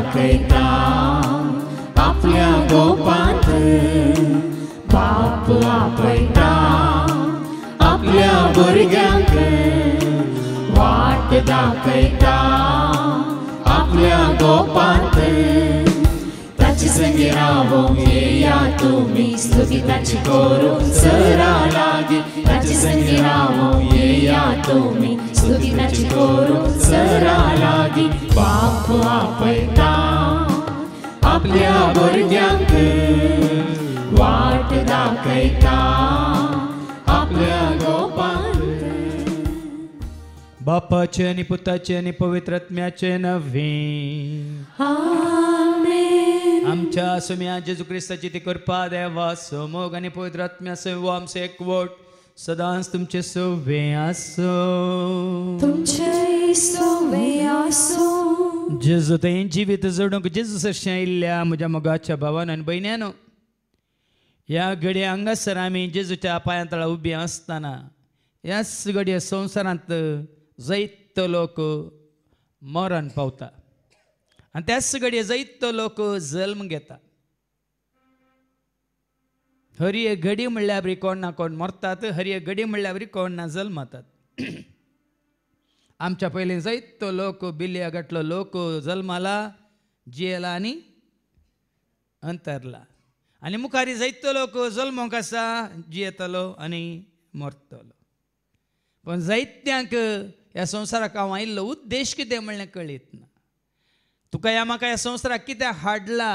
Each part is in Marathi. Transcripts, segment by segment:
दाखयता आपल्या गोपांत बाप आपयता आपल्या भुरग्यांक वाट दाखयता आपल्या गोपांत ताचे संगी रावूंक येया तुमी स्तुतिताची करूंक सरा लागी ताचे संगी रावूंक येया तुमी स्तुतिताची करूंक सरा लागी बाप आपयता आपल्या भुरग्यांक वाट दाखयता आपल्या गोपांत बापाचे आणि पुताचे आणि पवित्र आत्म्याचे नवे आमच्या सुम्या जेजू ख्रिस्ताची ती कृपा देवा समोग आणि पवित्र आत्म्या सेवा आमचे एकवट सदांच तुमचे सोवे आसो जेजू ते जिवीत जोडूंक जेजू सरशें इल्ल्या म्हज्या मोगाच्या भावान आनी भयण्यानो ह्या घडये हांगासर आमी जेजूच्या पांया तळा उबी आसतना ह्याच घडये संवसारांत जायतो लोक मरण पावता आनी त्याच घडये जायतो लोक जल्म घेता हर एक घडी म्हणल्यार बरी कोण ना कोण मरतात हर एक घडी म्हणल्यार बरी कोण ना जल्मातात आमच्या पयलीं जायतो लोक बिल्ल्या गटलो लोक जल्माला जियेला आनी अंतरला आनी मुखारी जायतो लोक जल्मोंक आसा जियेतलो आनी मरतलो पण जायत्यांक ह्या संवसाराक हांव आयिल्लो उद्देश कितें म्हणलें कळीत ना तुका ह्या म्हाका ह्या संवसाराक कित्याक हाडला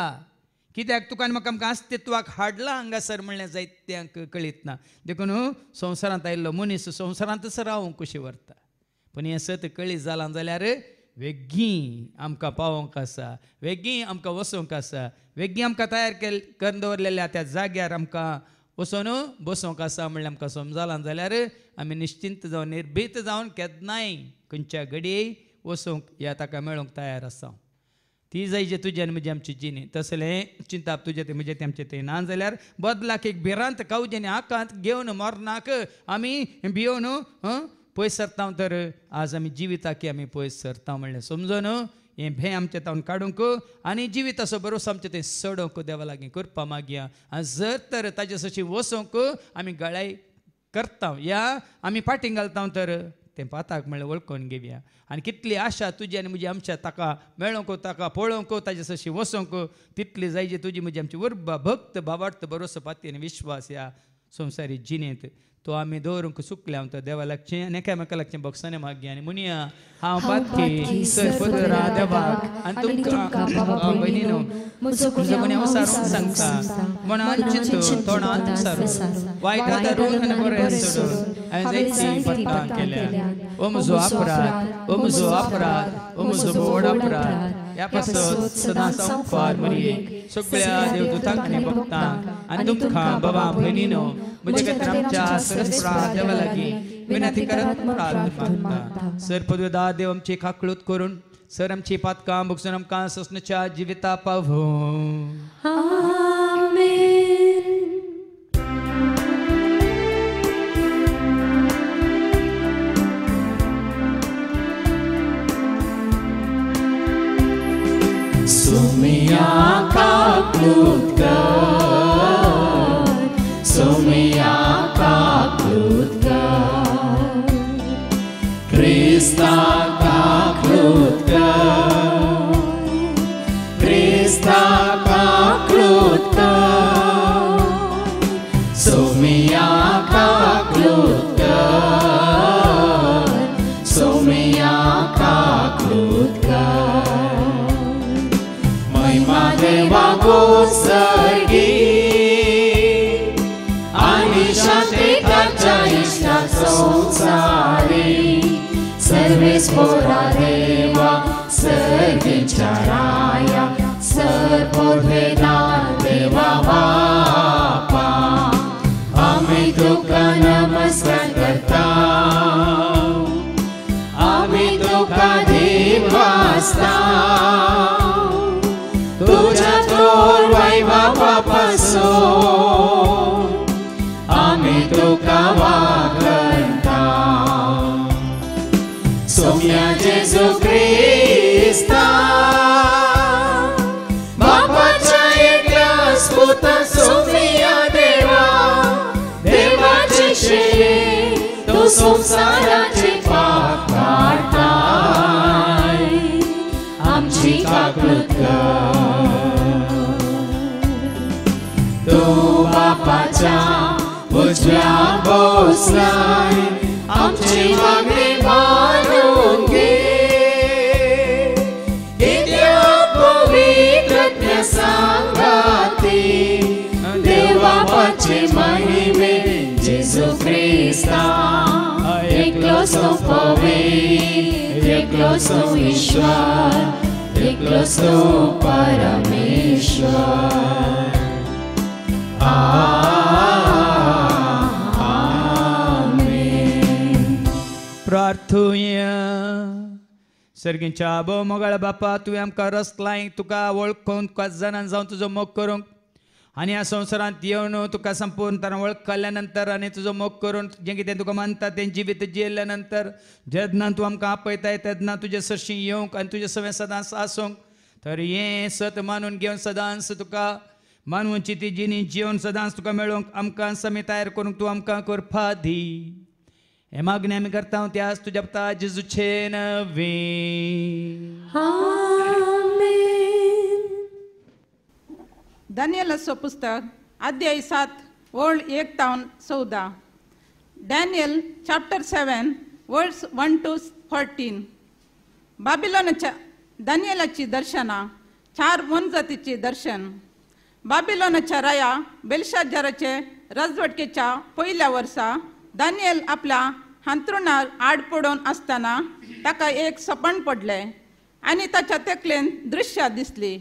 कित्याक तुका आनी म्हाका आमकां अस्तित्वाक हाडला हांगासर म्हणलें जायत्यांक कळीत ना देखून संवसारांत आयिल्लो मनीस संवसारांतच रावूंक कशी व्हरता पण हें सत कळीत जालां जाल्यार वेग्गीं आमकां पावोंक आसा वेग्गीं आमकां वचोंक आसा वेग्गीं आमकां तयार करून दवरलेल्या त्या जाग्यार आमकां वचोन बसोंक आसा म्हणलें आमकां समजलां जाल्यार आमी निश्चिंत जावन निर्भीत जावन केन्नाय खंयच्या घडये वचोंक ह्या ताका मेळोंक तयार आसा ती जाय जे तुजी आनी म्हजी आमची जिणी तसलें चिंताप तुजें तें म्हजें तें आमचें तें ना जाल्यार बदलाक एक भिरांत कावजेनी आकांत घेवन मरनाक आमी भियोन पयस सरता तर आज आमी जिविताकी आमी पयस सरता म्हणलें समजून हें भें आमचें तावन काडूंक आनी जिविताचो भरोसो आमचें तें सोडूंक देवा लागीं करपा मागया आनी जर तर ताजे सशी वचोंक आमी गळाय करता या आमी फाटीं घालता तर तें पाताक म्हणल्यार वळखून घेवया आनी कितली आशा तुजी आनी म्हजी आमच्या ताका मेळोंक ताका पळोवंक ताजे सशी वचोंक तितली जाय जी तुजी म्हजी आमची उर्बा भक्त भावार्थ भरोसो पाती आनी विश्वास ह्या संवसारी जिणेंत तो आमी दवरूंक सुकल्या हांव देवा लागचें आनी एकामेका लागचें बक्षांनी मागया आनी म्हणया हांव पातकी सरपदरा देवाक आनी तुमकां भयणीनो म्हजो म्हणे हांव सारून सांगता मनान चिंतून तोंडान सारून वायटा धरून आनी बरें सोडून हांवें जायतीं पत्तां केल्या ओ म्हजो अपराध ओ म्हजो अपराध ओ म्हजो व्हड अपराध ह्या पासत सदां संपाद मरये सगळ्या देवदूतांक आनी भक्तांक आनी तुमकां बाबा भयणीनो म्हजे खातीर आमच्या सरस्वरा देवा लागीं विनंती करत प्रार्थना सर पदवेदा देव आमची खाकळूत करून सर आमची पातकां बगसून आमकां ससनच्या जिविता पावो सुमिया खाकळूत कर सुमिया खाकळूत कर क्रिस्ता खाकळूत कर क्रिस्ता खाकळूत कर सुमिया खाकळूत कर सुमिया खाकळूत कर महिमा देवा गोसर्गी आणि शांती ताच्या इष्टा संसारी सर्वेस्परा देवा सर्वेच्या राया सर्वोधेदा देवा बापा आम्ही तुका नमस्कार करता आम्ही तुका देवास्ता तुझ्या थोर वैभवापासून आम्ही तुका वागणता सौम्या जेजू ख्रिस्ता सुत सोमिया देवा देवाचे शेळे तो संसाराचे पाप काढताय आमची काकूत तो बापाच्या उजव्या बसलाय आमची मागणी मानून घे इत्या पवित्रत्व सांगाती देव बापाचे महिमे जेजू ख्रिस्ता एकलो सो पवित्र एकलो सो ईश्वर एकलो सो परमेश्वर प्रार्थुया सर्गींच्या आबो मोगाळ बापा तुवें आमकां रस्तलाय तुका वळखून तुका जाणान जावन तुजो मोग करूंक आनी ह्या संवसारांत येवन तुका संपूर्ण तरां वळखल्या नंतर आनी तुजो मोग करून जें कितें तुका मानता तें जिवीत जियेल्या नंतर जेन्ना तूं आमकां आपयताय तेन्ना तुजे सरशी येवंक आनी तुजे सवें सदांच आसूंक तर हें सत मानून घेवन सदांच तुका मानवची ती जिणी जिवन सदांच तुका मेळोवंक आमकां समी तयार करूंक तूं आमकां करपा दी हे मागणी आमी करता त्याच तुज्या पुता जेजूचे नवे दानियेलाचो पुस्तक अध्याय 7 ओळ 1 तावन 14 डॅनियल चॅप्टर 7 वर्स 1 to 14 बाबिलोनाच्या दानियेलाची दर्शना 4 मनजातीची दर्शन बाबिलोनाच्या राया बेलशाजाराचे राजवटकेच्या पहिल्या वर्सा दानियल आपल्या हांतरुणार आड पडून असताना ताका एक सपन पडले आणि ताच्या तकलेन दृश्य दिसली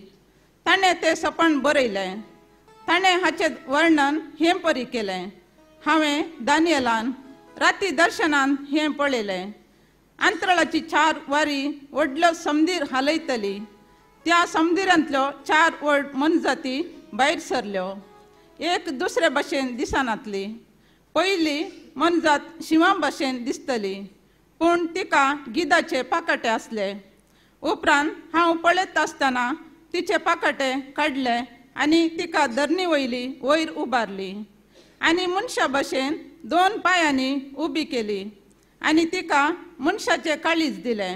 ताणें तें सपन बरयलें ताणें हाचें वर्णन हे परी केलें हांवें दानियेलान राती दर्शनान हें पळयलें अंतराळाची 4 वारी व्हडलो समंदीर हालयतली त्या समंदिरांतल्यो 4 व्हड मनजाती भायर सरल्यो एक दुसरे भाशेन दिसनातली पयली मनजात शिवां भाशेन दिसतली पूण तिका गिदाचे पाकटे आसले उपरांत हांव पळयत आसतना तिचे पाकटे काडले आनी तिका धरणी वयली वयर उबारली आनी मनशा भाशेन 2 पांयांनी उबी केली आनी तिका मनशाचे काळीज दिलें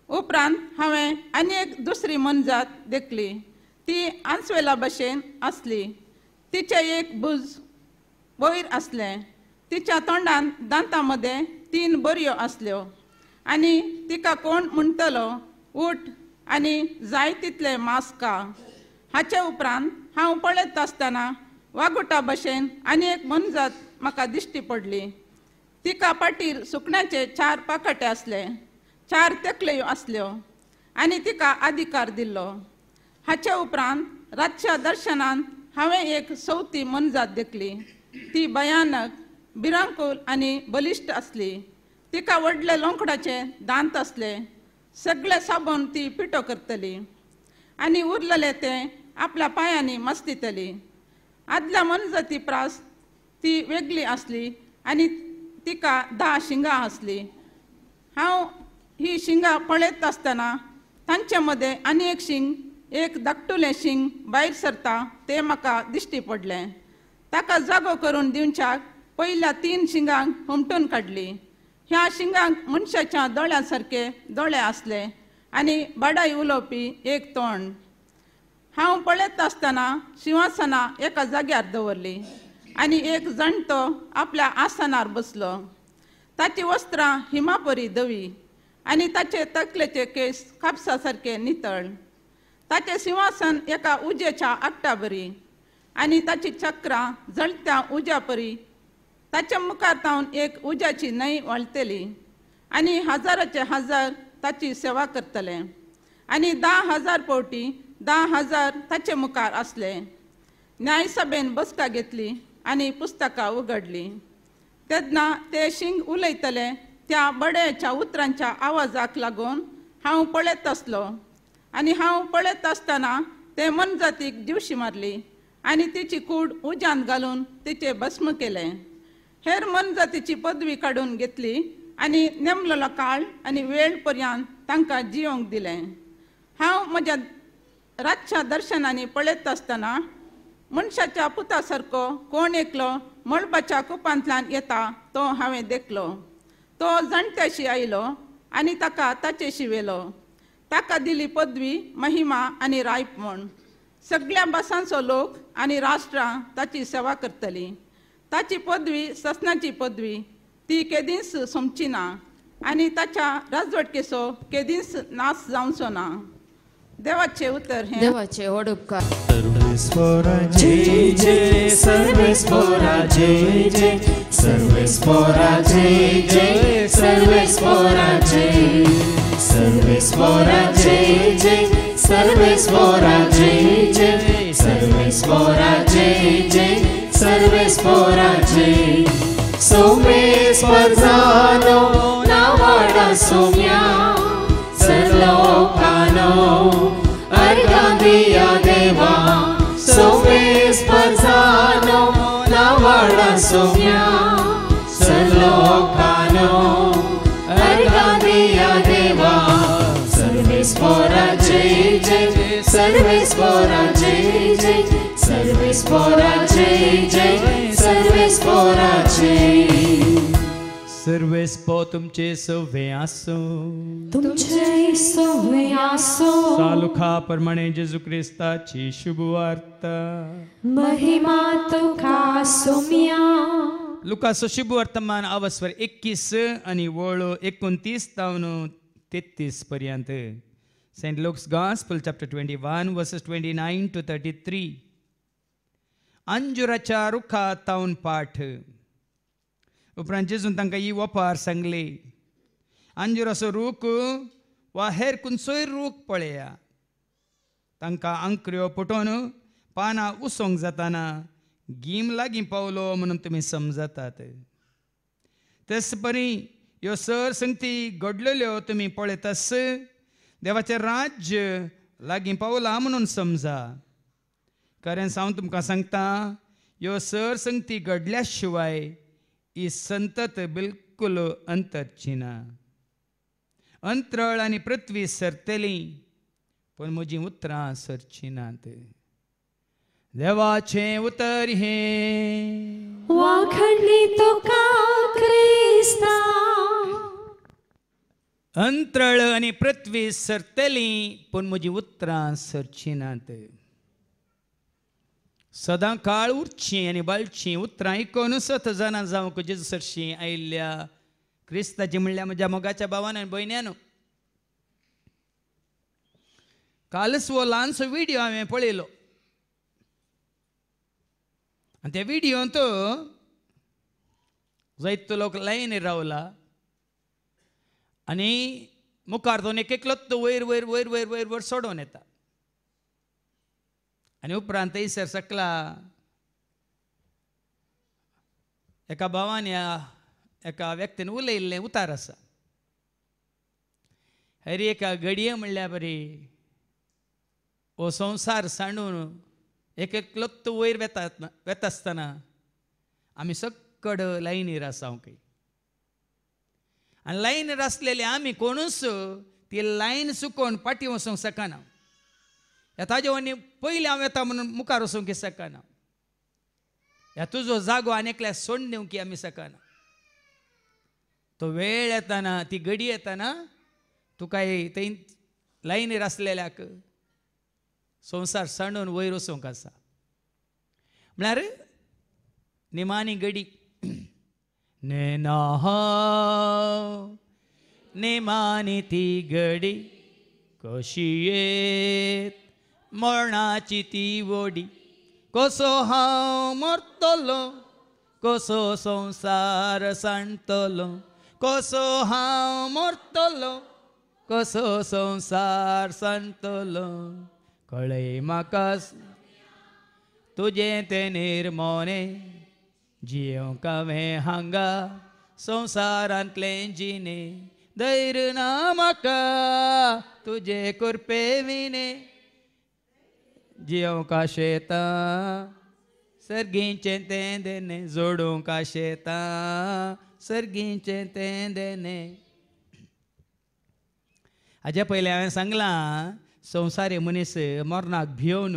उपरांत हांवें आनी एक दुसरी मनजात देखली ती आंसवेला भाशेन आसली तिचे एक भुज वयर आसलें तिच्या तोंडान दांतां मदें 3 बरयो आसल्यो आनी तिका कोण म्हणटलो उठ आनी जाय तितलें मांस खा हाचे उपरांत हांव पळयत आसतना वागुटा भाशेन आनी एक मनजात म्हाका दिश्टी पडली तिका पाटीर सुकण्याचे 4 पाकटे आसले 4 तकल्यो आसल्यो आनी तिका अधिकार दिल्लो हाचे उपरांत रातच्या दर्शनांत हांवें एक चवथी मनजात देखली ती भयानक भिरांकूळ आनी बलिश्ट आसली तिका व्हडले लोंकडाचे दांत आसले सगळे साबून ती पिठो करतली आनी उरलेले ते आपल्या पांयांनी मस्तितली आदल्या मनजाती प्रास ती वेगळी आसली आनी तिका 10 शिंगां आसली हांव ही शिंगां पळयत आसतना तांचे मदें आनी एक शिंग एक धाकटुलें शिंग भायर सरता तें म्हाका दिश्टी पडलें ताका जागो करून दिवच्याक पयल्या 3 शिंगांक हुमटून काडली ह्या शिंगांक मनशाच्या दोळ्या सारके दोळे आसले आनी बडाई उलोवपी एक तोंड हांव पळयत आसतना सिंहासना एका जाग्यार दवरली आनी एक जाणटो आपल्या आसनार बसलो ताची वस्त्रां हिमापरी धवी आनी ताचे तकलेचे केस कापसा सारके नितळ ताचे सिंहासन एका उजेच्या आकटाबरी आनी ताची चक्रां जळत्या उज्या परी ताच्या मुखार तावन एक उज्याची न्हंय वळतली आनी हजाराचे हजार ताची सेवा करतले आनी 10,000 पावटी 10,000 ताचे मुखार आसले न्यायसभेन बसका घेतली आनी पुस्तकां उगडली तेन्ना ते शिंग उलयतले त्या बड्याच्या उतरांच्या आवाजाक लागून हांव पळयत आसलो आनी हांव पळयत आसतना ते मनजातीक दिवशी मारली आनी तिची कूड उज्यांत घालून तिचे भस्म केलें हेर मनजातीची पदवी काडून घेतली आनी नेमलेलो काळ आनी वेळ पर्यंत तांकां जियोंक दिलें हांव म्हज्या रातच्या दर्शनांनी पळयत आसतना मनशाच्या पुता सारको कोण एकलो मळबाच्या कुपांतल्यान येता तो हांवें देखलो. तो जाणट्याशी आयलो आनी ताका ताचेशी वेलो. ताका दिली पदवी, महिमा आनी रायपण. सगळ्या भासांचो लोक आनी राष्ट्रां ताची सेवा करतली. ताची पदवी ससनाची पदवी, ती केदींच सोमची ना आनी ताच्या राजवटकेचो केदींच नाश जावचो ना. देवाचे उतर हे देवाचे व्हड उपकार. सर्वेस्परा जय जय, सर्वेस्परा जय जय, सर्वेस्परा जय जय, सर्वेस्परा जय, सर्वेस्परा जय जय, सर्वेस्परा जय जय, सर्वेस्परा जय जय, सर्वेस्परा जय. सोमेस्पर जानो नावाडा सोम्या, सर्लोकानो अर्गांदिया देवा. सोमेस्पर जानो नावाडा सोम्या, सर्लोकानो अर्गांदिया देवा. सर्वेस्परा जय जय, सर्वेस्परा जय जय, सर्वेस्परा जय जय, सर्वेस्परा जय. सर्वेस्पो तुमचे सवे आसो. तुमचे सवे आसो. सालुखा प्रमाणे जेजू ख्रिस्ताची शुभ वार्ता. महिमा तुका सोम्या. लुकाचो शुभ वर्तमान अवस्वर 21 आणि वळो 29 तावन 33 पर्यंत. Saint Luke's gospel chapter 21 verses 29 to 33. अंजुराच्या रुखा तावन पाठ. उपरांत जेजून तांकां ही वपार सांगले. अंजुराचो रूख वा हेर खंयचोय रूख पळया, तांकां अंकऱ्यो पटोवन पानां उसोंक जाताना गीम लागीं पावलो म्हणून तुमी समजतात. तेच परी ह्यो सर संगती घडलेल्यो तुमी पळयतस देवाचें राज्य लागीं पावला म्हणून समजा. कारण हांव तुमकां सांगता, ह्यो सर संगती घडल्या शिवाय ही संतत बिलकुल अंतरची ना. अंतरळ आनी पृथ्वी सरतली पण म्हजी उतरां सरची नात. देवाचें उतर हे. वाखडली तुका क्रिस्ता. अंतरळ आनी पृथ्वी सरतली पण म्हजी उतरां सरची नात. सदां काळ उरची आनी बाळची उतरां आयकून सत जाणां जावंक जेजू सरशी आयिल्ल्या क्रिस्ताची म्हणल्यार म्हज्या मोगाच्या भावान आनी भयण्यानो, कालच वो ल्हानसो व्हिडिओ हांवें पळयलो. आनी त्या व्हिडिओंत जायतो लोक लायनीर रावला आनी मुखार दोन एक एकलोच तो वयर वयर वयर वयर वयर वयर सोडून येता. आनी उपरांत थंयसर सकला एका भावान एका व्यक्तीन उलयल्लें उतार आसा. हरी एका घडये म्हणल्यार बरी हो संवसार सांडून एक एकलोच वयर वेता आसतना आमी सकड लायनीर आसा खंय. आनी लायनीर आसलेले आमी कोणूच ती लायन चुकोवन पाटी वचोंक शकना. ह्या ताजे वनी पयलीं हांव येता म्हणून मुखार वचोंक शकना. ह्या तुजो जागो आनी एकल्याक सोडून दिवंक आमी शकना. तो वेळ येताना, ती घडी येताना तुका थंय लायनीर आसलेल्याक संवसार सांडून वयर वचोंक आसा. म्हळ्यार निमाणी घडी. नेना निमाणी ती घडी कशी येत मरणाची ती वडी. कसो हांव मरतलो, कसो संवसार सांडतलो. कसो हांव मरतलो, कसो संवसार सांडतलो. कळय म्हाका तुजें तें निर्मोणें जियोंक हांवें हांगा संवसारांतलें जिणें. धैर्य ना म्हाका तुजे कृपे विणे. जियोंक शेता सर्गीचें तें देणें. जोडूंक शेता सर्गीचें तें देणें. हाजे पयलीं हांवें सांगलां संवसारी मनीस मरणाक भियोवन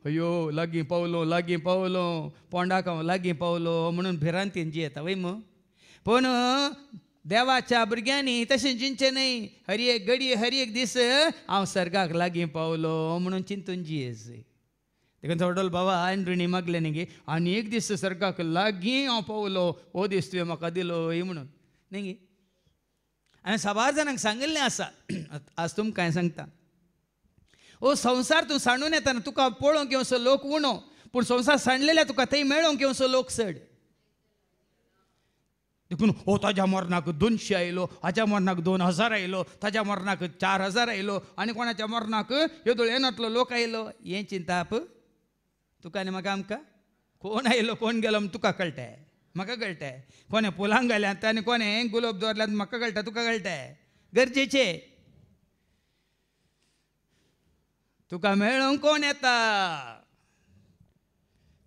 अयो लागीं पावलो पोंडाक हांव लागीं पावलो म्हणून भिरांतीन जियेता वय मग पूण देवाच्या भुरग्यांनी तशें जिंचे न्हय हर एक घडी हर एक दीस हांव सर्गाक लागीं पावलो म्हणून चिंतून जियेस देखून थोडो बाबा ऋणी मागले न्ही गे आनी एक दीस सर्गाक लागीं हांव पावलो हो दीस तुवें म्हाका दिलो म्हणून न्ही गे हांवें साबार जाणांक सांगिल्लें आसा आज तुमकां हांवें सांगता ओ संवसार तूं सांडून येता तुका पळोवंक येवसो लोक उणो पूण संवसार सांडलेल्या तुका थंय मेळोवंक येवसो लोक चड देखून हो ताज्या मरणाक 200 आयलो हाज्या मरणाक 2000 आयलो ताज्या मरणाक 4000 आयलो आनी कोणाच्या मरणाक येदोळ येनातलो लोक आयलो हें चिंताप तुका आनी म्हाका आमकां कोण आयलो कोण गेलो म्हूण तुका कळटाय म्हाका कळटाय कोणें पुलांक घाल्यांत आनी कोणें गुलाब दवरल्यात म्हाका कळटा तुका कळटाय गरजेचें तुका मेळोवंक कोण येता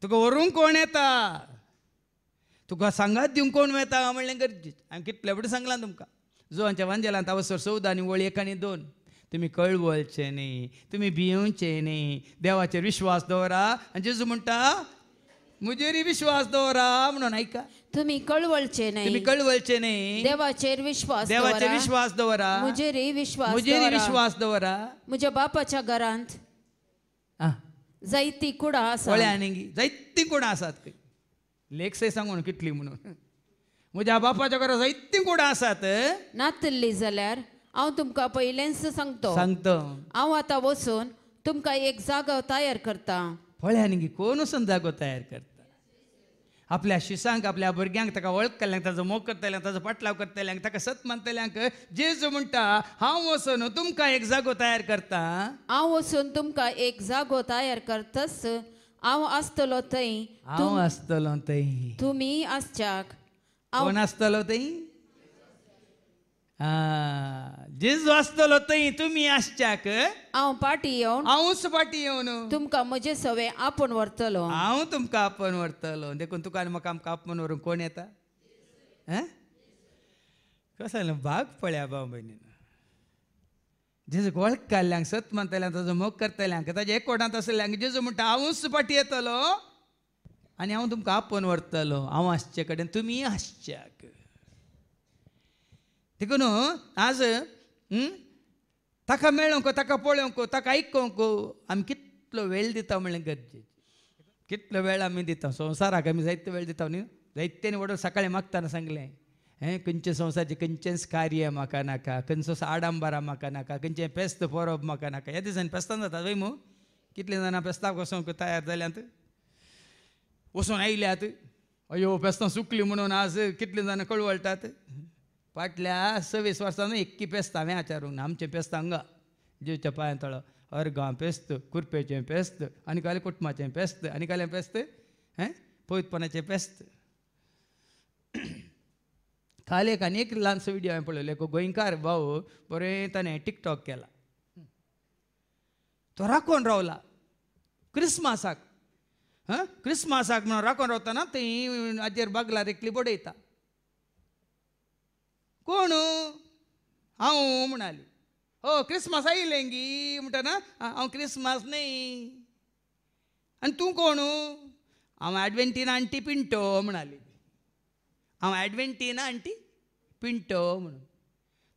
तुका व्हरूंक कोण येता तुका सांगात दिवंक कोण येता म्हणलें गरजेचें हांवें कितले फावटी सांगलां तुमकां जुवांच्या वांजेलांत अवसर 14 आनी वळी 1 आनी 2 तुमी कळवळचें न्ही तुमी भियोवचें न्ही देवाचेर विश्वास दवरा आनी जेजू म्हणटा म्हजेर विश्वास दवरा म्हणून आयका तुम्ही कळवळचे तुमी नाही कळवळचें न्ही देवाचेर विश्वास देवाचेर विश्वास दवरा म्हजेरय विश्वास म्हजेर दवरा. विश्वास दवरा म्हज्या बापाच्या घरांत आं जायती कुडां आसा पळय आनी जायतीं कोण आसात खंय लेख सय सांगून कितली म्हणून म्हज्या बापाच्या घरा जायतीं कोण आसात नातल्ली जाल्यार हांव तुमकां पयलेंच सांगतो सांगतो हांव आतां वचून तुमकां एक जागो तयार करता पळय आनी कोण वचून जागो तयार करता आपल्या शिसांक आपल्या भुरग्यांक ताका वळखतल्यांक ताजो मोग करतल्यांक ताजो पाटलाव करतल्यांक ताका सत मानतल्यांक जेजू म्हणटा हांव वचून तुमकां एक जागो तयार करता हांव वचून तुमकां एक जागो तयार करतस हांव आसतलो थंय हांव आसतलो थंय तुमी आसच्याक कोण आसतलो थंय जेजू आसतलो थंय तुमी आसच्याक हांव पाटी येवन हांवूच फाटीं येवन तुमकां म्हजे सवे आपूण व्हरतलो हांव तुमकां आपोवन व्हरतलो देखून तुका आनी म्हाका आमकां आपोवन व्हरूंक कोण येता कसो जालें भाग पळया भाव भयणीन जेजूक वळख काडल्यांक सत मानतल्यांक ताजो मोग करतल्यांक ताजे एकवटांत आसल्यांक जेजू म्हणटा हांवूच फाटीं येतलो आनी हांव तुमकां आपोवन व्हरतलो हांव आसचे कडेन तुमी आसच्याक देखून आज ताका मेळोवंक ताका पळोवंक ताका आयकोवंक आमी कितलो वेळ दिता म्हणलें गरजेचें कितलो वेळ आमी दिता संवसाराक आमी जायतो वेळ दिता न्ही जायतेनी वडो सकाळीं मागतना सांगलें खंयचे संवसारचें खंयचेंच कार्य म्हाका नाका खंयचोच आडंबरां म्हाका नाका खंयचें फेस्त परब म्हाका नाका ह्या दिसांनी फेस्तान जाता वय मू कितले जाणां फेस्ताक वचोंक तयार जाल्यांत वचून आयल्यात अयो फेस्तां चुकलीं म्हणून आज कितले जाणां कळवळटात फाटल्या 26 वर्सांनी एक्की फेस्त हांवें आचारूंक ना आमचें फेस्त हांगा जेवच्या पांयां तळ अर्गां फेस्त कुरपेचें फेस्त आनी काले कुटुंबाचें फेस्त आनी कालें फेस्त पवित्रपणाचें फेस्त काल एक आनी एक ल्हानसो व्हिडियो हांवें पळयलो एक गोंयकार भाव बरें ताणें टिकटॉक केला तो राखून रावला क्रिस्मसाक क्रिस्मसाक म्हणून राखून रावतना थंय हाजेर बागलार एकली बडयता कोण हांव म्हणाली हो क्रिस्मस आयलें गी म्हणटना हांव क्रिस्मस न्ही आनी तूं कोण हांव एडवेंटिना आंटी पिंटो म्हणाली हांव एडवेंटिना आंटी पिंटो म्हणून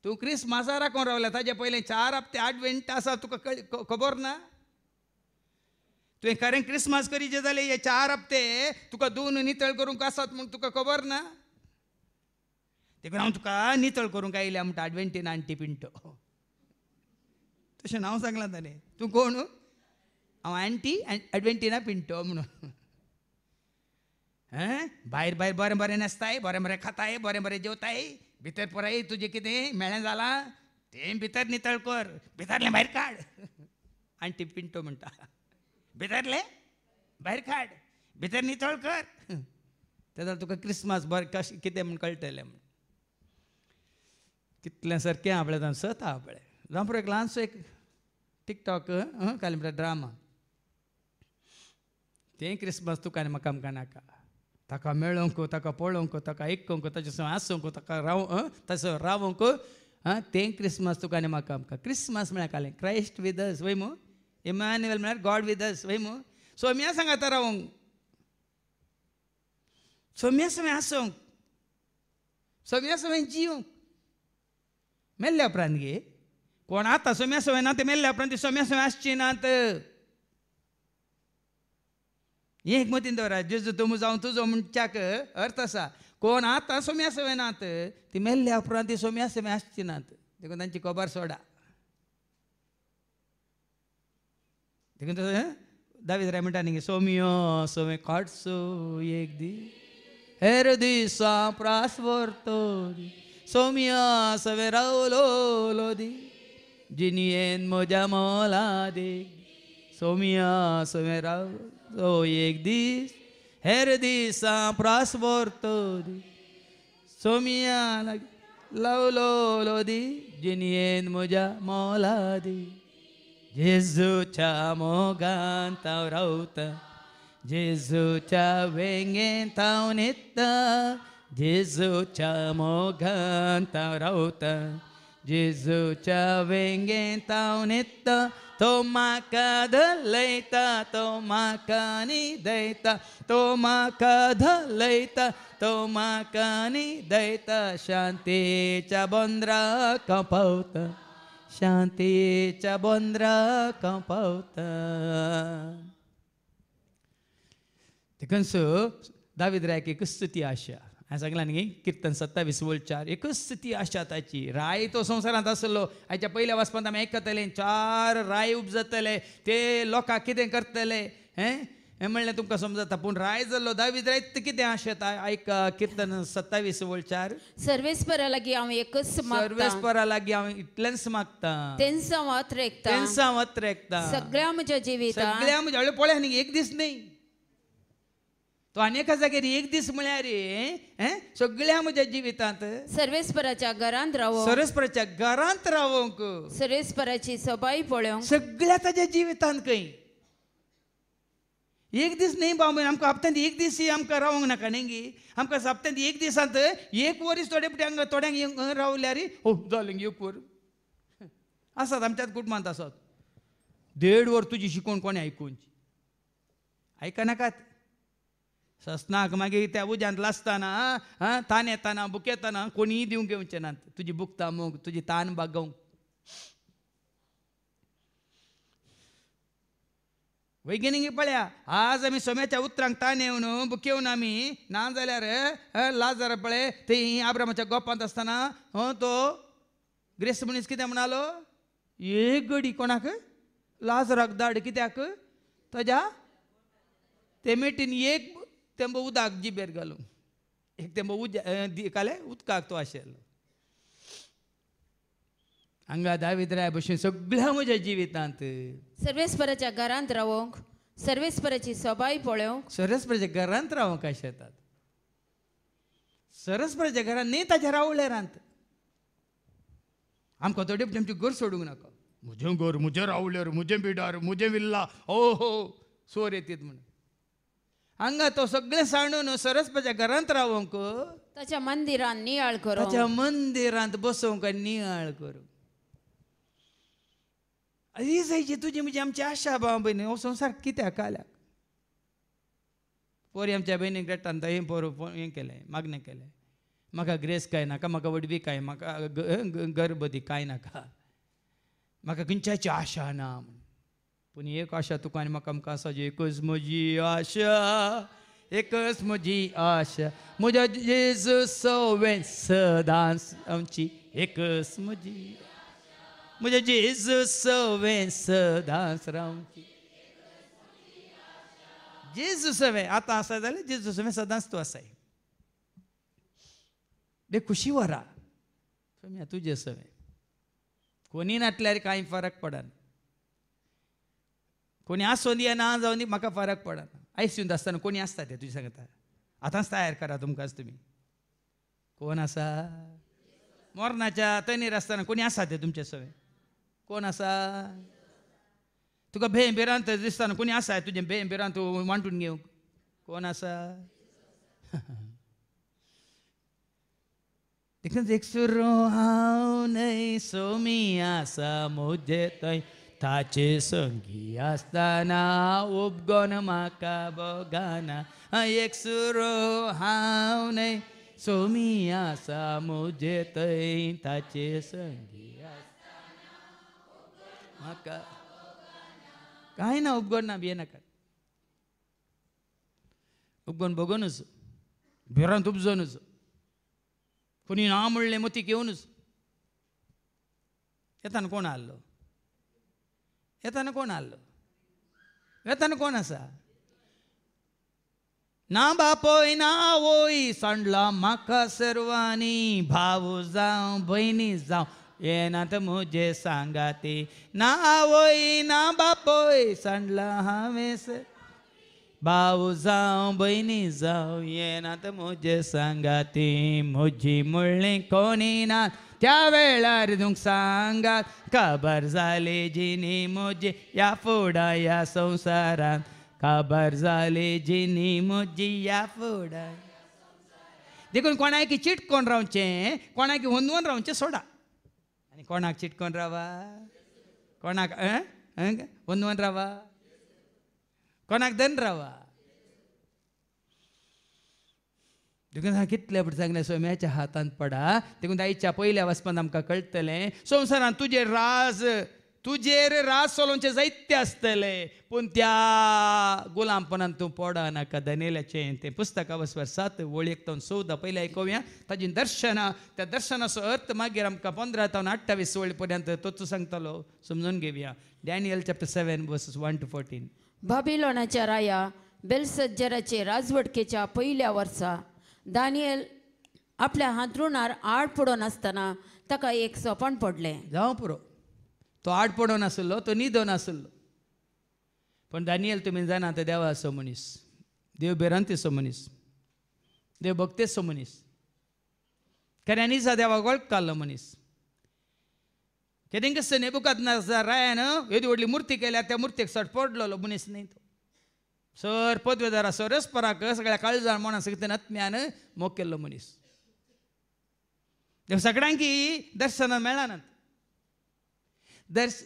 तूं क्रिस्मसा राखून रावल्या ताजे पयलें 4 हप्ते एडवेंट आसा तुका खबर ना तुवें खरें क्रिस्मस करीचे जाल्यार हे 4 हप्ते तुका 2 नितळ करूंक आसात म्हूण तुका खबर ना देखून हांव तुका नितळ करूंक आयल्या म्हणटा एडवेंटिना आंटी पिंटो तशें नांव सांगलां ताणें तूं कोण हांव आंटी एडवेंटिना पिंटो म्हणून भायर भायर बरें बरें न्हेसताय बरें बरें खाताय बरें बरें जेवताय भितर पळय तुजें कितें मेळ्ळें जालां तें भितर नितळ कर भितरलें भायर काड आंटी पिंटो म्हणटा भितरलें भायर काड भितर नितळ कर तेन्ना तुका क्रिस्मस बरें कशें कितें म्हूण कळटलें म्हूण कितलें सारकें आपलें सत आहा पळय जावं पळय एक ल्हानसो एक टिकटॉक काल म्हणटा ड्रामा तें क्रिस्मस तुका आनी म्हाका आमकां नाका ताका मेळोवंक ताका पळोवंक ताका आयकोवंक ताचे संग आसूंक ताका ताचो रावोंक हां तें क्रिसमस तुका आनी म्हाका आमकां क्रिसमस म्हळ्यार कालें क्रायस्ट विथ अस वय मू इमॅन्युएल म्हळ्यार गॉड विथ अस वय मू सोम्या सांगाता रावंक सोम्या समें आसूंक सोम्या समें जिवंक मेल्ल्या उपरांत गे कोण आतां सोम्या समें ना ते मेल्ल्या उपरांत ती सोम्या समें आसची नात हें एक मतीन दवरा जेजू तुमो जावं तुजो म्हणच्याक अर्थ आसा कोण आतां सोम्या समें नात ती मेल्ल्या उपरांत ती सोम्या समें आसची नात देखून तांची खबर सोडा देखून दावीद राय म्हणटा न्ही सोम्यो सोमें काडचो एक दीस हेर दिसा प्रास व्हरतली सोम्या सवें रावलो दी जिनियेन म्हज्या मोला दे सोम्या सवें रावलो एक दीस हेर दिसा प्रास व्हरतली सोम्या लावलो दी जिनियेन म्हज्या मोला दे जेजूच्या मोगांत हांव रावता जेजूच्या वेंगेंत हांव न्हिदता जेजूच्या मोगांत हांव रावता जेजूच्या वेंगेंत हांव न्हिदता तो म्हाका धलयता तो म्हाका न्हिदयता तो म्हाका धलयता तो म्हाका न्हिदयता शांतेच्या बोंद्राक हांव पावता शांतेच्या बोंद्राक हांव पावता देखून दावीद रायक एकच स्तुती आशा हांवें सांगलां न्ही किर्तन 27:4 एकच स्तुती आशा ताची राय तो संवसारांत आसलो हाच्या पयल्या वाचपांत आमी आयकतले 4 राय उपजतले ते लोकांक कितें करतले हें म्हणलें तुमकां समजता पूण राय जाल्लो दावीद राय कितें आशेता आयका किर्तन 27:4 सर्वेस्परा लागीं हांव एकच मागतां सर्वेस्परा लागीं हांव इतलेंच मागतां तेंचा वत रेखता सगळ्या म्हज्या जिवितांत सगळ्या म्हज्या पळय न्ही एक दीस न्ही तो अनेका जाग्यार एक दीस म्हळ्यार सगळ्या म्हज्या जिवितांत सर्वेस्पराच्या घरांत रावोंक सर्वेस्पराच्या घरांत रावोंक सर्वेस्पराची सबाई पळोवंक सगळ्या ताच्या जिवितांत खंय एक दीस न्ही बाबा आमकां हप्त्यांत एक दीस आमकां रावंक नाका न्ही आमकां हप्त्यांत एक दिसांत एक वरीस थोड्यांक रावल्यार जालें एक वर आसात आमच्याच कुटुंबांत आसात 1.5 वर तुजी शिकोवन कोणें आयकुनची आयकनाकात ससनाक मागीर त्या उज्यांत लासतना तान येताना बुक येताना कोणीय दिवंक घेवचें नात तुजी बुकता मोग तुजी तान बागोवंक वैज्ञानीक पळया आज आमी सोम्याच्या उतरांक तान येवन बुक येवन आमी ना जाल्यार लाजर पळय थंय आब्रामाच्या गोपांत आसतना तो ग्रेस्त मनीस कितें म्हणलो एक घडी कोणाक लाजराक धाड कित्याक ताज्या ते मेटीन एक तेंबो उदक जिबेर घालूंक एक तेंबो काले उदकाक तो आशिल्लो हांगा दावीद राय भशेन सगळ्या म्हज्या जिवितांत सर्वेस्पराच्या घरांत रावोंक सर्वेस्पराची सबाई पळोवंक सरस्पराच्या घरांत रावंक आशेतात सरस्पराच्या घरांत न्ही ताच्या रावळेरांत आमकां थोडे आमचें घर सोडूंक नाका म्हजें घर म्हजें रावळेर म्हजें बिडार म्हजें विल्ला हो सोर येतीत म्हणून हांगा तो सगळें सांडून सरस्पराच्या घरांत रावंक ताच्या मंदिरांत नियाळ करूंक ताच्या मंदिरांत बसोवंक आनी नियाळ करूंक ही जायची तुजी म्हणजे आमची आशा भाव भयणी हो संवसार कित्याक काल्याक पोरी आमच्या भयणीक रेटान हें पोर हें केलें मागणें केलें म्हाका ग्रेस काय नाका म्हाका वडवी काय म्हाका गर्भवती काय नाका म्हाका खंयच्याची आशा ना म्हण पूण एक आशा तुका आनी म्हाका आमकां आसा एकच म्हजी आशा एकच म्हजी आशा म्हज्या जेजू सवें सदांच आमची एकच म्हजी म्हज्या जेजू सवें सदांच रावची जेजू सवें आतां आसा जाल्यार जेजू सवें सदांच तूं आसाय बे खुशी वरा सोम्या तुजें सवें कोणी नाटल्यार कांय फरक पडना कोणी आसोन दिया ना जावन दी म्हाका फरक पडना आयसीयूंत आसतना कोणी आसता ते तुजें सांगता आतांच तयार करा तुमकांच तुमी कोण आसा मरणाच्या तनीर आसतना कोणी आसा ते तुमचे सवें कोण आसा तुका भें बिरांत दिसतना कोणी आसा तुजें भें बिरांत वांटून घेवंक कोण आसा देखून एक सुरो हांव न्हय सोमी आसा मुजे थंय ताचे संगी आसतना उपगोन म्हाका बोगाना एक सुरो हांव न्हय सोमी आसा मुजे थंय ताचे संगी आसतना म्हाका कांय ना उपगोन ना भियेनाका उपगोन बघूनच भिरांत उपजोनच कोणी ना म्हणलें मतीक येवनच येताना कोण आल्लो येताना कोण आल्लो येताना कोण आसा ना बापोय ना आवय सांडला म्हाका सर्वांनी भाव जावं भयणी जावं येनात म्हजे सांगाती ना आवय ना बापोय सांडला हांवें भाव जावं भयणी जावं येनात म्हजे सांगाती म्हजी म्हणलें कोणी ना त्या वेळार तुमक सांगात खबर जाली जिनी म्हजी या फुडा ह्या संवसारांत खबर जाली जिनी म्हजी ह्या फुडा देखून कोणाक चिटकोन रावचें कोणाक हुंदवून रावचें सोडा आनी कोणाक चिटकोन रावा कोणाक हुंदवून रावा कोणाक दन रावा देखून हांव कितले फावटी सांगलें सोम्याच्या हातांत पडा देखून आयच्या पयल्या वचपान आमकां कळटलें संवसारांत तुजेर राज चलोवचें जायते आसतले पूण त्या गुलामपणान तूं पडा नाका दानियेलाचें तें पुस्तका वचपार 7 वळेक 14 पयलें आयकोवया ताजी दर्शनां त्या दर्शनाचो अर्थ मागीर आमकां 15 ते 28 वळी पर्यंत तोच सांगतलो समजून घेवया डॅनियल चॅप्टर 7 वर्सेस 1 to 14 बाबिलोनाच्या राया बेलसज्जराचे राजवटकेच्या पहिल्या वर्सा दानियल आपल्या हांतरुणार आड पडून आसतना ताका एक सोपण पडलें जावं पुरो तो आड पडून आसलो तो न्हिदोन आसलो पण दानियल तुमी जाणात देवा असो मनीस देव भिरांतीचो मनीस देव भक्तेचो मनीस खऱ्या निजा देवाक वळखतालो मनीस कितें कसं नेबुकादनेझार रायान येदी व्हडली मुर्ती केल्या त्या मुर्तेक सट पडलेलो मनीस न्ही तो सर पदवेदारा सरस्पराक सगळ्या काळजान म्हणून सगळ्यान आत्म्यान मोग केल्लो मनीस देव सगळ्यांकी दर्शनां मेळनात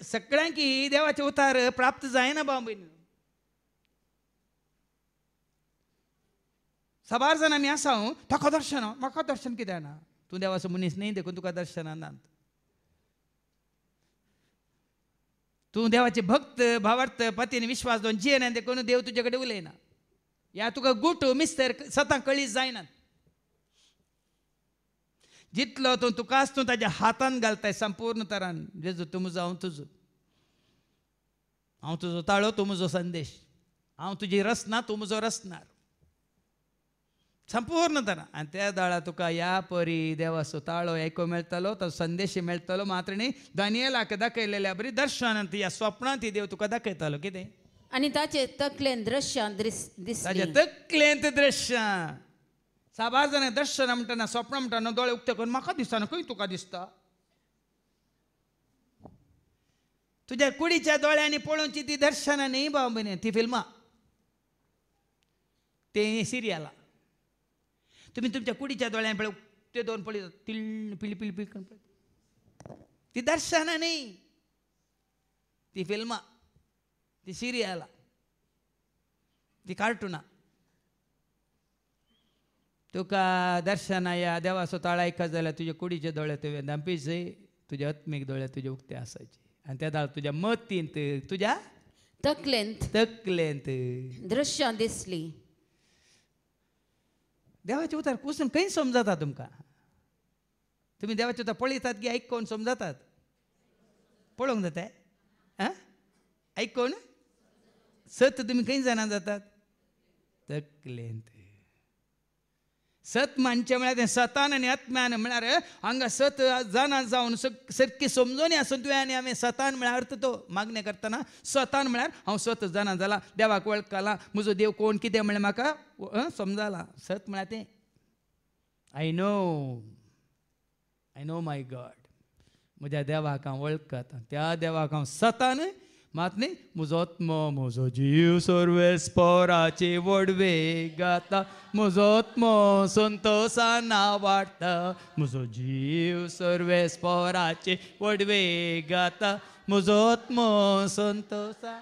सगळ्यांकी देवाचे उतार प्राप्त जायना बाबीन साबार जाण आमी आसा ताका दर्शन म्हाका दर्शन कित्याक ना तूं देवाचो मनीस न्ही देखून तुका दर्शनां नात तूं देवाचे भक्त भावार्थ पतीन विश्वास दोन जियेना देखून देव तुजे कडेन उलयना ह्या तुका गुट मिस्तर सतां कळीत जायनात जितलो तो तुका तूं ताज्या हातान घालताय संपूर्ण तरान जेजू तूं म्हजो हांव तुजो ताळो तूं म्हजो संदेश हांव तुजी रचना तूं म्हजो रचणार संपूर्ण तरान आनी त्या दाळा तुका ह्या परी देवाचो ताळो आयको मेळटलो तो संदेश मेळटलो मात्र न्ही दानियेलाक दाखयलेल्या बरी दर्शनांत ह्या स्वप्नांत देव तुका दाखयतालो कितें आनी ताचे तकलेन दृश्यां दिसलीं ताज्या तकलेंत दृश्यां साबार जाणां दर्शनां म्हणटना स्वप्नां म्हणटना दोळे उक्ते करून म्हाका दिसना खंय तुका दिसता तुज्या कुडीच्या दोळ्यांनी पळोवची ती दर्शनां न्ही बाबा ती फिल्मां ते सिरियलां तुम्ही तुमच्या कुडीच्या दोळ्यां पळय ते दोन पळयतात तिळ पिळी पिळी पिळी करून पळयतात ती दर्शनां न्ही ती फिल्मां ती सिरियलां ती कार्टुनां तुका दर्शनां या देवाचो ताळो आयकत जाल्यार तुजे कुडीचे दोळे तुवें धांपीचे तुजे आत्मीक दोळे तुजे उक्ते आसायचे आनी त्या दाळ तुज्या मतींत तुज्या तकलेंत दृश्यां दिसलीं देवाचे उतार कुसून खंय समजता तुमकां तुमी देवाचे उतार पळयतात की आयकोन समजतात पळोवंक जाता आयकोन सत तुमी खंय जाणां जातात तकलेंत सत मानचें म्हळ्यार तें सतान आनी आत्म्यान म्हळ्यार हांगा सत जाणां जावन सारकी समजून आसून तुवें आनी हांवें सतान म्हळ्यार अर्थ तो मागणें करतना सतान म्हळ्यार हांव सत जाणां जाला देवाक वळखला म्हजो देव कोण कितें म्हळ्यार म्हाका समजलां सत म्हळ्यार तें आय नो माय गॉड म्हज्या देवाक हांव वळखता त्या देवाक हांव सतान मात न्ही म्हजो आत्मो म्हजो जीव सर्वेस्पराचे वडवे गाता म्हजो आत्मो संतोषाना वाडटा म्हजो जीव सर्वेस्पराचे वडवे गाता म्हजो आत्मो संतोषा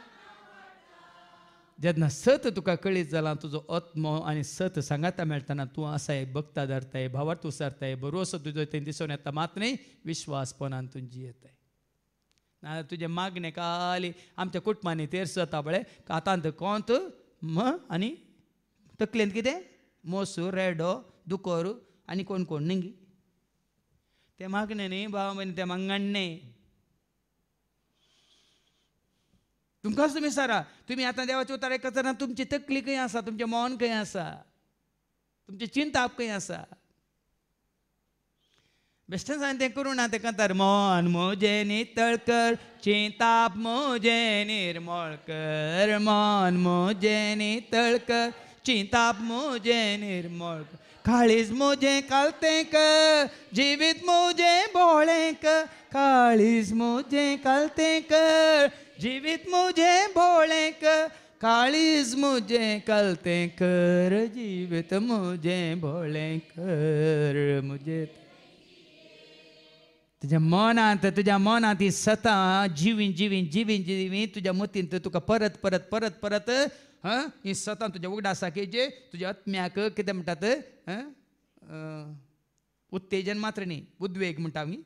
जेन्ना सत तुका कळीत जाला तुजो आत्मो आनी सत सांगाता मेळटना तूं आसाय भक्ता धरताय भावार्थ उसारताय बरोसो तुजो थंय दिसून येता मात न्ही विश्वासपणान तूं जियेताय ना तुजे मागणे खाली आमच्या कुटुंबांनी तेर जाता पळय आतां कोंत आनी तकलेंत कितें मोसू रेडो दुकोर आनी कोण कोण निंगी ते मागणे न्ही भाव म्हणे ते मागणे तुमकांच तुमी सारा तुमी आतां देवाचे उतर आयकतना तुमची तकली खंय आसा तुमचें मन खंय आसा तुमची चिंताप खंय आसा बेश्टें सांग तें करूं ना तें कंतार मन म्हजें नितळ कर चिंताप म्हजें निर्मळ कर मन म्हजें नितळ कर चिंताप म्हजें निर्मळ कर काळीज म्हजें कालतें कर जिवीत म्हजें बोळें कर काळीज म्हजें कालतें कर जिवीत म्हजें बोळें कर काळीज म्हजें कालतें कर जिवीत म्हजें बोळें कर म्हजें तुज्या मनांत ही सतां जिवीन जिवीन जिवीन जिवीन तुज्या मतींत तुका परत परत परत परत ही सतां तुज्या उगडासाकेचे तुज्या आत्म्याक कितें म्हणटात उत्तेजन मात्र न्ही उद्वेग म्हणटा आमी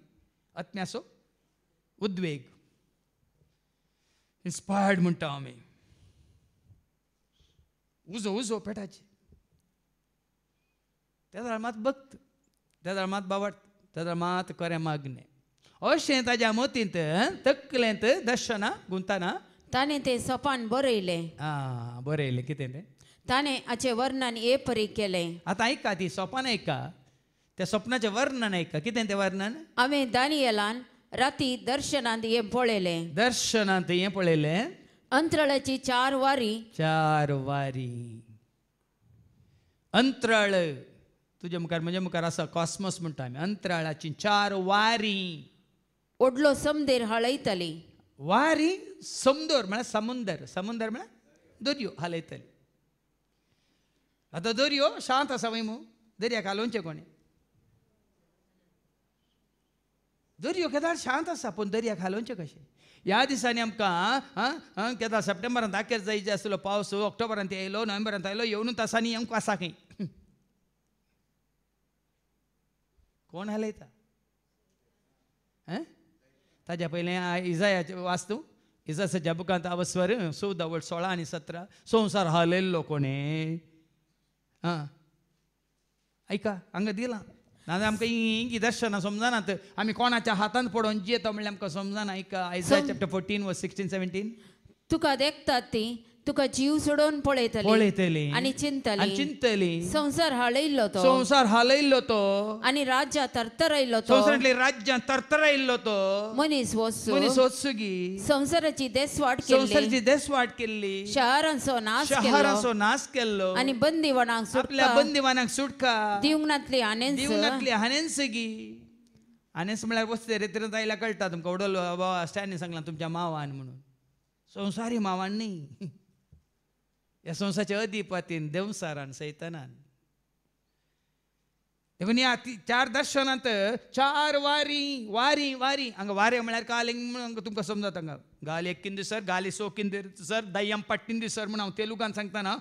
आत्म्याचो उद्वेग इन्स्पायर्ड म्हणटा आमी उजो उजो पेटाची त्या मात भक्त त्या मात बावट त्या मात खरें मागणें अशें ताज्या मतींत तकलेंत दर्शना गुंतना ताणें तें सोपान बरयलें बरयलें कितें तें ताणें हाचें वर्णन हे परी केलें आतां ऐका ती सोपान ऐका त्या स्वप्नाचें वर्णन ऐका कितें तें वर्णन हांवें दानियेलान राती दर्शनांत हें पळयलें दर्शनांत हें पळयलें अंतराळाची 4 वारी 4 वारी अंतराळ तुजे मुखार म्हजे मुखार आसा कॉस्मोस म्हणटा आमी अंतराळाची 4 वारी व्हडलो समदेर हालयतली वारी समदर म्हळ्यार समुंदर समुंदर म्हळ्यार दर्यो हालयतली आतां दर्यो शांत आसा वय मू दर्याक हालोवचें कोणें दर्यो केदार शांत आसा पूण दर्याक हालोवचें कशें ह्या दिसांनी आमकां केदार सप्टेंबरांत दाखेर जायचे आसलो पावस ऑक्टोबरांत येयलो नोव्हेंबरांत आयलो येवन तासांनी आमकां आसा खंय कोण हालयता ताज्या पयलें इजायाचें वाचतू इजायाच्या बुकांत अवस्वर 16 आनी 17 संवसार हालयल्लो कोणें ऐका हांगा दिलां नाजाल्यार आमकां ही दर्शनां समजनात आमी कोणाच्या हातांत पडोवन जियेता म्हणल्यार आमकां समजना ऐका आयजाया चॅप्टर 14 वर्स 16 17 तुका देखतात ती तुका जीव सोडून पळयतली आनी चिंतली संसार हालयल्लो तो आनी राज्या तरतरायल्लो तो संवसारांतली राज्यां तरतरायल्लो तो मनीस वचुगी संसाराची देसवाट केल्ली शहरांचो नाश केल्लो आनी बंदीवानांक आपल्या बंदीवानांक सुटका दिवंगणांतली हानेन्सगी हानेन्स म्हळ्यार वस्ते रेतीन आयल्या कळटा तुमकां उडलो बाबा स्टॅनी सांगला तुमच्या मावान म्हणून संवसारी मावान न्ही ह्या संवसाराच्या अधिपतीन देवसारान सैतानान देखून ह्या 4 दर्शनांत 4 वारी वारी वारी हांगा वारे म्हळ्यार कालिंग म्हणून तुमकां समजता हांगा गाली 1 दिसर गाली 6 दिसर दय्यम 8 दिसर म्हण हांव तेलुगान सांगतना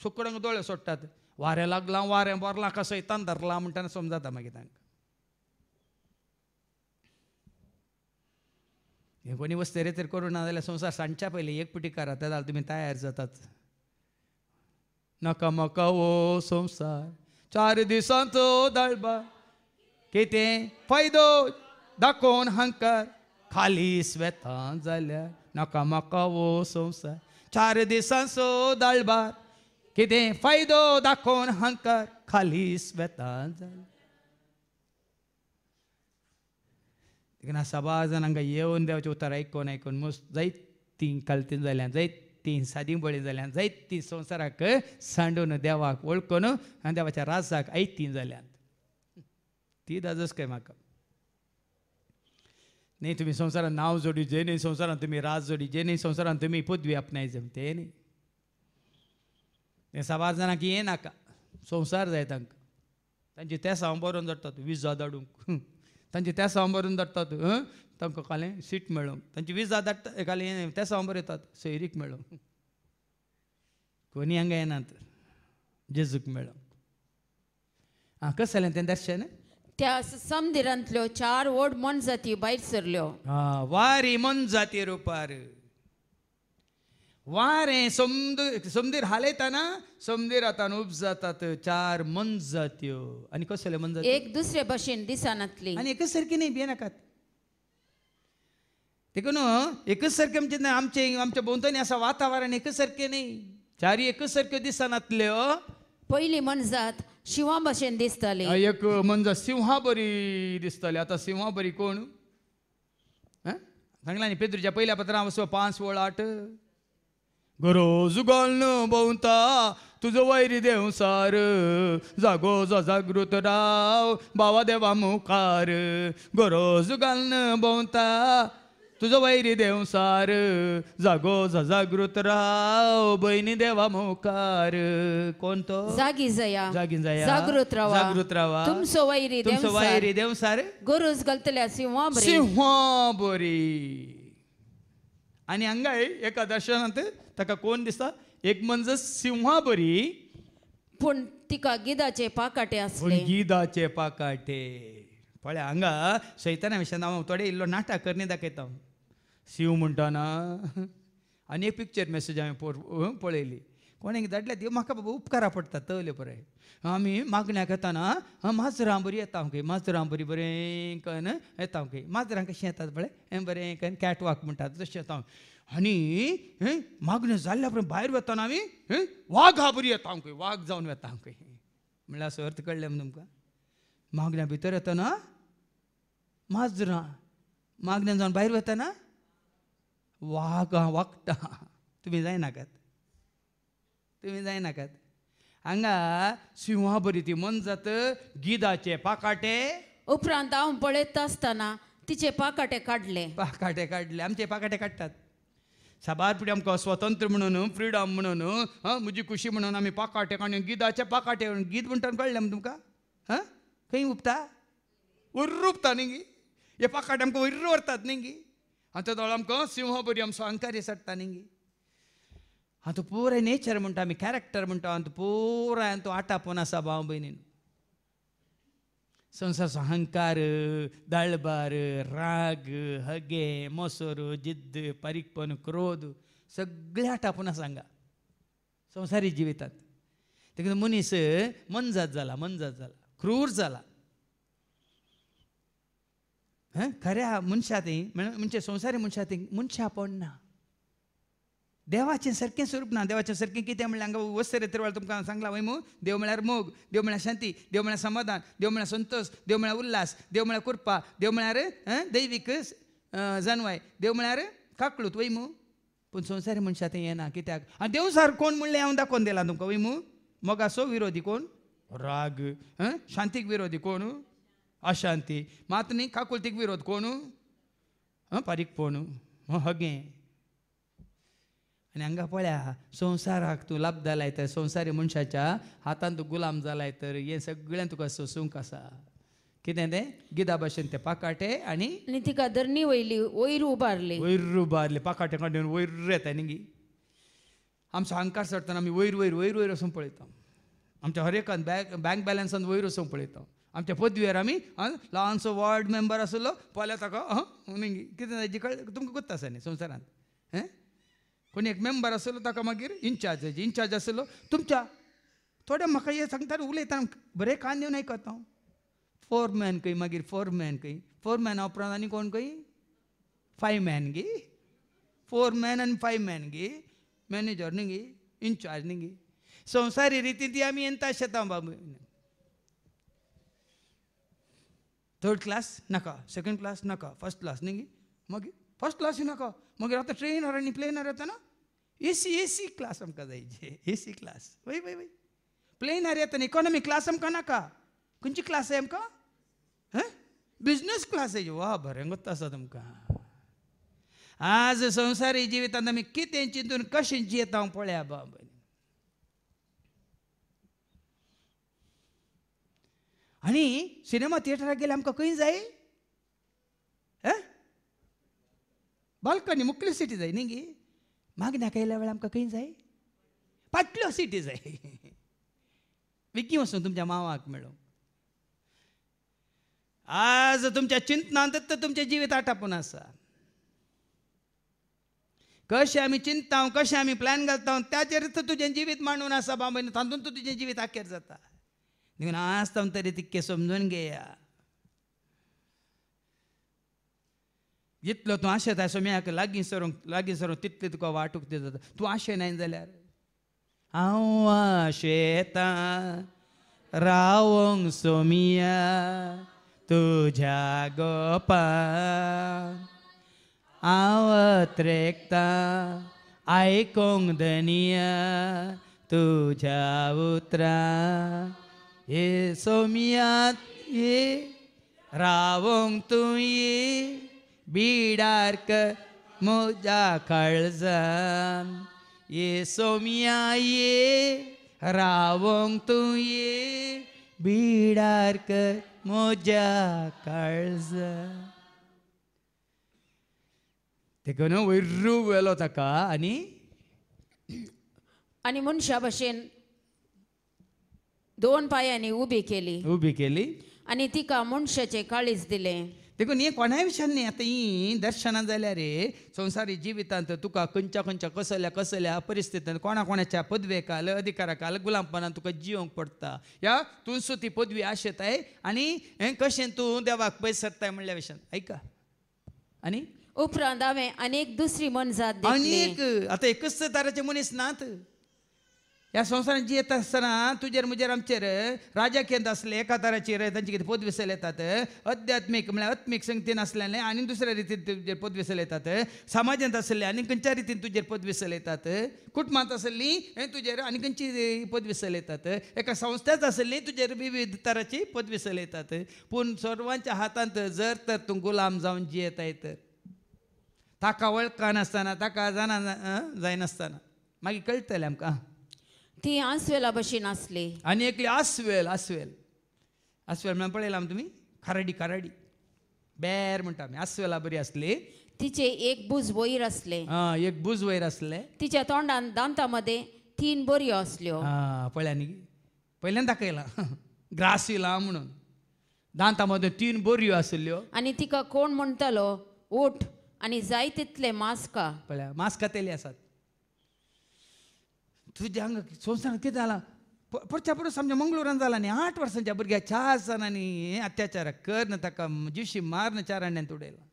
सुकडांक दोळे सोडटात वारें लागलां वारें बरलां का सैतान धरलां म्हणटना समजता मागीर तांकां हे कोणी वस्ते रेतीर करूं ना जाल्यार संवसार सांडच्या पयलीं एक पुटी करात त्या जाल्यार तुमी तयार जातात नाका म्हाका वो संवसार 4 दिसांचो दळबा कितें फायदो दाखोवन हांकार खाली स्वेतां जाल्यार नाका म्हाका वो संवसार 4 दिसांचो दळबार कितें फायदो दाखोवन हांकार खाली स्वेतां जाल्यार देखून सभा जाण हांगा येवन देवाचें उतर आयकून मस्त जायतीं कालतीं जाल्यां जायतीं सादीं बळी जाल्यां जायतीं संवसाराक सांडून देवाक वळखून आनी देवाच्या राजाक आयतीं जाल्यात ती दाजस काय म्हाका नाही तुम्ही संसारात नाव जोडीचे नाही संसारात तुम्ही राज जोडीचे नाही संसारात तुम्ही पदवी आपणायचे ते नाही हे साबार जाणांक ये नाका संसार जाय तांकां तांचे त्या सांबारून धाडटात विजा धाडूंक तांचे त्या सांबारून धाडटात तांकां कालें सीट मेळोंक तांची विजा धाडटा कालें त्या सांबार येतात सोयरीक मेळोंक कोणी हांगा येनात जेजूक मेळोंक कसं जालें तें दर्शन त्या समदिरांतल्यो 4 व्हड मन जाती भायर सरल्यो वारी मन जाती रुपार वारें समदीर हालयतना समदीर आतां उब जातात 4 मन जात्यो आनी कसले मन जाती एक दुसरे भशेन दिसानातली आनी एकच सारकी न्ही भिये नाकात देखून एकच सारकें आमच्या भोंवतणी आसा वातावरण एकच सारकें न्ही 4 एकच सारक्यो दिसानातल्यो पयली मन जात शिवा भशेन दिसताली एक म्हणजे सिंहा बरी दिसताली आता सिंहा बरी कोण सांगला न्ही पेद्रूच्या पहिल्या पत्रां 5:8 गरज घालून भोंवता तुजो वैरी देवसार जागो जागृत राव बावा देवा मुखार गरज घालून भोंवता तुजो वैरी देवसार जागो जागृत राव बहिणी देवा मुखार कोण तो जागी जया जागृत रावा तुमचो वैरी देवसार गरज घालतल्या सिंहा बरी आणि हांगाय एका दर्शनांत ताका कोण दिसता एक म्हणजे सिंहा बरी पूण तिका गिदाचे पाकाटे आसले गिदाचे पाकाटे पळय हांगा सैताना विशयान हांव थोडे इल्लो नाटक करनी दाखयता शिव म्हणटाना आनी एक पिक्चर मेसेज हांवें पळयली कोणें धाडल्या ती म्हाका बाबा उपकारा पडटा तवले पळय आमी मागण्याक येताना माजरां बरी येता खंय माजरां बरी बरें कन्न येता खंय माजरां कशीं येतात पळय बरें कन्न कॅट वॉक म्हणटात तशें येता आनी मागणें जाल्ल्या उपरांत भायर वताना आमी वाघा बरी येता खंय वाघ जावन येता खंय म्हणल्यार असो अर्थ कळ्ळें तुमकां मागण्या भितर येतना माजरां मागण्यान जावन भायर वताना वाघां वागता तुमी जायनाकात हांगा सिंहा बरी ती मन जात गिदाचे पाकाटे उपरांत हांव पळयत आसतना तिचे पाकाटे काडले आमचे पाकाटे काडटात साबार फुडें आमकां स्वतंत्र म्हणून फ्रिडम म्हणून म्हजी खुशी म्हणून आमी पाकाटे काडून गिदाचे पाकाटे गीत म्हणटा कळ्ळें तुमकां खंय उपता उर्र उपता न्ही गी हे पाकाटे आमकां उर्र व्हरतात न्ही गी आतां दोळ आमकां सिंहा बरी आमचो अहंकार सडटा न्ही गी तो पुराय नेचर म्हणटा आमी कॅरेक्टर म्हणटा तो पुराय तो आटापून आसा भाव भयणीन संसारचो अहंकार दळबार राग हगे मोसोर जिद्द पारीकपण क्रोध सगळे आटापून आसा हांगा संवसारी जिवितात देखून मनीस मनजात जाला क्रूर जाला खऱ्या मनशांती म्हणजे संवसारी मनशांती मनशापण ना देवाचें सारकें स्वरूप ना देवाचें सारकें कितें म्हणल्यार हांगा वस्त्र येतरवाळ तुमकां सांगला वय मू देव म्हळ्यार मोग देव म्हळ्यार शांती देव म्हळ्यार समाधान देव म्हळ्यार संतोश देव म्हळ्यार उल्हास देव म्हळ्यार कृपा देव म्हळ्यार दैवीक जानवाय देव म्हळ्यार काकळूत वय मू पूण संवसारी मनशां तें येना कित्याक आनी देव सार कोण म्हणलें हांव दाखोवन दिलां तुमकां वय मू मोगाचो विरोधी कोण राग शांतीक विरोधी कोण अशांती मात न्ही काकुळतीक विरोध कोण पारीकपण हगें आनी हांगा पळया संवसाराक तूं लाभ जालाय तर संवसारी मनशाच्या हातान तूं गुलाम जालाय तर हें सगळें तुका सोसूंक आसा कितें तें गिदा भशेन ते पाकाटे आनी तिका धरणी वयली वयर उबारले पाकाटे काडून वयर येता न्ही गी आमचो अहंकार सडटना आमी वयर वयर वयर वयर वचून पळयता आमच्या हर एकान बँक बॅलन्सान वयर वचून पळयता आमच्या पदवेर आमी ल्हानसो वॉर्ड मेंबर आसलो पोल्या ताका न्ही कितें हेजी तुमकां कोत्ता आसा न्ही संवसारांत कोणी एक मेंबर आसलो ताका मागीर इंचार्ज आसलो तुमच्या थोडे म्हाका हे सांगता उलयता बरें कान दिवन आयकता हांव फोरमॅन खंय मागीर फोरमॅना उपरांत आनी कोण खंय 5 मॅन गी 4 मॅन आनी 5 मॅन गी मॅनेजर न्ही गी इंचार्ज न्ही गी संवसारी रिती ती आमी येता शेतां बाबू 3rd क्लास नाका 2nd क्लास नाका 1st क्लास न्ही गी मागीर 1st क्लास नाका मागीर आतां ट्रेनर आनी प्लेनर येता एसी क्लास आमकां जायचे एसी क्लास वय प्लेनर येता इकॉनॉमी क्लास आमकां नाका खंयची क्लास जाय आमकां बिझनेस क्लासेज वा बरें गोत्ता आसा तुमकां आज संवसारी जिवितांत आमी कितें चिंतून कशें जियेता पळया बाब आनी सिनेमा थिएटराक गेले आमकां खंय जाय बाल्कनी मुकल्यो सिटी जाय न्ही गे मागण्याक येयल्या वेळार आमकां खंय जाय पाटल्यो सिटी जाय विकी वचून तुमच्या मांवाक मेळूंक आज तुमच्या चिंतनांतच तर तुमचें जिवीत आटापून आसा कशें आमी चिंतता कशें आमी प्लॅन घालता त्याचेर तुजें जिवीत मांडून आसा बाबा तातूंत तुजें जिवीत आखेर जाता देखून आज तरी तितकें समजून घेया जितलो तूं आशेता सोम्याक लागीं सरूंक तितलें तुका वाटूक ते जाता तूं आशेनाय जाल्यार हांव आशेता रावोंक सोमिया तुज्या गोपान हांव अत्रेकता आयकोंक दनिया तुज्या उतरां हे सोमियात ये रावोंक तूं ये बिडारक म्हज्या काळजान ये सोमिया ये रावोंक तूं ये बिडारक म्हज्या काळजान तेका न्हू वैरू वेलो ताका आनी मनशा भशेन 2 पायांनी उबी केली आनी तिका मनशाचें काळीज दिलें देखून हे कोणाय विशयान न्ही आतां ही दर्शनां जाल्यार संवसारी जिवितांत तुका खंयच्या कसल्या परिस्थितींत कोणाच्या पदवेकाल अधिकाराकाल गुलामपणान तुका जियोंक पडटा या तूं ती पदवी आशेताय आनी हें कशें तूं देवाक पयस सरताय म्हणल्या विशयान आयका आनी उपरांत हांवें आनीक दुसरी मनजात देखली आनीक आतां एकच तराचे मनीस नात ह्या संवसारांत जियेत आसतना तुजेर मुजेर आमचेर राजा केंद्र आसले एका तराचेर तांचे कितें पदवेसल येतात अध्यात्मीक म्हळ्यार आत्मीक संगतीन आसलेले आनी दुसऱ्या रितीन तुजेर पदवेसल येतात समाजांत आसले आनी खंयच्या रितीन तुजेर पदवेसल येतात कुटुंबांत आसली हें तुजेर आनी खंयची पदवेसल येतात एका संस्थेंत आसली तुजेर विविध तराची पदवेसल येतात पूण सर्वांच्या हातांत जर तर तूं गुलाम जावन जियेताय तर ताका वळखनासतना ताका जाणा जायनासतना मागीर कळटलें आमकां ती आस्वेला भशेन आसली आनी एकली आस्वेल म्हळ्यार पळयलां तुमी खाराडी बेर म्हणटा आमी आस्वेला बरी आसली तिचे एक भूज वयर आसले एक भूज वयर आसले तिच्या तोंडान दांता मध्ये 3 बऱ्यो आसल्यो पळया न्ही पयल्यान दाखयलां ग्रासिला म्हणून दांता मध्ये 3 बऱ्यो आसल्यो आनी तिका कोण म्हणटालो उठ आनी जाय तितले मास्का पळया मास्का तेली आसात तुज्या हांगा संवसारांत कितें जालां परच्या परस आमच्या मंगळुरान जालां न्ही 8 वर्सांच्या भुरग्याक 4 जाणांनी अत्याचार करन ताका जिवशी मारन 4 आंड्यान उडयला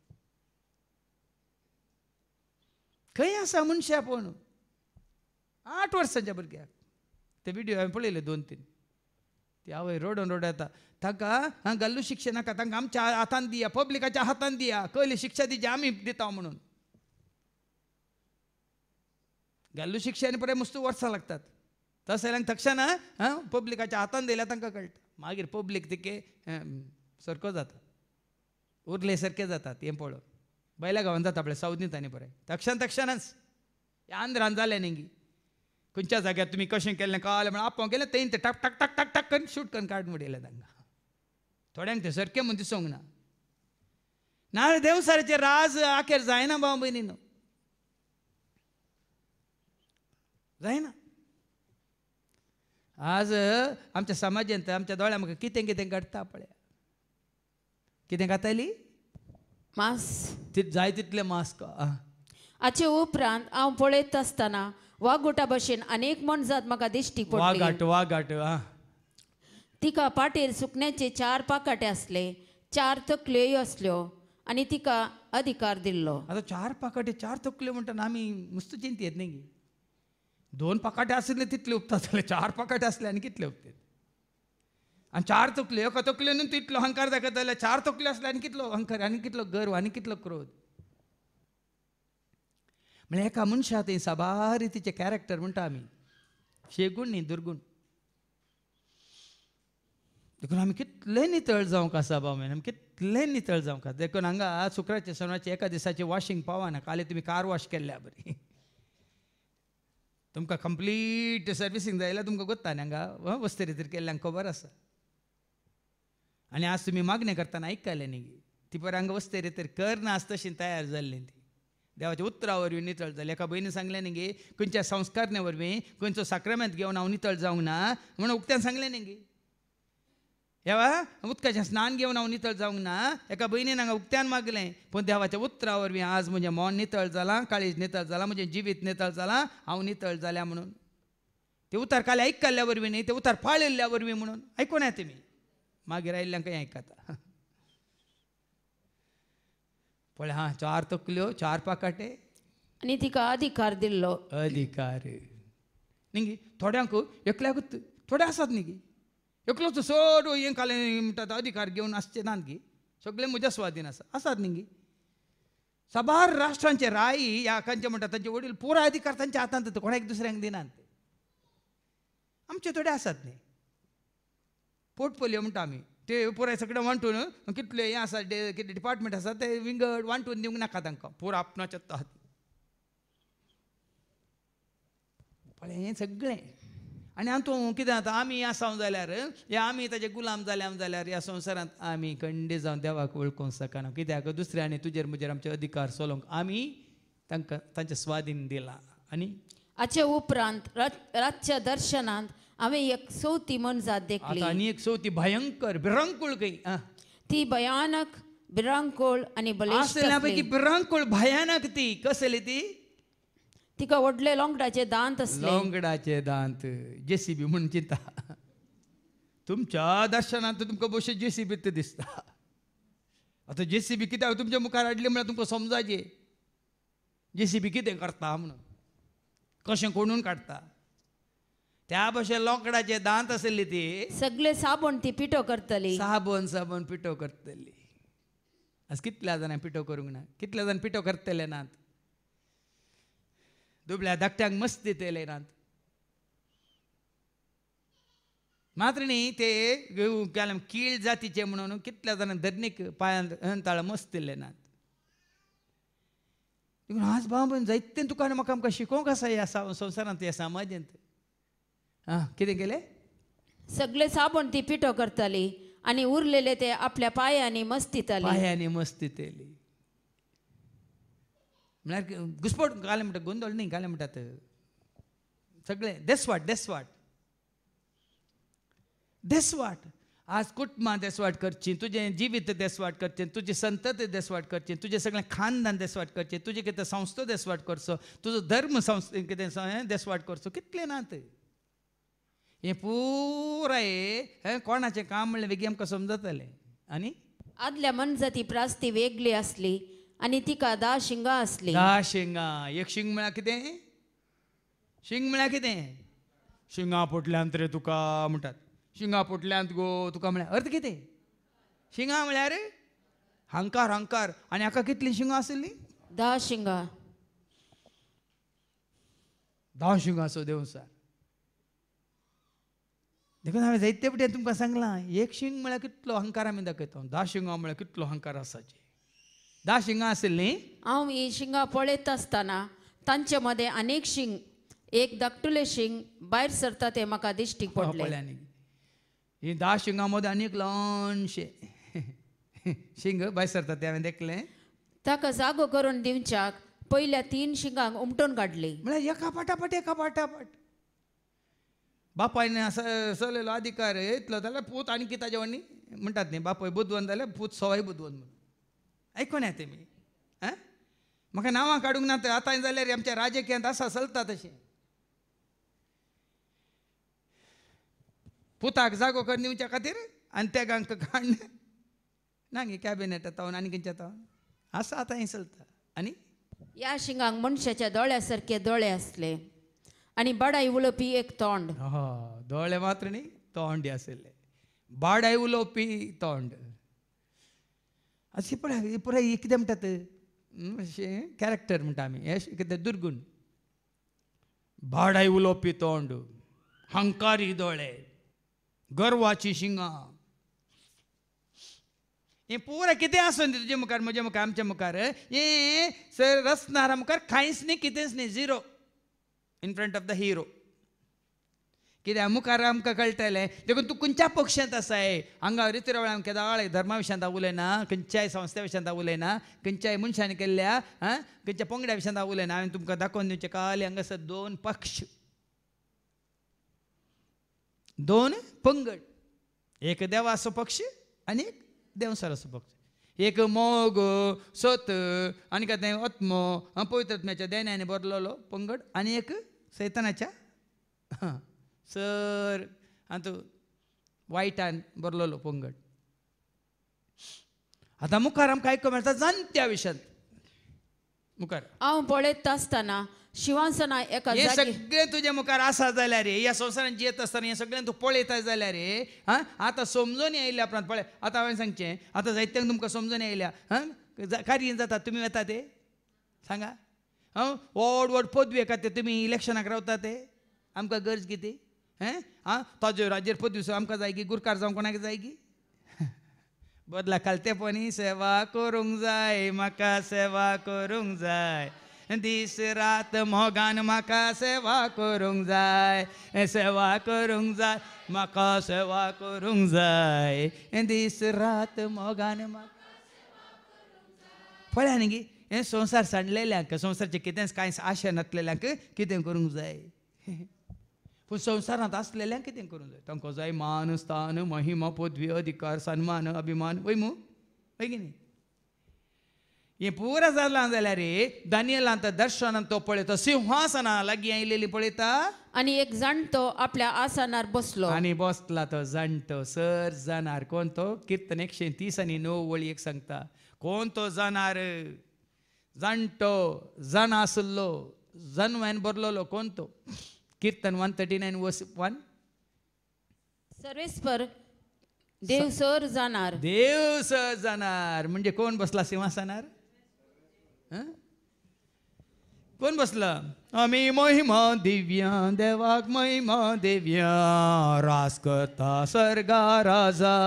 खंय आसा मनशां पूण 8 वर्सांच्या भुरग्याक ते व्हिडिओ हांवें पळयले 2-3 ती आवय रडोन येता ताका गल्लू शिक्षा नाका तांकां आमच्या हातान दिया पब्लिकाच्या हातान दिया कहली शिक्षा दिची आमी दिता म्हणून गल्लू शिक्षाने पळय मस्त वर्सां लागतात तशें तक्षण पब्लिकाच्या हातान दिल्या तांकां कळटा मागीर पब्लीक तिके सारको जाता उरले सारके जातात हें पळोवन बैल्या गांवांत जाता पळय सावथींत आनी पळय तक्षणच ह्या आंध्रान जालें न्ही खंयच्या जाग्यार तुमी कशें केल्लें कळलें म्हण आपोवंक गेलें तें टक टक टक टक टक करून शूट करून काडून उडयलें तांकां थोड्यांक तें सारकें म्हूण दिसूंक ना नाजाल्यार देवसाराचें राज आखेर जायना भाव भयणीनो जायना आज आमच्या समाजांत आमच्या दोळ्या म्हाका कितें कितें घडटा पळया कितें घातली मास जाय तितले मास्क हाचे उपरांत हांव पळयत आसतना वागुटा भशेन अनेक मनजात म्हाका दिश्टी पडली वागाट तिका पाटीर सुकण्याचे 4 पाकाटे आसले 4 तकल्योय आसल्यो आनी तिका अधिकार दिल्लो आतां 4 पाकाटे 4 तकल्यो म्हणटा आमी मस्त चिंत येत न्ही 2 पाकाटे आसले तितले उपतात जाल्यार 4 पाकाटे आसले आनी कितले उपतात आनी 4 तकल्यो एका तकल्योन तितलो अहंकार दाखयता जाल्यार 4 तकल्यो आसले आनी कितलो अहंकार आनी कितलो गर्व आनी कितलो क्रोध म्हळ्यार एका मनशां थंय साबार रितीचे कॅरेक्टर म्हणटा आमी शेगूण न्ही दुर्गूण देखून आमी कितले नितळ जावंक आसा बावमेन आमी कितले नितळ जावं का देखून हांगा शुक्राचे शनिवारचे एका दिसाची वॉशिंग पावना काले तुमी कार वॉश केल्ल्या बरी तुमकां कंप्लीट सर्विसींग जाय जाल्यार तुमकां कोत्ता न्ही हांगा वस्ते रितीर केल्ल्यांक खबर आसा आनी आज तुमी मागणी करतना आयकले न्ही ती पळय हांगा वस्ते रितीर करना आस तशी तयार जाल्ली ती देवाच्या उतरा वरवीं नितळ जाली एका भयणी सांगलें न्ही गे खंयच्या संस्कारणे वरवीं खंयचो साक्रमेंत घेवन हांव नितळ जावंक ना म्हणून उक्त्यान सांगलें न्ही गे ह्या उदकाचें स्नान घेवन हांव नितळ जावंक ना एका भयणीन हांगा उक्त्यान मागलें पूण देवाच्या उतरा वरवीं आज म्हजें मन नितळ जालां काळीज नितळ जालां म्हजें जिवीत नितळ जालां हांव नितळ जाल्या म्हणून ते उतार काले आयकल्ल्या वरवीं न्ही ते उतार पाळिल्ल्या वरवीं म्हणून आयकून येता तुमी मागीर आयिल्ल्यांक आयकता पळय हां 4 तकल्यो 4 पाकाटे आनी तिका अधिकार दिल्लो अधिकार न्ही थोड्यांक एकल्याकूच थोडे आसात न्ही एकलोच चड हें कालें म्हणटा अधिकार घेवन आसचे नात गी सगळे म्हज्या स्वाधीन आसात न्ही साबार राष्ट्रांचे राई ह्या खंयचे म्हणटा तांचे वडील पुराय अधिकार तांच्या हातांत कोणाक दुसऱ्यांक दिनात आमचे थोडे आसात न्ही पोर्टफोलियो म्हणटा आमी ते पुराय सगळें वांटून कितले हें आसा कितें डिपार्टमेंट आसा ते विंगड वांटून दिवंक नाका तांकां पुरो आपणाच्या हात पळय हें सगळें आनी हातूंत कितें जाता आमी आसांव जाल्यार या आमी ताजे गुलाम जाल्यार ह्या संवसारांत आमी खंडे जावन देवाक वळखूंक शकना कित्याक दुसऱ्यांनी तुजेर म्हजेर आमचे अधिकार चलोवंक आमी तांकां तांचें स्वाधीन दिलां आनी हाचे उपरांत रातच्या दर्शनांत हांवें एक चवथी मनजात देखली आनी एक चवथी भयंकर भिरांकूळ खंय ती भयानक भिरांकूळ आनी बलिश्ट आसल्या पैकी भिरांकूळ भयानक ती कसली ती तिका व्हडले लोंगडाचे दांत असले लोंगडाचे दांत जेसीबी म्हूण चिंता तुमच्या दर्शनांत तुमकां बशे जेसीबीत दिसता आतां जेसीबी कित्याक तुमच्या मुखार हाडली म्हळ्यार तुमकां समजाचे जेसीबी कितें करता म्हणून कशें कोणून काडटा त्या भशेन लोंगडाचे दांत आसली ती सगळे साबण ती पिठो करतली साबण पिठो करतली आज कितल्या जाणांक पिठो करूंक ना कितले जाण पिठो करतले नात दुबळ्या धाकट्यांक मस्ती तेले नात मात्र न्ही ते केले कीळ जातीचे म्हणून कितल्या जाणांक धरणीक पांयान ताळ मस्तिल्ले नात देखून आज बाबा जायते तुका म्हाका आमकां शिकोवंक आसा ह्या संवसारांत ह्या समाजांत आं कितें केलें सगळे साबण ती पिठो करतली आनी उरलेले ते आपल्या पायांनी मस्तितली पायांनी मस्तितेली म्हळ्यार घुसपट घाले म्हणटा गोंदळ न्ही घाले म्हणटात सगळे देसवाट आज कुटुंबां देसवाट करची तुजें जिवीत देसवाट करचें तुजी संतती देसवाट करची तुजें सगळें खानदान देसवाट करचें तुजें कितें संस्थो देसवाट करचो तुजो धर्म कितें देसवाट करचो कितलें नात हें पुराय कोणाचें काम म्हणलें बेगी आमकां समजतलें आनी आदल्या मनजाती प्रास्ती वेगळी आसली आनी तिका 10 शिंगां आसली 10 शिंगां एक शिंग म्हळ्यार कितें शिंग म्हळ्यार कितें शिंगां पोटल्यांत रे तुका म्हणटात शिंगां पोटल्यांत गो तुका म्हळ्यार अर्थ कितें शिंगां म्हळ्यार हंकार आनी हाका कितलीं शिंगां आसलीं 10 शिंगां 10 शिंगांचो देवसार देखून हांवें जायते फावटी तुमकां सांगलां एक शिंग म्हळ्यार कितलो हंकार आमी दाखयता 10 शिंगां म्हळ्यार कितलो हंकार आसाचे 10 शिंगां आसलीं हांव ही शिंगां पळयत आसतना तांचे मदें अनेक शिंग एक धाकटुले शिंग भायर सरता ते म्हाका दिश्टी पडले पळयांनी ही 10 शिंगां मदें आनी एक ल्हानशे शिंग भायर सरता ते हांवें देखलें ताका जागो करून दिवच्याक पयल्या 3 शिंगांक उमटून काडली म्हळ्यार एका पाटापाट बापायन चलयलो अधिकार येतलो जाल्यार पूत आनी कितें ताजे वांनी म्हणटात न्ही बापाय बुदवन जाल्यार पूत सवाय बुदवन म्हणून आयकून येता तुमी आं म्हाका नांवां काडूंक ना तर आतां जाल्यार आमच्या राजकीयांत आसा चलता तशें पुताक जागो करून दिवच्या खातीर आनी तेगांक काडून ना गे कॅबिनेटांत तावन आनी खंयच्या तावन आसा आतां हें चलता आनी ह्या शिंगांक मनशाच्या दोळ्या सारके दोळे आसले आनी बडाई उलोवपी एक तोंड दोळे मात्र न्ही तोंडी आसले बाडाय उलोवपी तोंड अशें पळय पुराय कितें म्हणटात अशें कॅरेक्टर म्हणटा आमी हे कितें दुर्गूण बाडाय उलोवपी तोंड हंकारी दोळे गर्वाची शिंगां हें पुरा कितें आसूं तुजे मुखार म्हजे मुखार आमच्या मुखार हें सर रचणारा मुखार कांयच न्ही कितेंच न्ही zero in front of the hero कित्याक मुखार आमकां कळटलें देखून तूं खंयच्या पक्षांत आसाय हांगा रितीरवळ्यां केदाळ धर्मा विशयांत हांव उलयना खंयच्याय संस्थे विशयांत हांव उलयना खंयच्याय मनशांनी केल्ल्या खंयच्या पंगड्या विशयांत हांव उलयना हांवें तुमकां दाखोवन दिवचें काल हांगासर 2 पक्ष 2 पंगड एक देवाचो पक्ष आनी एक देवसाराचो पक्ष एक मोग सत आनी काय तें आत्मो पवित्रात्म्याच्या देण्याने बरलेलो पंगड आनी एक सैतानाच्या सर हातूं वायटान बरलेलो पंगड आतां मुखार आमकां आयकूंक मेळटा जाणत्या विशयांत मुखार हांव पळयत आसतना शिवासना एका हे जागी सगळें तुजे मुखार आसा जाल्यार ह्या संवसारांत जियेत आसतना हें सगळें तूं पळयता जाल्यार आतां समजून येयल्या उपरांत पळय आतां हांवें सांगचें आतां जायत्यांक तुमकां समजून येयल्या कार्य जाता तुमी वता ते सांगा व्हड व्हड पदवे खातीर तुमी इलेक्शनाक रावता ते आमकां गरज कितें ताजेर हाजेर पदवी आमकां जाय की गुरकार जावं कोणाक जाय की बदला खालतेपणी सेवा करूंक जाय म्हाका सेवा करूंक जाय दीस रात मोगान म्हाका सेवा करूंक जाय म्हाका सेवा करूंक जाय दीस रात मोगान म्हाका पळया न्ही हें संवसार सांडलेल्यांक संवसारचें कितेंच कांय आशा नासलेल्यांक कितें करूंक जाय पूण संवसारांत आसलेल्यांक कितें करूंक जाय तांकां जाय मान स्थान महिमा पदवी अधिकार सन्मान अभिमान वय मू वय की न्ही हें पुरा जालां जाल्यार दानियेलांत दर्शनांत तो पळयता सिंहासना लागीं आयलेली पळयता आणि एक जाणटो आपल्या आसनार बसलो आनी बसला तो जाणटो सर जाणार कोण तो कीर्तन 130 आनी 9 वळी सांगता कोण तो जाणार जाणटो जन आसलो जनवान बरलोलो कोण तो कीर्तन 139 वर्स 1 सर्वेस्पर देव सर जाणार देव सर जाणार म्हणजे कोण बसला सिंहासनार कोण बसला आम्ही महिमा दिव्या देवाक महिमा दिव्या रास करता सर्गा राजा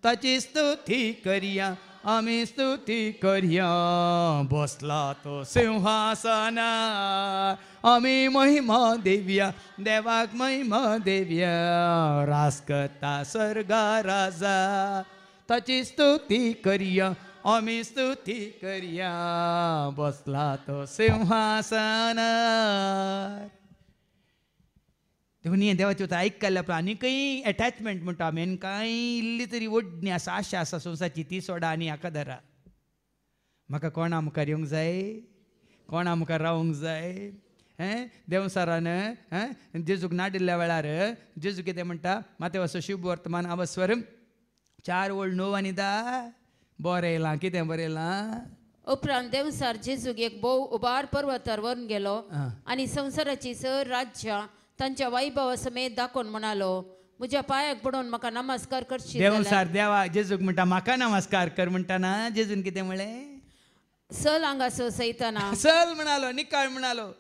ताची स्तुती करया आम्ही स्तुती करया बसला तो सिंहासना आम्ही महिमा दिव्या देवाक महिमा दिव्या रास करता सर्गा राजा ताची स्तुती करया आम्ही स्तुती करया बसला तो सिंहासनार देखून हे देवाची आयकल्या उपरांत आनी खंय एटॅचमेंट म्हणटा आमी आनी कांय इल्ली तरी ओडणी आसा आशा आसा संवसारची ती सोडा आनी हाका धरा म्हाका कोणा मुखार येवंक जाय कोणा मुखार रावंक जाय देवसारान जेजूक नाडिल्ल्या वेळार जेजू कितें म्हणटा माते वचो शुभ वर्तमान अवस्वरम 4 वळ 9 आनी 10 बरयलां कितें बरयलां उपरांत देवसार जेजूक एक भोव उबार पर्वतार व्हरून गेलो आनी संवसाराची सर राज्यां तांच्या वैभवा समेत दाखोवन म्हणालो म्हज्या पांयाक पडून म्हाका नमस्कार करची देवसार देवा जेजूक म्हणटा म्हाका नमस्कार कर म्हणटाना जेजून कितें म्हळें सल हांगासर सैताना सल म्हणालो निकाळ म्हणालो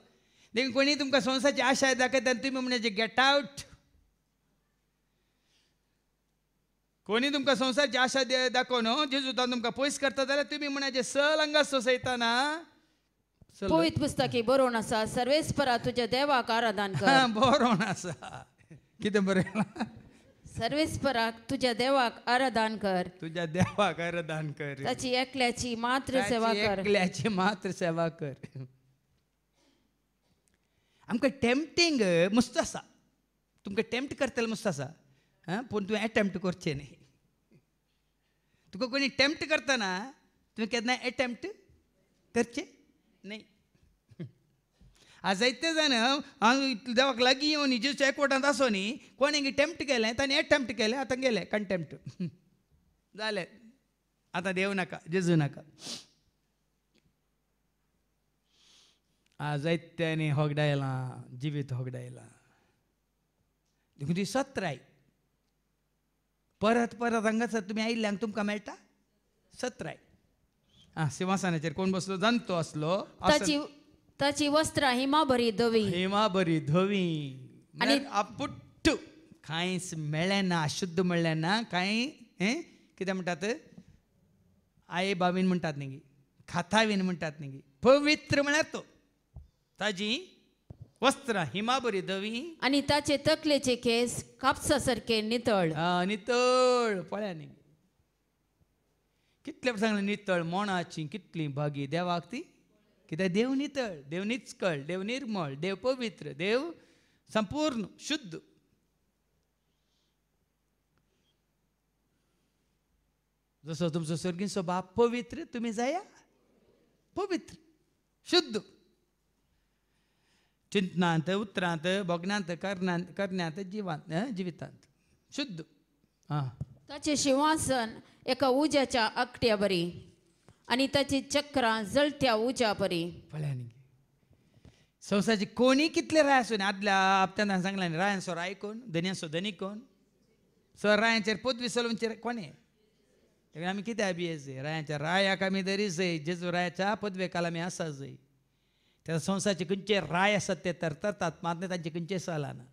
देखून कोणी तुमकां संवसाराची आशा दाखयता तुमी म्हणजे गेट आउट कोणी तुमकां संवसाराची आशा दाखोवन जेजू तुमकां पयस करता जाल्यार तुमी म्हणाचे सल हांगासर सैताना पवित्र पुस्तकी बरोवन आसा सर्वेस्परा तुज्या देवाक आराधन कर बरोवन आसा कितें बरयलां सर्वेस्पराक तुज्या देवाक आराधन कर तुज्या देवाक आराधन कर ताची एकल्याची मात्र सेवा कर एकल्याची मात्र सेवा कर आमकां टेम्पटींग मस्त आसा तुमकां टेम्प्ट करतले मस्त आसा पूण तुवें एटेम्प्ट करचें न्ही तुका कोणी टेम्प्ट करतना तुवें केन्ना एटेम्प्ट करचें न्ही आज जायते जाण हांव देवाक लागीं येवन जेजूच्या एकवटांत आसो न्ही कोणी टेम्प्ट केलें ताणें एटेम्प्ट केलें आतां गेलें कंटेम्प्ट जालें आतां देव नाका जेजू नाका आज जायत्यांनी होगडायलां जिवीत होगडायलां देखून ती सत्राय परत परत हांगासर तुमी आयिल्ल्यांक तुमकां मेळटा सत्राय सिंहासनाचेर कोण बसलो जाणतो आसलो ताची वस्त्रां हिमा बरी धवी हिमा बरी धवी आनी पुट्ट कांयच मेळ्ळें ना अशुद्ध म्हणलें ना कांय कितें म्हणटात आई बाबीन म्हणटात न्ही खातावीन म्हणटात न्ही पवित्र म्हळ्यार तो ताजी वस्त्रां हिमा बरी धवी आणि ताचे तकलेचे केस कापसा सारखे नितळ नितळ पळ्या न्ही कितले सांगलें नितळ मोणाची कितली भागी देवाक ती कित्याक देव नितळ देव निचकळ देव निर्मळ देव पवित्र देव संपूर्ण शुद्ध जसो तुमचो सर्गीचो बाप पवित्र तुम्ही जाया पवित्र शुद्ध चिंतनांत उतरांत भोगनांत करण्यांत जिवितांत शुद्ध ताचे सिंहासन एका उज्याच्या आकट्या बरी आणि ताची चक्रां जळत्या उज्या बरी पळया न्ही संवसाराची कोणी कितले राय आसूं आदल्या हप्त्यान सांगला न्ही रायांचो राय कोण धन्याचो धनी कोण सर रायांचेर पदवी सलोवचे कोणे आमी कित्याक भियेचे रायांच्या रायाक आमी धरी जाय जेजू रायाच्या पदवेकाल आमी आसा जाय त्या संवसाराचे खंयचे राय आसात ते तरतात मात तांचे खंयचे चलना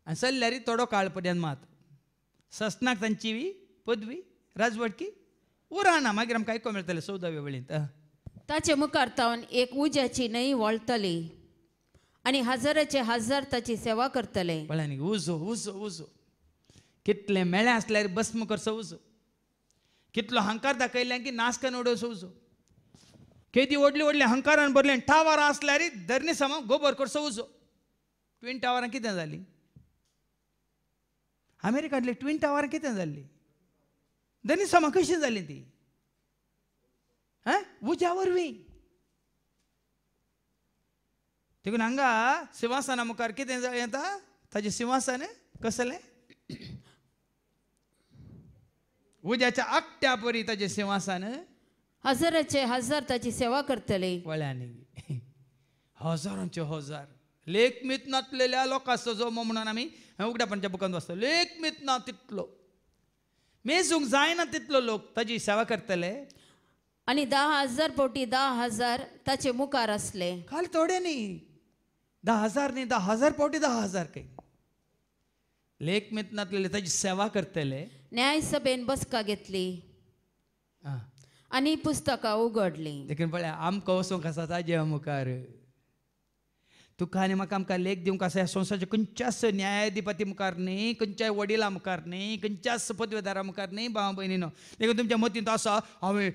आनी चल्ल्यार थोडो काळ पर्यंत मात ससनाक तांची पदवी राजवटकी उराना मागीर आमकां आयको मेळटलें 14व्या वेळेंत ताचे मुखार तावन एक उज्याची न्हंय वळतली आणि हजाराचे हजार ताची सेवा करतले पळय न्ही उजो उजो उजो कितले मेळ्ळे आसल्यार भस्म करचो उजो कितलो हंकार दाखयल्या की नाश करून उडोवचो उजो केदी व्हडली व्हडली हंकारान भरले टावरां आसल्यार धरणी समा गोबर करचो उजो ट्वीन टावरां कितें जालीं अमेरिकांतली ट्वीन टावरां कितें जाल्लीं धरणी समा कशी जालीं ती उज्या वरवीं देखून हांगा सिंहासना मुखार कितें येता ताजें सिंहासन कसलें उज्याच्या आकट्या परी ताजें सिंहासन हजाराचे हजार ताची सेवा करतले पळया न्ही हजारांचे हजार लेख मीत नातलेल्या लोकांचो जो म्हणून आमी उगड्यापणाच्या बुकांत वाचता लेख मीत ना तितलो मेजूंक जायना तितलो लोक ताजी सेवा करतले आणि 10,000 पोटी 10,000 ताचे मुखार असले खाली थोडे न्ही 10,000 न्ही 10,000 पोटी 10,000 काही लेख मीत नातलेले ताजी सेवा करतले न्यायसभेन बसका घेतली आणि पुस्तकां उगडली देखून पळया आमकां वचूंक आसा ताजे मुखार तुका आनी म्हाका आमकां लेख दिवंक आसा ह्या संवसाराच्या खंयच्याच न्यायाधिपती मुखार न्ही खंयच्याय वडिलां मुखार न्ही खंयच्याच पदवेदारा मुखार न्ही भाव भयणीनो देखून तुमच्या मतींत आसा हांवें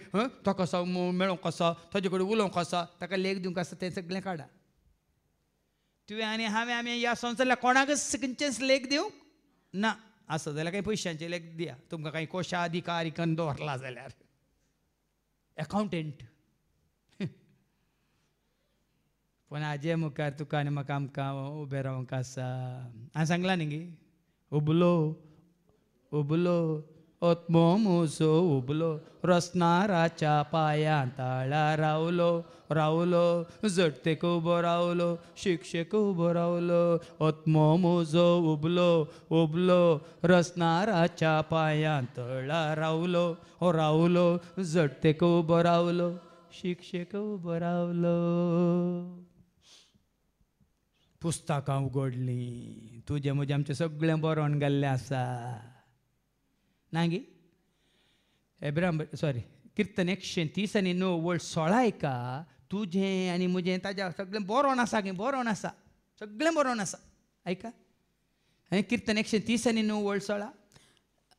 ताका आसा मेळोवंक आसा ताजे कडेन उलोवंक आसा ताका लेख दिवंक आसा तें सगळें काडा तुवें आनी हांवें आमी ह्या संवसाराच्या कोणाकच खंयचेच लेख दिवंक ना आसा जाल्यार काही पयशांचे लेख दिया तुमकां काही कोशाधिकारी करून दवरला जाल्यार अकावंटंट पण हाजे मुखार तुका आनी म्हाका आमकां उबें रावंक आसा हांवें सांगलां न्ही गे उबलो उबलो ओत्मो मोसो उबलो रसनाराच्या पांयां ताळा रावलो रावलो जटतेक उबो रावलो शिक्षेक उबो रावलो ओत्मो मोजो उबलो उबलो रसनाराच्या पांयां तळा रावलो रावलो जटतेक उबो रावलो शिक्षेक उबो रावलो पुस्तकां उगडलीं तुजें म्हजें आमचें सगळें बरोवन गेल्लें आसा ना गे एब्राम सॉरी कीर्तन 130:9 वळ 16 ऐका तुजें आनी म्हजें ताज्या सगळें बरोवन आसा गे बरोवन आसा सगळें बरोवन आसा ऐका आनी कीर्तन 130:9 वळ 16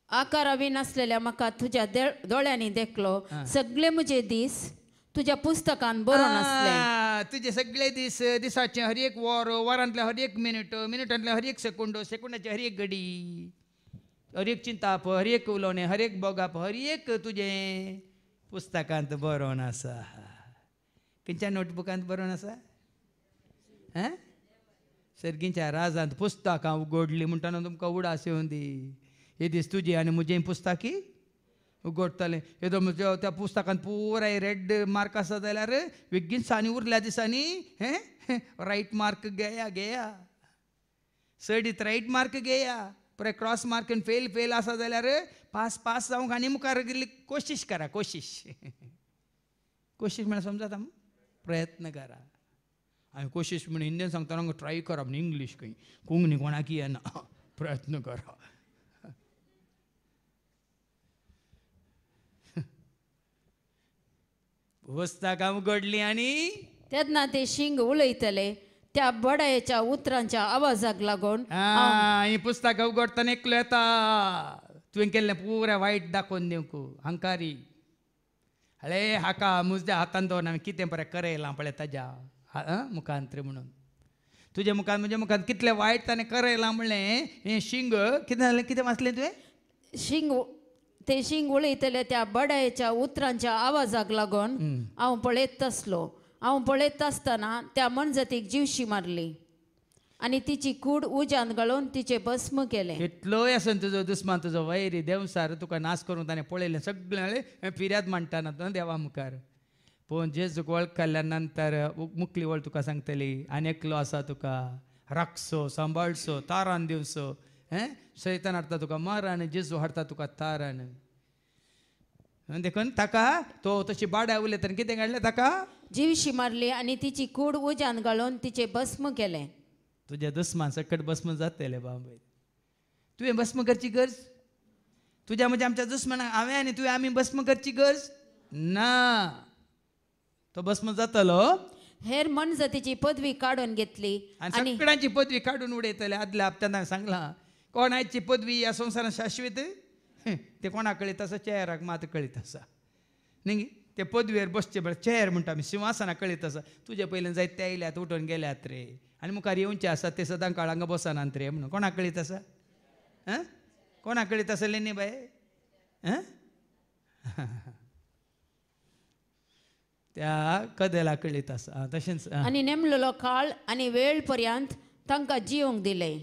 आकारावी नासलेल्या म्हाका तुज्या दोळ्यांनी देखलो सगळे म्हजे दीस तुज्या पुस्तकांत बरोवन आसले तुजे सगळे दीस दिसाचे हर एक वर वरांतले हर एक मिनट मिनटांतले हर एक सेकंड सेकंडाचे हर एक घडी हर एक चिंताप हर एक उलोवणें हर एक बोगाप हर एक तुजें पुस्तकांत बरोवन आसा खंयच्या नोटबुकांत बरोवन आसा सर्गीच्या राजांत पुस्तकां उगडलीं म्हणटना तुमकां उडास येवन दी हे दीस तुजी आनी म्हजें पुस्तकी उगडटलें येदो म्हज्या त्या पुस्तकांत पुराय रेड मार्क आसा जाल्यार बेगीन उरल्या दिसांनी रायट मार्क घेया घेया सडीत रायट मार्क घेया पुराय क्रॉस मार्क फेल फेल आसा जाल्यार पास जावंक आनी मुखार गेल्ली कोशिश करा कोशिश कोशिश म्हळ्यार समजता प्रयत्न करा हांवें कोशिश म्हण हिंदीन सांगतना हांगा ट्राय करप न्ही इंग्लीश खंय कोंकणी कोणाक येना प्रयत्न करा पुस्तकां उगडली आणि तेन्ना ते शिंग उलयतले त्या बडायेच्या उतरांच्या आवाजाक लागून ही पुस्तकां उगडतना एकलो येता तुवें केल्लें पुराय वायट दाखोवन दिवंक हंकारी हळे हाका मुजद्या हातान दवरून हांवें कितें बरें करयलां पळय ताज्या मुखांत रे म्हणून तुज्या मुखांत म्हज्या मुखांत कितलें वायट ताणें करयलां म्हणलें हें शिंग कितें जालें कितें वाचलें तुवें शिंग उलयतले त्या बडायेच्या उतरांच्या आवाजाक लागून हांव पळयत आसतना त्या मनजतीक जीवशी मारली आनी तिची कूड उज्यान घालून तिचे भस्म केले. कितलोय आसन तुजो दुस्मान तुजो वैरी देवसार तुका नाश करूंक ताणें पळयलें सगळें फिर्याद मांडटाना तो देवा मुखार पूण जेजूक वळखल्या नंतर मुखली वळ तुका सांगतली आनी एकलो आसा तुका राखसो सांबाळसो तारण दिवचो शैतान हाडटा तुका मारण जेजू हाडटा तुका तारण देखून ताका तो तशी बाड्या उलयतना कितें घडलें ताका जीवशी मारली आनी तिची कूड उज्यान घालून तिचे भस्म केले. तुज्या दुस्मान सकट भस्म जातले बांबय तुवें भस्म करची गरज तुज्या म्हणजे आमच्या दुस्मानाक हांवें आनी तुवें आमी भस्म करची गरज ना तो भस्म जातलो. हेर मनजतीची पदवी काडून घेतली आनी सगळ्यांची पदवी काडून उडयतले. आदल्या हप्त्यान सांगलां कोणाची पदवी ह्या संवसारांत शाश्वत ते कोणाक कळीत आसा चेहराक मात कळीत आसा न्ही ते पदवेर बसचे बरें चेहर म्हणटा आमी सिंहासनाक कळीत आसा तुजे पयलीं जायत ते आयल्यात उठून गेल्यात रे आनी मुखार येवचे आसात ते सदां काळांग बसनात रे म्हणून कोणाक कळीत आसा कोणाक कळीत आसा लेनी बाय त्या कदेला कळीत आसा तशेंच आनी नेमलेलो काळ आनी वेळ पर्यंत तांकां जिवंक दिले.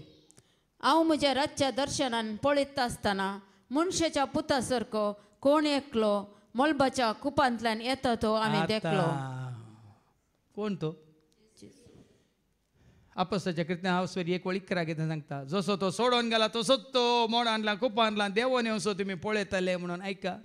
हांव म्हज्या रातच्या दर्शनान पळयत आसतना मनशाच्या पुता सारको कोण एकलो मलबाच्या कुपांतल्यान येता तो हांवें देखलो. कोण तो आपोस्ताच्या कृत्यां हांव स्वर एक वळ 11 कितें सांगता जसो तो सोडून गेला तसोच तो मोडांतला कुपांतला देवोन येवसो तुमी पळयतले म्हणून ऐका.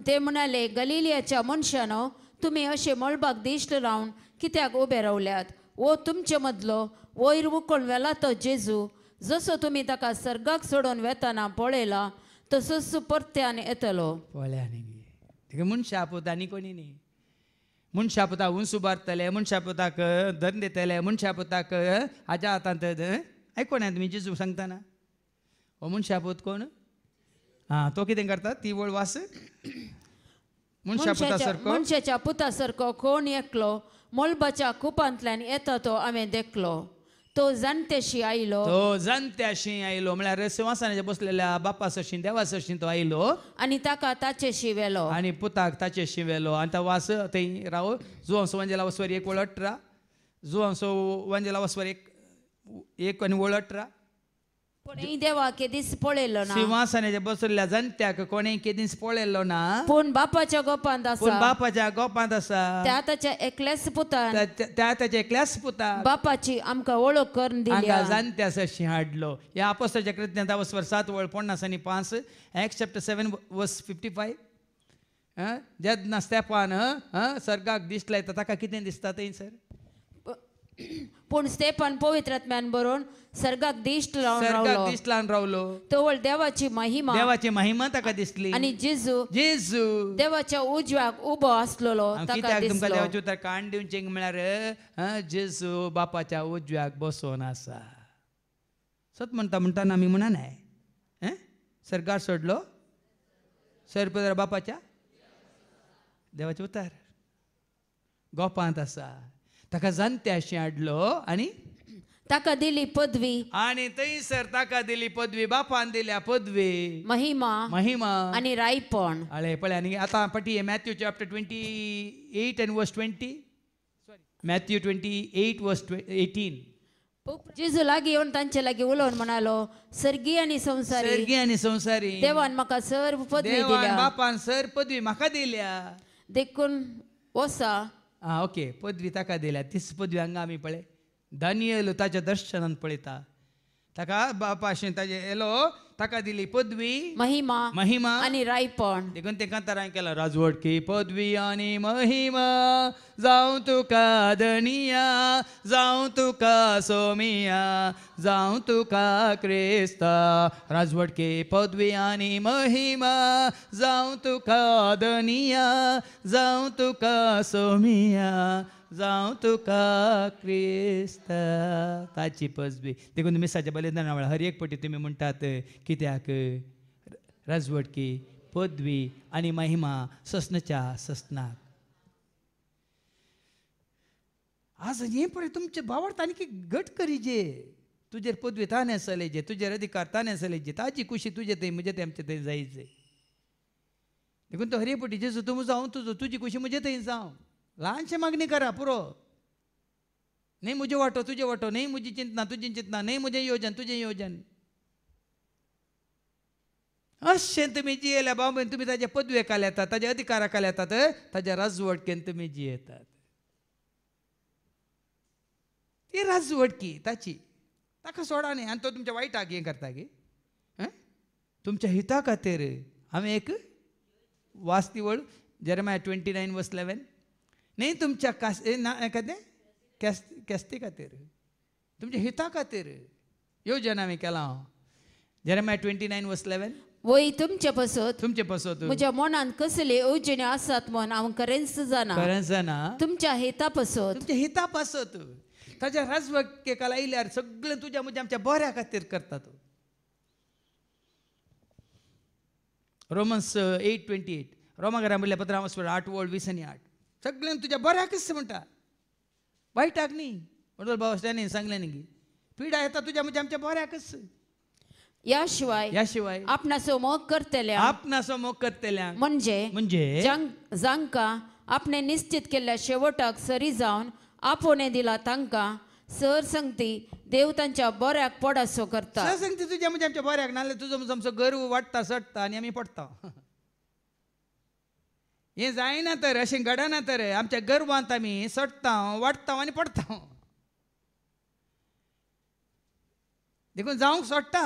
ते म्हणाले गलिलियाच्या मनशानो तुमी अशे मळबाक दिश्ट रावन कित्याक उबे रावल्यात. वो तुमचे मदलो वयर मुकोवन वेला तो जेजू जसो तुमी ताका सर्गाक सोडून वेताना पळयला तसोच परत्यान येतलो. पळया न्ही मनशा पुत आनी कोणी न्ही मनशा पुताक उंच उबारतले मनशा पुताक धन दितले मनशा पुताक हाज्या हातांत आयकोना तुमी जेजू सांगतना हो मनशा पूत कोण तो कितें करता ती वळ वास मनशा पुता सारको मनशाच्या पुता सारको कोण एकलो मळबाच्या कुपांतल्यान येता तो हांवें देखलो. तो जाणटेशी आयलो म्हळ्यार सिंहासनाचेर बसलेल्या बापा सरशी देवा सरशी तो आयलो आनी ताका ताचेशी वेलो आनी पुताक ताचेशी वेलो आनी तो वास थंय राव जुवांसो वंजेला वस्वर एक वळ 18 जुवांसो वंजेला वस्वर एक आनी वळ 18 पूण देवा केदीस पळयलो ना सिंहासनाचेर बसलेल्या जाणट्याक कोणें केदीस पळयलो ना पूण बापाच्या गोपांत पूण आसा बापाच्या गोपांत आसा त्या ताच्या एकल्याच पुतान त्या ताच्या एकल्याच पुताक बापाची आमकां वळख करून दिली. हांगा जाणट्या सरशी हाडलो. ह्या आपोस्ताच्या कृत्यांत वस्वर 7 वळ 50 आनी 5 Acts chapter 7 verse 55 जेन्ना स्तेफान सर्गाक दिश्ट लायता ताका कितें दिसता थंयसर पूण स्तेफान पवित्र आत्म्यान बरोवन सर्गाक दिश्ट लावन रावलो तवळ देवाची महिमा ताका दिसली आनी जेजू देवाच्या उजव्याक उबो आसलेलो ताका तुमकां देवाचे उतर काण दिवचें म्हळ्यार जेजू बापाच्या उजव्याक बसोन आसा. सत म्हणटाना आमी म्हणा नाय सर्गार सोडलो सर्पदर बापाच्या देवाचे उतर गोपांत आसा ताका जाणट्याशी हाडलो आनी ताका दिली पदवी आनी थंयसर ताका दिली पदवी बापान दिल्या पदवी महिमा आनी रायपण. हळे पळय आनी आतां पटी Matthew chapter 28 and verse 20 Matthew 28 verse 18 जेजू लागीं येवन तांचे लागीं उलोवन म्हणालो सर्गी आनी संवसारी देवान म्हाका सर्व पदवी दिल्या बापान सर पदवी म्हाका दिल्या देखून वसा ओके पदवी ताका दिल्या तीच पदवी हांगा आमी पळय दानियल ताच्या दर्शनान पळयता ताका बापाशें ताजे येलो ताका दिली पदवी महिमा महिमा आणि रायपण. देखून ते कांतारां केला राजवटकी पदवी आनी महिमा जावं तुका धनिया जावं तुका सोमिया जावं तुका क्रिस्ता राजवटकी पदवी आनी महिमा जावं तुका धनिया जावं तुका सोमिया जावं तुका क्रिस्ता ताची पदवी. देखून मिसाच्या बलिदाना वेळार हर एक पटी तुमी म्हणटात कित्याक राजवटकी पदवी आनी महिमा ससनाच्या ससनाक. आज हे पळय तुमचे भावार्थ आनी घट करीजे तुजेर पदवी ताणें चलयजे तुजेर अधिकार ताणें चलयजे ताची खुशी तुजे थंय म्हजे थंय आमचे थंय जायचे. देखून तो हर पटी जेजू तूं जावं तुजो तुजी खुशी म्हजे थंय जावं. ल्हानशें मागणी करा पुरो. न्ही म्हजे वांटो तुजे वांटो न्ही म्हजी चिंतना तुजी चिंतना न्ही म्हजें योजन तुजें योजन. अशें तुमी जियेल्या बाबा तुमी ताज्या पदवेकाल येतात ताज्या अधिकाराकाल येतात ताज्या राजवटकेन तुमी जियेतात. ती राजवटकी ताची ताका सोडा न्ही आनी तो तुमच्या वायटाक हें करता गे तुमच्या हिता खातीर. हांवें एक वास्तीवळ जेरेमाया 29:11 न्ही तुमच्या केस्ते खातीर तुमच्या हिता खातीर येवजन हांवें केलां. जेरेमाया 29:11 वय तुमचे पसत तुमचे पसत म्हज्या मनान कसले येवजण्यो आसात म्हूण हांव खरेंच जाणा. खरेंच जाणा तुमच्या हेता पसत तुमच्या हिता पासत ताज्या राजवटकेकाल आयल्यार सगळें तुज्या म्हज्या आमच्या बऱ्या खातीर करता तो. रोमन्स 8:28 रोमाकारां म्हणल्या 15:8 सगळें तुज्या बऱ्याकच म्हणटा वायटाक न्ही. म्हणून बाबा त्याने सांगलें न्ही पिडा येता तुज्या म्हज्या आमच्या बऱ्याकच. या शिवाय आपणाचो मोग करतल्या आपणाचो मोग करतल्या म्हणजे जांकां आपणे निश्चित केल्ल्या शेवटाक सरी जावन आपोवणें दिला तांकां सर संगती देव तांच्या बऱ्याक पडासो करता. सर संगती तुज्या म्हज्या आमच्या बऱ्याक नाल्यार तुजो म्हजो आमचो गर्व वाडटा सडटा आनी आमी पडटा. हें जायना तर अशें घडना तर आमच्या गर्वांत आमी सडटा वाडटा आनी पडटा. देखून जावंक सोडटा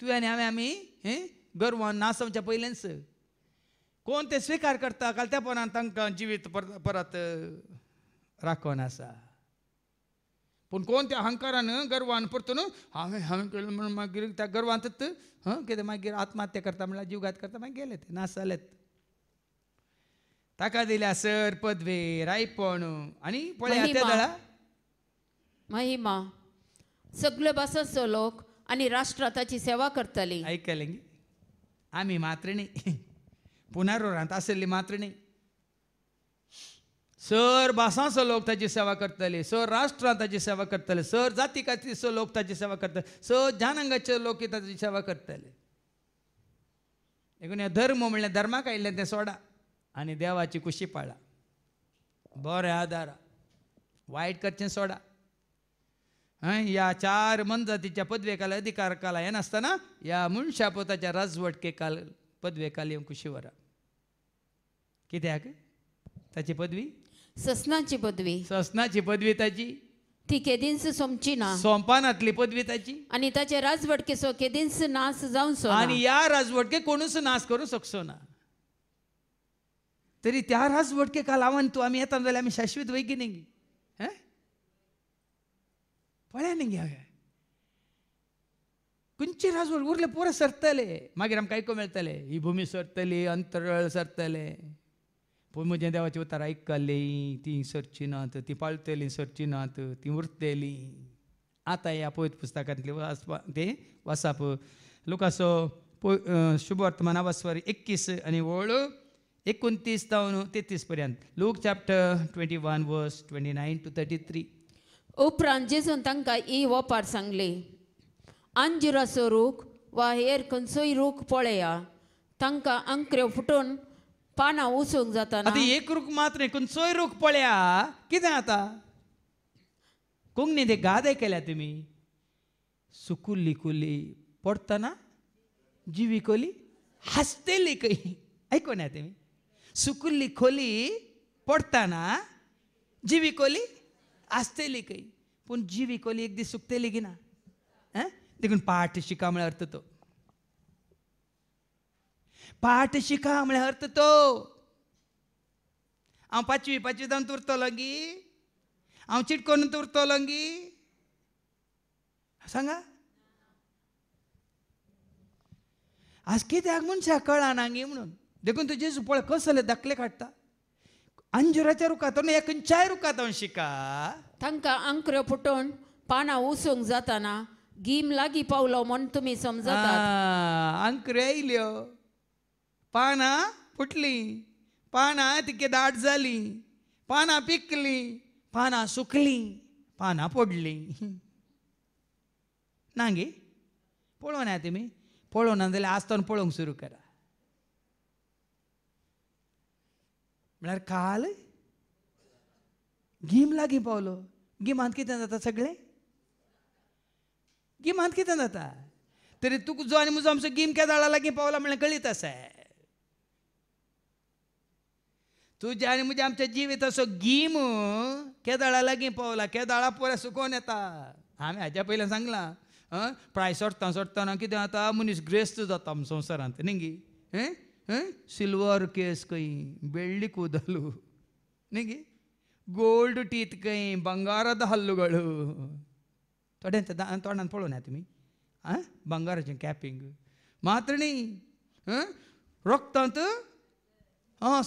तुवें आनी हांवें आमी गर्वान नासवच्या पयलेंच कोण ते स्विकार करता काल तेपणान तांकां जिवीत परत राखोन आसा. पूण कोण त्या अहंकारान गर्वान परतून हांवें केलें म्हणून मागीर त्या गर्वांतच कितें मागीर आत्महत्या करता म्हणल्यार जीवघात करता मागीर गेले ते नास जालेत. ताका दिल्या सर पदवे रायपण आनी पळय महिमा सगळे भासाचो लोक आनी राष्ट्र ताची सेवा करतली. आयकलें गे आमी मात्र न्ही पुनरुरांत आसली मात्र न्ही. सर भासांचो लोक ताची सेवा करतले सर राष्ट्रांत ताची सेवा करतले सर जाती खातीरचो लोक ताची सेवा करतले सर जनांगाचे लोक ताची सेवा करतले. देखून हे धर्म म्हणल्यार धर्माक आयिल्लें तें सोडा आनी देवाची खुशी पाळा. बरें आदारा वायट करचें सोडा. ह्या 4 मनजातीच्या पदवेकाल अधिकाराकाल हें नासतना ह्या मनशा पोताच्या राजवटकेकाल पदवेकाल येवंक खुशी वरा. कित्याक ताची पदवी ससनाची पदवी ताची ती केदींच सोमची ना सोंपानातली पदवी ताची आनी ताचे राजवटकेचो केदींच नाश जावंचो आनी ह्या राजवटके कोणूच नाश करूंक शकचो ना. तरी त्या राजवटकेकाल आव्हान तूं आमी येता जाल्यार आमी शाश्वत वैगी न्ही पळया न्ही गे खंयची राजवट उरले पुरे सरतले मागीर आमकां आयकूंक मेळटले ही भुमी सरतली अंतराळ सरतले. पूण म्हजें देवाचें उतर आयकली ती सरची नात ती पाळटली सरची नात ती उरतली. आतां ह्या पवित्र पुस्तकांतली ते वाचप लुकाचो शुभवर्तमान वाचवारी 21 आनी वळ 29 तावन 33 पर्यंत. लूक चॅप्टर 21 वर्स 29 to 33. उपरांत जेजून तांकां ही वपार सांगली अंजुराचो रूख वा हेर खंयचोय रूख पळया तांकां अंकऱ्यो फुटून पानां उसोवंक जाता. एक रूख मात्र खंयचोय रूख पळया कितें जाता. कोंकणी ते गादे केल्या तुमी सुकुल्ली कुल्ली पडटना जिवी कोली हासतेली खंय आयकोना तुमी सुकुल्ली खोली पडटना जिवी कोली आसतेली खंय. पूण जिवी कोली एक दीस सुकतेली की ना देखून पाठ शिका म्हळ्यार अर्थ तो पाठ शिका म्हळ्यार अर्थ तो हांव पांचवी जावन तुरतलो गी हांव चिटकोन तुरतलो गी सांगा आज कित्याक मनशाक कळना गी म्हणून देखून तू जेजू पळय कसले दाखले काडटा अंजुराच्या रुखांतून एकंचाय रुखांतून शिका तांकां अंकुर फुटोवन पानां उसोंक जाताना गीम लागीं पावलो म्हूण तुमी समजतात अंकुर येयल्यो पानां फुटलीं पानां तिके दाट जालीं पानां पिकलीं पानां सुकलीं पानां पडलीं ना गे पळोवना ना तुमी पळोवना जाल्यार आसतना पळोवंक सुरू करा म्हळ्यार काल गीम लागीं पावलो गिमांत कितें जाता सगळें गिमांत कितें जाता तरी तुका जो आनी म्हजो आमचो गीम केदाळा लागीं पावला म्हळ्यार कळीत आसा तुजे आनी म्हजे आमच्या जिविताचो गीम केदाळा लागीं पावला केदाळा पळय सुकोवन येता हांवें हाज्या पयलीं सांगलां प्राय सोडटाना कितें जाता मनीस ग्रेस्त जाता आमच्या संवसारांत न्ही गे सिल्वर केस खंय बेळ्ळी कुदलू न्ही गे गोल्ड टीथ खंय बंगाराद हल्लुಗಳು तोंडान पळोवना तुमी बंगाराचें कॅपिंग मात्र न्ही रोगतांत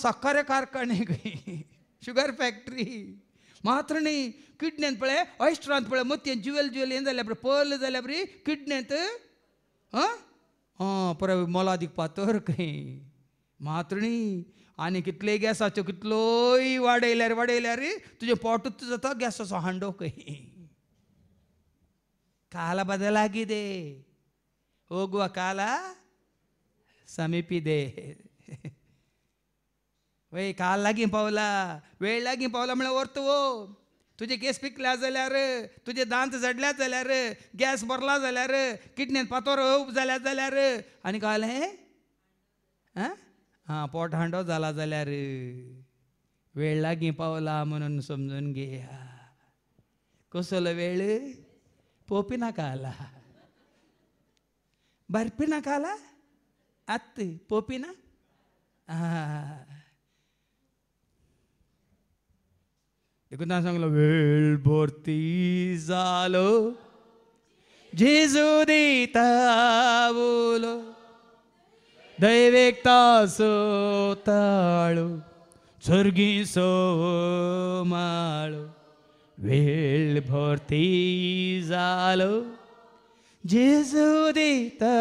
साखरे कारखाने खंय शुगर फॅक्टरी मात्र न्ही किडण्यांत पळय ऑयस्टरांत पळय मोतयें ज्युवेल हें जाल्या बरें पर्ल जाल्या बरी किडण्यांत परत मोलादीक पातर खंय मात्र न्ही आनी कितले गॅसाच्यो कितलोय वाडयल्यार तुजें पोटूच जाता गॅसाचो हांडो खंय काला बदलाಗಿದೆ ಹೋಗುವ ಕಾಲ ಸಮೀಪಿದೆ वय काल लागीं पावला वेळ लागीं पावला म्हळ्यार व्हरतो तुजे केस पिकल्या जाल्यार तुजे दांत झडल्या जाल्यार गॅस भरला जाल्यार किडण्यांत पातोर जाल्यार आनी कळलें पोट हांडो जाला जाल्यार वेळ लागीं पावला म्हणून समजून घेया कसलो वेळ पोपिना काला बर्फिना काला आत्त पोपिना देखून सांगलो वेळ भरती जालो जेजू दिता बोलो दैवेक तासो ताळो सर्गी माळो वेळ भरती जालो जेजू दिता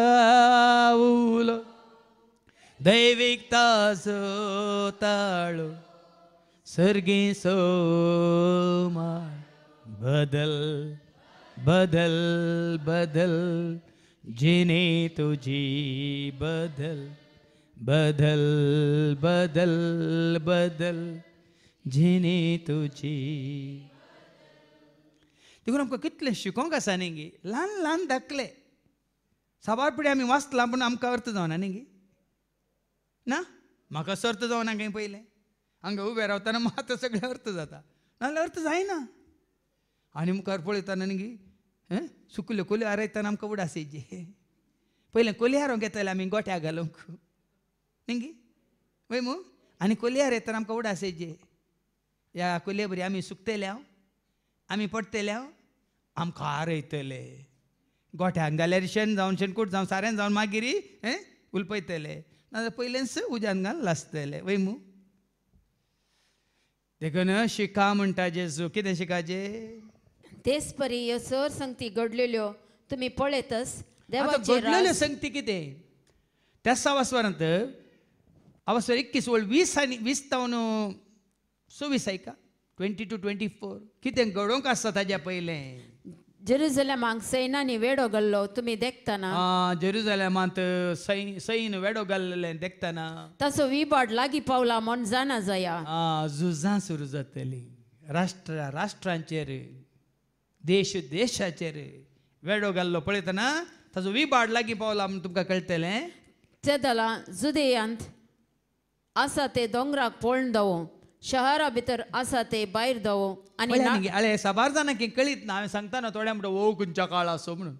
बोलो दैवेक तासो ताळो सर्गी सोमाळ बदल बदल बदल जिने तुझी बदल बदल बदल बदल जिने तुझी देखून आमकां कितलें शिकोवंक आसा न्ही गे ल्हान ल्हान धाकले साबार पिढी आमी वाचला पूण आमकां अर्थ जावना न्ही गे ना म्हाका अर्थ जावना खंय पयलें हांगा उबें रावतना मात सगळें अर्थ जाता नाजाल्यार अर्थ जायना आनी मुखार पळयतना न्ही गे सुकल्यो कोल्यो आरयतना आमकां उडास येयची पयलें कोलये हारोंक येताले आमी गोठ्या घालूंक न्ही गे वय मू आनी कोलये आरयतना आमकां उडास येयची ह्या कोलये बरी आमी सुकतले हांव आमी पडटले हांव आमकां आरयतले गोठ्याक घाल्यार शेण जावन शेणकूट जावन सारें जावन मागीर उलपयतले नाजाल्यार पयलेंच उज्यान घालून लासतले वय मू देखून शिका म्हणटा जेजू कितें शिकाचे तेच परी ह्यो सर संगती घडलेल्यो तुमी पळयतच देवाचे घडलेल्यो संगती कितें त्याच अवस्वरांत अवस्वर 21 वळ 20 तावन 26 ऐका 20 to 24 कितें घडोवंक आसता ताज्या पयलें जेरुसलेमाक सैनांनी वेडो घाल्लो तुमी देखतना जेरुसलेमांत सैन वेडो घाल्लेलें देखतना ताचो विबाड लागीं पावला म्हूण जाणा जाया झुजां सुरू जातलीं राष्ट्रांचेर देशाचेर वेडो घाल्लो पळयतना ताचो विबाड लागीं पावला म्हूण तुमकां कळटलें तें जालां जुदेयांत आसा ते दोंगराक पळोवन दवो शहरा भितर आसा ते भायर दवो आनी आले साबार जाणांक कळीत ना हांवें सांगता थोड्या म्हणटा वो खंयच्या काळ आसो म्हणून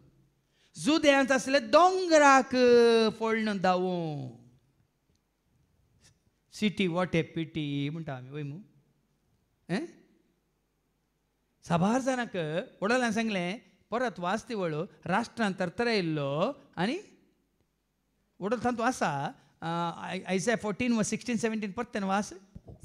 जुदेयांत आसले दोंगराक पळोवन दावो सिटी वॉट ए पिटी म्हणटा आमी वय मू साबार जाणांक वडोलान सांगलें परत वाचते वळू राष्ट्रांत तरतरा येयल्लो आनी वडोल तांतू आसा Isaiah 14:16-17 परत वास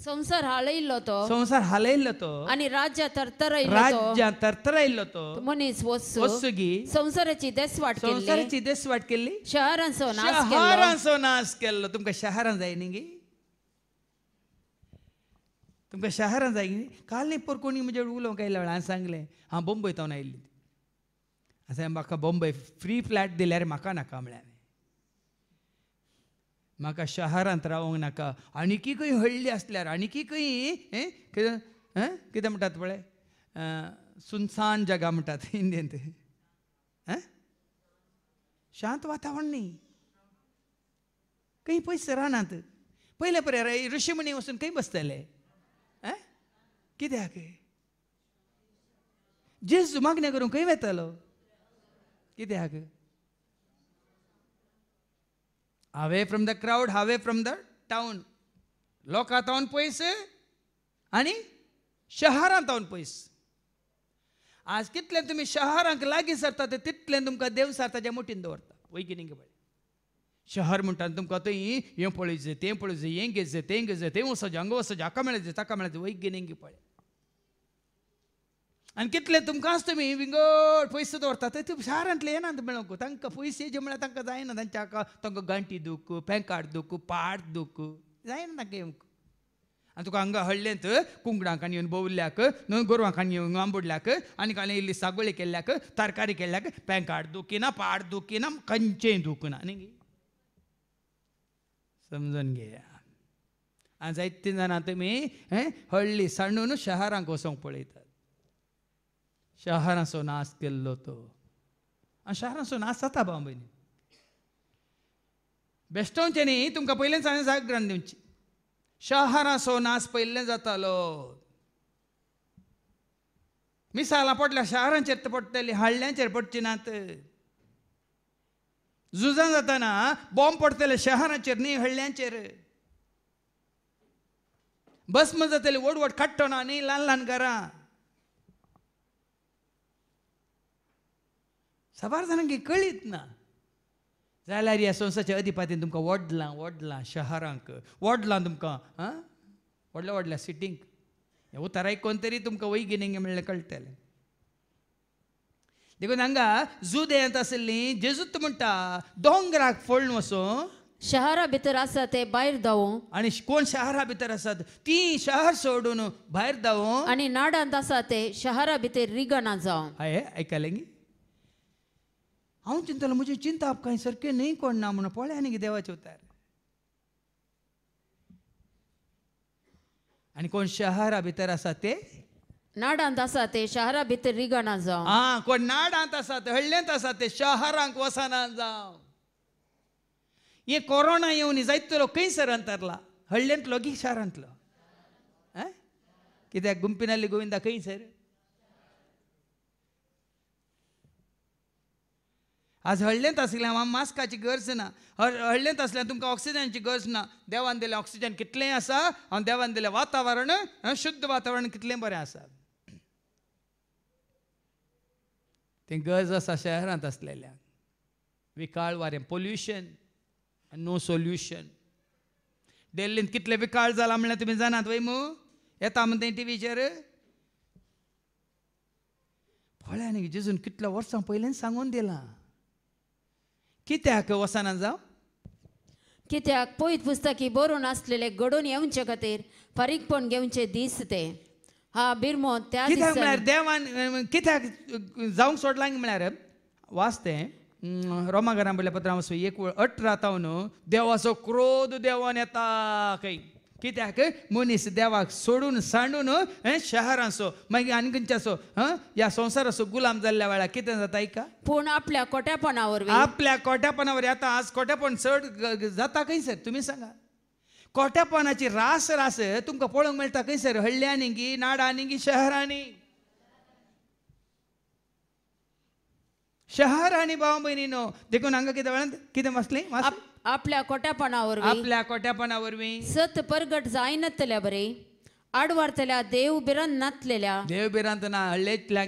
संसार हालयल्लो तो संसार हालयल्लो तो आणि राज्य तरतरायल्लो तो राज्या तरतरा येयल्लो तो मनीस वस्तू वस्तुगी संसाराची देसवाट केली संसाराची देसवाट केल्ली शहरांचो नाश केलो शहरांचो नाश केल्लो तुमकां शहरान जाय न्ही गे तुमकां शहरान जाय न्ही काल न्ही पर कोणी म्हणजे उलोवंक आयल्या वेळार हांवें सांगलें हांव बॉम्बय तावन आयिल्ली आसा म्हाका बॉम्बय फ्री फ्लॅट दिल्यार म्हाका नाका म्हळ्यार म्हाका शहरांत रावंक नाका आनीकी खंय हळ्ळी आसल्यार आनीकी खंय कितें म्हणटात पळय सुनसान जगा म्हणटात हिंदींत शांत वातावरण न्ही खंय पयस रानात पयले पळय ऋषिमुनी वचून खंय बसतले कित्याक जेजू मागण्या करूंक खंय वेतालो कित्याक away from the crowd, away from the town. लोकांतावन पयस आनी शहरांत तावन पयस आज कितले तुमी शहरांक लागीं सरता ते तितलें तुमकां देव सारताच्या मुठीन दवरता वैगिनीक पळय शहर म्हणटा तुमकां थंय हें पळयचें तें पळयचें हें घेवचें तें घेवचें तें वचचें हांगा वचचें हाका मेळचें ताका मेळचें वैगिनीक पळय आनी कितले तुमकांच तुमी विंगड पयस दवरता ते तुमी शारांतले येनात मेळोंक तांकां पयशे जे म्हळ्यार तांकां जायना तांच्या तांकां गांठी दूख पेंकाड दूख पाड दूख जायना तांकां येवंक आनी तुका हांगा हळ्ळेंत कुंकडांक आनी येवन बोवल्ल्याक गोरवांक आनी येवन आंबोडल्याक आनी कांय इल्ली सागोळी केल्ल्याक तरकारी केल्ल्याक पेंकाड दुखिना पाड दुखिना खंयचेंय दुखना न्ही समजून घेया आनी जायतीं जाणां तुमी हळ्ळी सांडून शहरांक वचोंक पळयतात शहराचो नाश केल्लो तो आनी शहराचो नाश जाता बांबयनी बेश्टोवचें न्ही तुमकां पयलेंच हांवें जागरण दिवची शहराचो नाश पयलें जातालो मिसालां पडल्या शहरांचेर पडटलीं हळ्ळ्यांचेर पडची नात झुजां जाताना बॉम्ब पडटले शहरांचेर न्ही हळ्ळ्यांचेर भस्म जातली व्हड व्हड कट्टणां न्ही ल्हान ल्हान घरां साबार जाणांक कळीत ना जाल्यार ह्या संवसाराच्या अधिपतीन तुमकां व्हडलां शहरांक व्हडलां तुमकां व्हडल्या व्हडल्या सिटींक हे उतार आयकोन तरी तुमकां वैगिनीक म्हणलें कळटलें देखून हांगा जुदेंत आसलीं जेजूत म्हणटा दोंगराक फोडून वचूं शहरा भितर आसा ते भायर धांवूं आनी कोण शहरा भितर आसात ती शहर सोडून भायर धांवूं आनी नाडांत आसा ते शहरा भितर रिगना जावं हाय आयकलें गे हांव चिंतलो म्हजी चिंता कांय सारकें न्ही कोण ना म्हणून पळय आनी देवाचे उतार आनी कोण शहरा भितर आसा ते नाडांत आसा ते शहरा भितर रिगना जावं कोण नाडांत आसा ते हळ्ळेंत आसा ते शहरांक वचना जावं हे कोरोना येवन जायतो खंयसर अंतरला हळ्ळेंतलो की शारांतलो कित्याक गुंपिनाल्ली गोविंदा खंयसर आज हळ्ळेंत आसल्यार मास्काची गरज ना हळ्ळेंत आसल्यार तुमकां ऑक्सिजनाची गरज ना देवान दिलें ऑक्सिजन कितलेंय आसा आनी देवान दिलें वातावरण शुद्ध वातावरण कितलें बरें आसा तें गरज आसा शहरांत आसलेल्याक विकाळ वारें पोल्युशन नो सोल्युशन दिल्लींत कितले विकाळ जाला म्हणल्यार तुमी जाणात वय मू येता म्हणटा टीव्हीचेर पळय न्ही जेजून कितल्या वर्सां पयलें सांगून दिलां कित्याक वचना जावं कित्याक पयत पुस्तकी बरोवन आसलेले घडोवन येवचे खातीर फारीकपण घेवचे दीस ते हा बिरमो त्या कित्याक म्हळ्यार देवान कित्याक जावंक सोडलां म्हळ्यार वाचतें रोमाघरां पयल्या पत्रां 1:18 तावन देवाचो क्रोध देवान येता खंय कित्याक मनीस देवाक सोडून सांडून शहराचो मागीर आनी खंयच्याचो ह्या संवसाराचो गुलाम जाल्ल्या वेळार कितें जाता ऐका पूण आपल्या कोट्यापणावर आपल्या कोट्यापणावर येता आज कोट्यापण चड जाता खंयसर तुमी सांगा कोट्यापणाची रास तुमकां पळोवंक मेळटा खंयसर हळ्ळ्यांनी गी नाडांनी गी शहरांनी शहर आणि भाव बहिणीनो देखून हांगा कितें वळण कितें वाचलें आपल्या कोट्यापणावरवी आपल्या कोट्यापणा वरवीं सत परगट जायनातल्या बरे आडवारतल्या देव बिरान नातलेल्या देव बिरांत ना हळ्ळेतल्या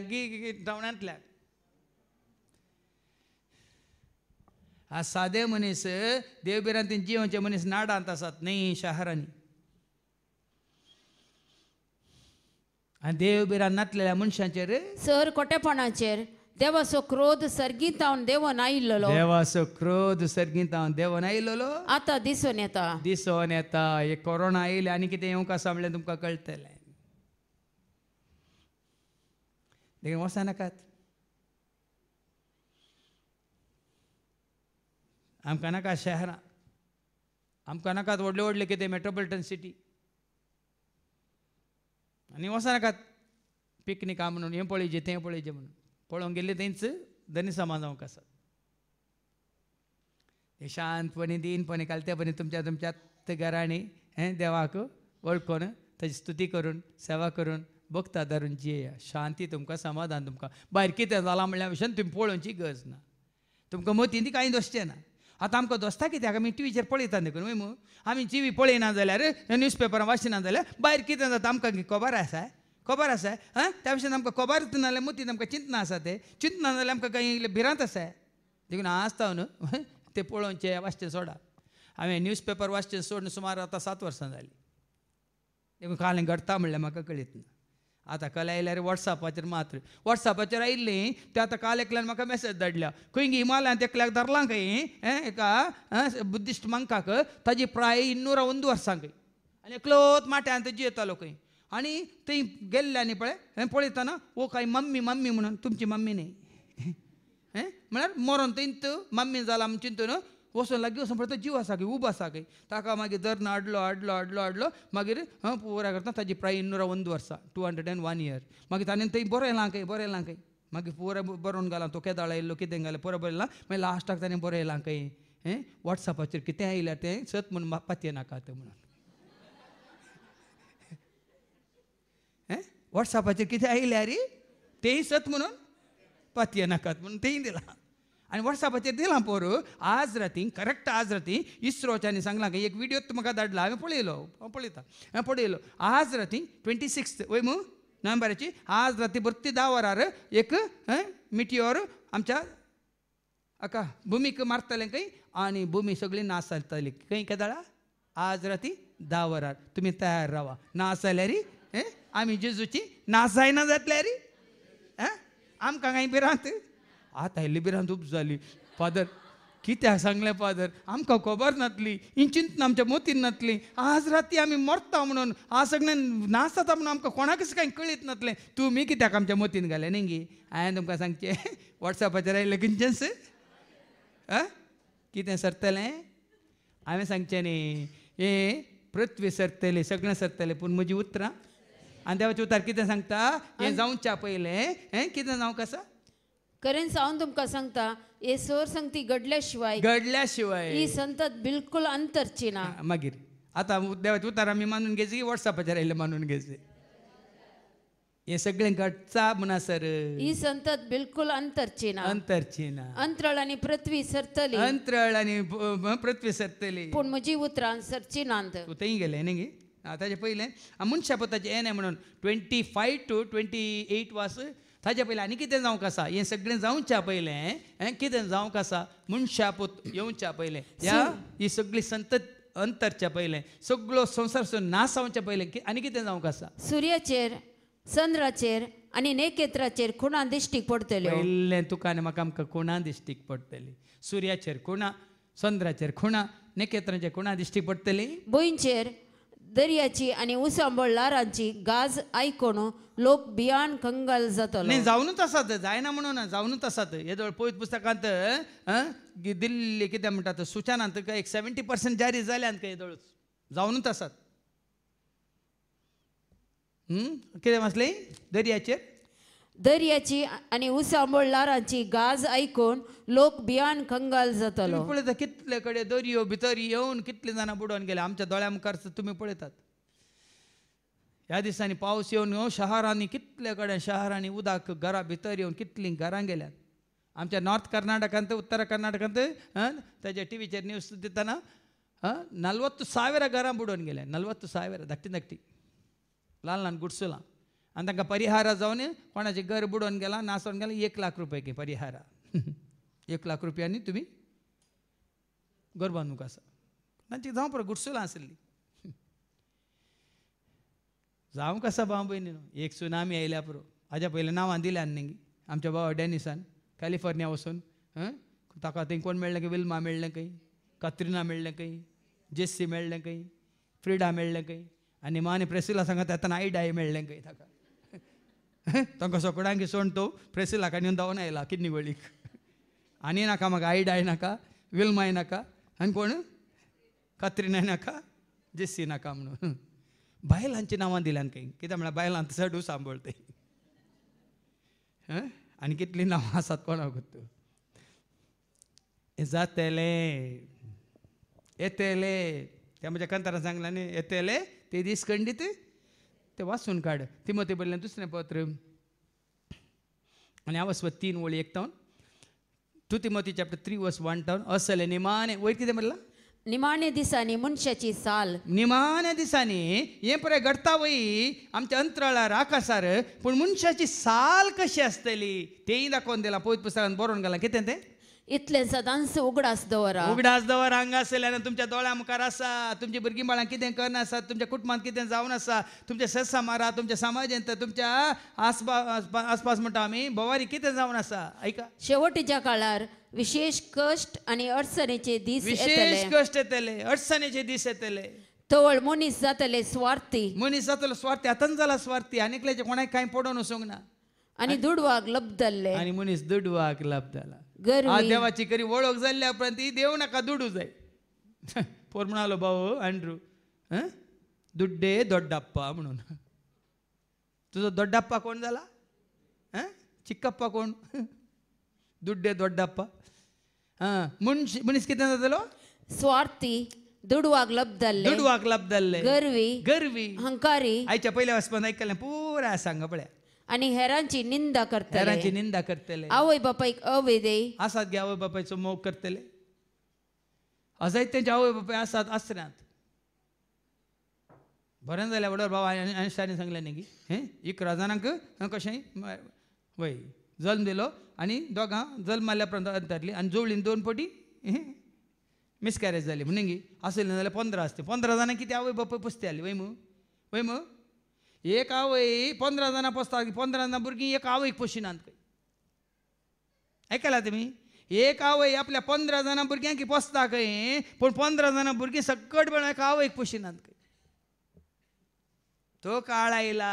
टवण्यांतल्या हा सादे मनीस देव बिरांत जिवचे मनीस नाडांत आसात न्ही शहरांनी आनी देव बिरान नातलेल्या मनशांचेर सर कोट्यापणाचेर देवाचो क्रोध सर्गीत जावन देवन आयिल्लो देवाचो क्रोध सर्गीत हांव देवन आयिल्लो आतां दिसून येता दिसोन येता हे कोरोना येयले आनी कितें येवंक आसा म्हणल्यार तुमकां कळटलें देखून वचनाकात आमकां नाका शहरां आमकां नाकात व्हडले व्हडले कितें मेट्रोपॉलिटन सिटी आनी वचनाकात पिकनिका म्हणून हें पळयचें तें पळयचें म्हणून पळोवंक गेले थंयच धनीसमा जावंक आसात हे शांतपणी दिनपणी कालतेपणी तुमच्यात घरांनी हें देवाक वळखून ताची स्तुती करून सेवा करून भक्ता धरून जियेया शांती तुमकां समाधान तुमकां भायर कितें जालां म्हणल्या विशयान तुमी पळोवची गरज ना तुमकां मतीन कांय दोसचें ना आतां आमकां दोसता कित्याक आमी टीव्हीचेर पळयता देखून वय मू आमी टीव्ही पळयना जाल्यार न्यूजपेपरां वाचिना जाल्यार भायर कितें जाता आमकां खबर आसा हां त्या विशयान आमकां खबर ना जाल्यार मतीन आमकां चिंतना आसा तें चिंतना जाल्यार आमकां काही भिरांत आसा देखून आसता न्हू तें पळोवचें वाचचें सोडा हांवें न्यूजपेपर वाचचें सोडून सुमार आतां 7 वर्सां जालीं देखून कालें घडटा म्हणल्यार म्हाका कळीत ना आतां कळ्ळें आयल्यार वॉट्सॅपाचेर मात्र वॉट्सॅपाचेर आयिल्लीं तें आतां काल एकल्यान म्हाका मेसेज धाडल्या खंय हिमालयांत एकल्याक धरलां खंय एका बुद्धिस्ट मंकाक ताजी प्राय 201 वर्सां खंय आनी एकलोत माट्यांत जियेतालो खंय आनी थंय गेल्ल्यांनी पळय पळयतना ओ काय मम्मी मम्मी म्हणून तुमची मम्मी न्ही म्हळ्यार मरोन थंयत मम्मी जाला म्हूण चिंतून वचून लागीं वचून पळयता जीव आसा खंय उबो आसा खंय ताका मागीर धरन हाडलो मागीर पुरा करता ताजी प्राय 201 वर्सां 201 इयर मागीर ताणें थंय बरयलां खंय मागीर पुरा बरोवन घालां तो केदाळ आयिल्लो कितें घालें पुरो बरयलां मागीर लास्टाक ताणें बरयलां खंय वॉट्सॅपाचेर कितें आयल्यार तें सत म्हणून पातये नाकात म्हणून वॉट्सॅपाचेर कितें आयल्यार तेंय सत म्हणून पातये नाकात म्हणून तेंय दिलां आनी वॉट्सॅपाचेर दिलां पोर आज राती करेक्ट आज राती इस्रोच्यांनी सांगलां की एक व्हिडियो म्हाका धाडला हांवें पळयलो आज राती 26 वय मू नोव्हेंबराची आज राती बत्ती 10 वरार एक मिटियोर आमच्या हाका भुमीक मारतलें खंय आनी भुमी सगळी नाश जातली खंय केदाळा आज राती 10 वरार तुमी तयार रावा नाश जाल्यार आमी जेजूची नाश जायना जातल्यार आमकां कांय भिरांत आतां इल्ली भिरांत खूब जाली फादर कित्याक सांगलें फादर आमकां खबर नासली ही चिंतना आमच्या मतीन नासली आज राती आमी मरता म्हणून आज सगळ्यान नाश जाता म्हणून आमकां कोणाकच कांय कळीत नासलें तुमी कित्याक आमच्या मतीन घालें न्ही गे हांवें तुमकां सांगचें वॉट्सॅपाचेर आयलें खंयचेंच कितें सरतलें हांवें सांगचें न्ही हें पृथ्वी सरतली सगळें सरतलें पूण म्हजीं उतरां आनी देवाचें उतार कितें सांगता हें जावच्या पयलें कितें जावंक आसा खरेंच हांव तुमकां सांगता हे सर संगती घडल्याशिवाय ही संतत बिलकुल अंतरची ना मागीर आतां देवाचें उतार आमी मानून घेवची वॉट्सॅपाचेर आयलें मानून घेवचें हें सगळें घडचा म्हणा सर ही संतत बिलकुल अंतरची ना अंतराळ आनी पृथ्वी सरतली पूण म्हजी उतरां सरची नांत तूं थंय गेलें न्ही गे ताचे पयलें मनशा पुताचें हें न्ही म्हणून 25 to 28 वास ताचे पयलें आनी कितें जावंक आसा हें सगळें जावच्या पयलें कितें जावंक आसा मनशा पूत येवच्या पयलें ही सगळी संतत अंतरच्या पयलें सगळो संवसार नाश जावच्या पयलें आनी कितें जावंक आसा सुर्याचेर चंद्राचेर आनी नखेत्राचेर खुणां दिश्टीक पडटल्यो पयलें तुका आनी म्हाका आमकां खुणां दिश्टीक पडटली सुर्याचेर खुणां चंद्राचेर खुणां नखेत्राचेर खुणां दिश्टीक पडटली भुंयचेर दर्याची आनी उसांबळ लारांची गाज आयकून लोक भियान कंगाल जातलो नाही जावनूच आसात जायना म्हणून जावनूच आसात हे जवळ पळयत पुस्तकांत दिल्ली कितें म्हणटात सुचनांत एक 70% जारी जाल्यात खंय जवळ जावनूच आसात कितें वाचलें दर्याची आनी उसांबळ लारांची गाज आयकून लोक भियान कंगाल जातलो पळयता कितले कडेन दर्यो भितर येवन कितले जाणां बुडोवन गेले आमच्या दोळ्या मुखार तुमी पळयतात ह्या दिसांनी पावस येवन शहरांनी कितले कडेन शहरांनी उदक घरा भितर येवन कितलीं घरां गेल्यात आमच्या नॉर्थ कर्नाटकांत उत्तर कर्नाटकांत ताच्या टी व्हीचेर न्यूज दिताना 40,000 घरां बुडोवन गेले. 40,000 धाकटी धाकटी ल्हान ल्हान गुडसुलां. आनी तांकां परिहार जावन कोणाचें घर बुडोवन गेलां, नासोन गेलां. 1 लाख रुपया परिहार. 1 लाख रुपयांनी तुमी घर बांदूंक आसा. तांची जावं पळय गुडसुलां आसली. जावं कसा भाव भयणी. एक सुनामी आयल्या पुरो. हाज्या पयलीं नांवां दिल्यान न्ही आमच्या भावा डॅनिसान कॅलिफोर्निया वचून. ताका थंय कोण मेळ्ळें खंय? विल्मा मेळ्ळें खंय, कत्रिना मेळ्ळें खंय, जेस्सी मेळ्ळें खंय, फ्रिडा मेळ्ळें खंय, आनी मानी प्रेसिला सांगत येताना आयडाय मेळ्ळें खंय ताका. तांकां सोकडांक सोण तो प्रेसिलाक आनी धांवन आयला किडनी वळीक. आनी नाका म्हाका आयडाय नाका, विल्माय नाका, आनी कोण कत्रिनाय नाका, जेस्सी नाका म्हणून. बायलांची नांवां दिल्यान खंय. कित्याक म्हळ्यार बायलांत चड सांबाळटय. आनी कितलीं नांवां आसात कोणाक गोत्तू. जातलें येतले त्या म्हज्या कंतारान सांगलां न्ही, येतले ते दीस खंडीत ते वाचून काड. तिमोथी बरयलें दुसरें पत्र आनी हांव वचप 3 वळी 1 तावन. 2 तिमोथी चॅप्टर 3 वर्स 1 तावन. असले निमाणे वयर कितें म्हणलां? निमाणे दिसांनी मनशाची साल. निमाण्या दिसांनी हें पळय घडता वय आमच्या अंतराळार आकाशार. पूण मनशाची साल कशी आसतली तेंय दाखोवन दिलां. पवित्र पुस्तकांत बरोवन घालां. कितें तें? इतलें सदांच उगडास दवरा. उगडास दवर हांगा आसल्यान तुमच्या दोळ्या मुखार आसा. तुमची भुरगीं बाळां कितें करना आसात, तुमच्या कुटुंबांत कितें जावन आसा, तुमच्या सत्समारा, तुमच्या समाजांत, तुमच्या आसपास म्हणटा आमी भोवारी कितें जावन आसा. ऐका, शेवटीच्या काळार विशेष कश्ट आणि अडचणीचे दीस विशेष येतले. कश्ट येतले, अडचणीचे दीस येतले. तवळ मनीस जातले स्वार्थी मनीस जातलो स्वार्थी. आतांच जाला स्वार्थी. आनीकल्याचे कोणाक कांय पडोवन वचूंक ना. आणि दुडवाग लब्धल्ले. आनी मनीस दुडवाक लाभ जाला. गरवी. आज देवाची खरी वळख जाल्ल्या उपरांत ही देव नाका दुडू जाय. पोर म्हणालो भाऊ अँड्रू, दुड्डे दोड्डाप्पा म्हणून. तुजो दोड्डाप्पा कोण जाला? चिक्कप्पा कोण? दुड्डे दोड्डाप्पा. मनीस कितें जातलो? स्वार्थी, दुडवाग लब्धल्ले, दुडवाक लाभ जाल्ले, गरवी, गरवी, हंकारी आयच्या पयल्या वचपान आयकलें पुराय सांग पळया. आणि हेरांची निंदा हेरांची करतले. निंदा करतले. आवय बापायक अवेदेय आसात गे आवय बापायचो मोग करतले. अजायत तेंचे आवय बापाय आसात आसऱ्यांत. बरें जाल्यार वडोर भाव आयन्स्टायन सांगलें न्ही की 11 जाणांक कशें वय जल्म दिलो आनी दोगां जल्म मारल्या उपरांत अंतरली आनी जवळीन 2 पटी मिसकॅरेज जाली. म्हणून गी आसली जाल्यार 15 आसता. 15 जाणांक कितें आवय बापाय पुस्ते जाली. वय मू एक आवय 15 जाणां पोसता. 15 जाणां भुरगीं एक आवयक पोशिनात खंय. आयकला तुमी? एक आवय आपल्या 15 जाणां भुरग्यांक पोसता खंय, पूण 15 जाणां भुरगीं सकट वेळ एका आवयक पोशिनात खंय. तो काळ आयला.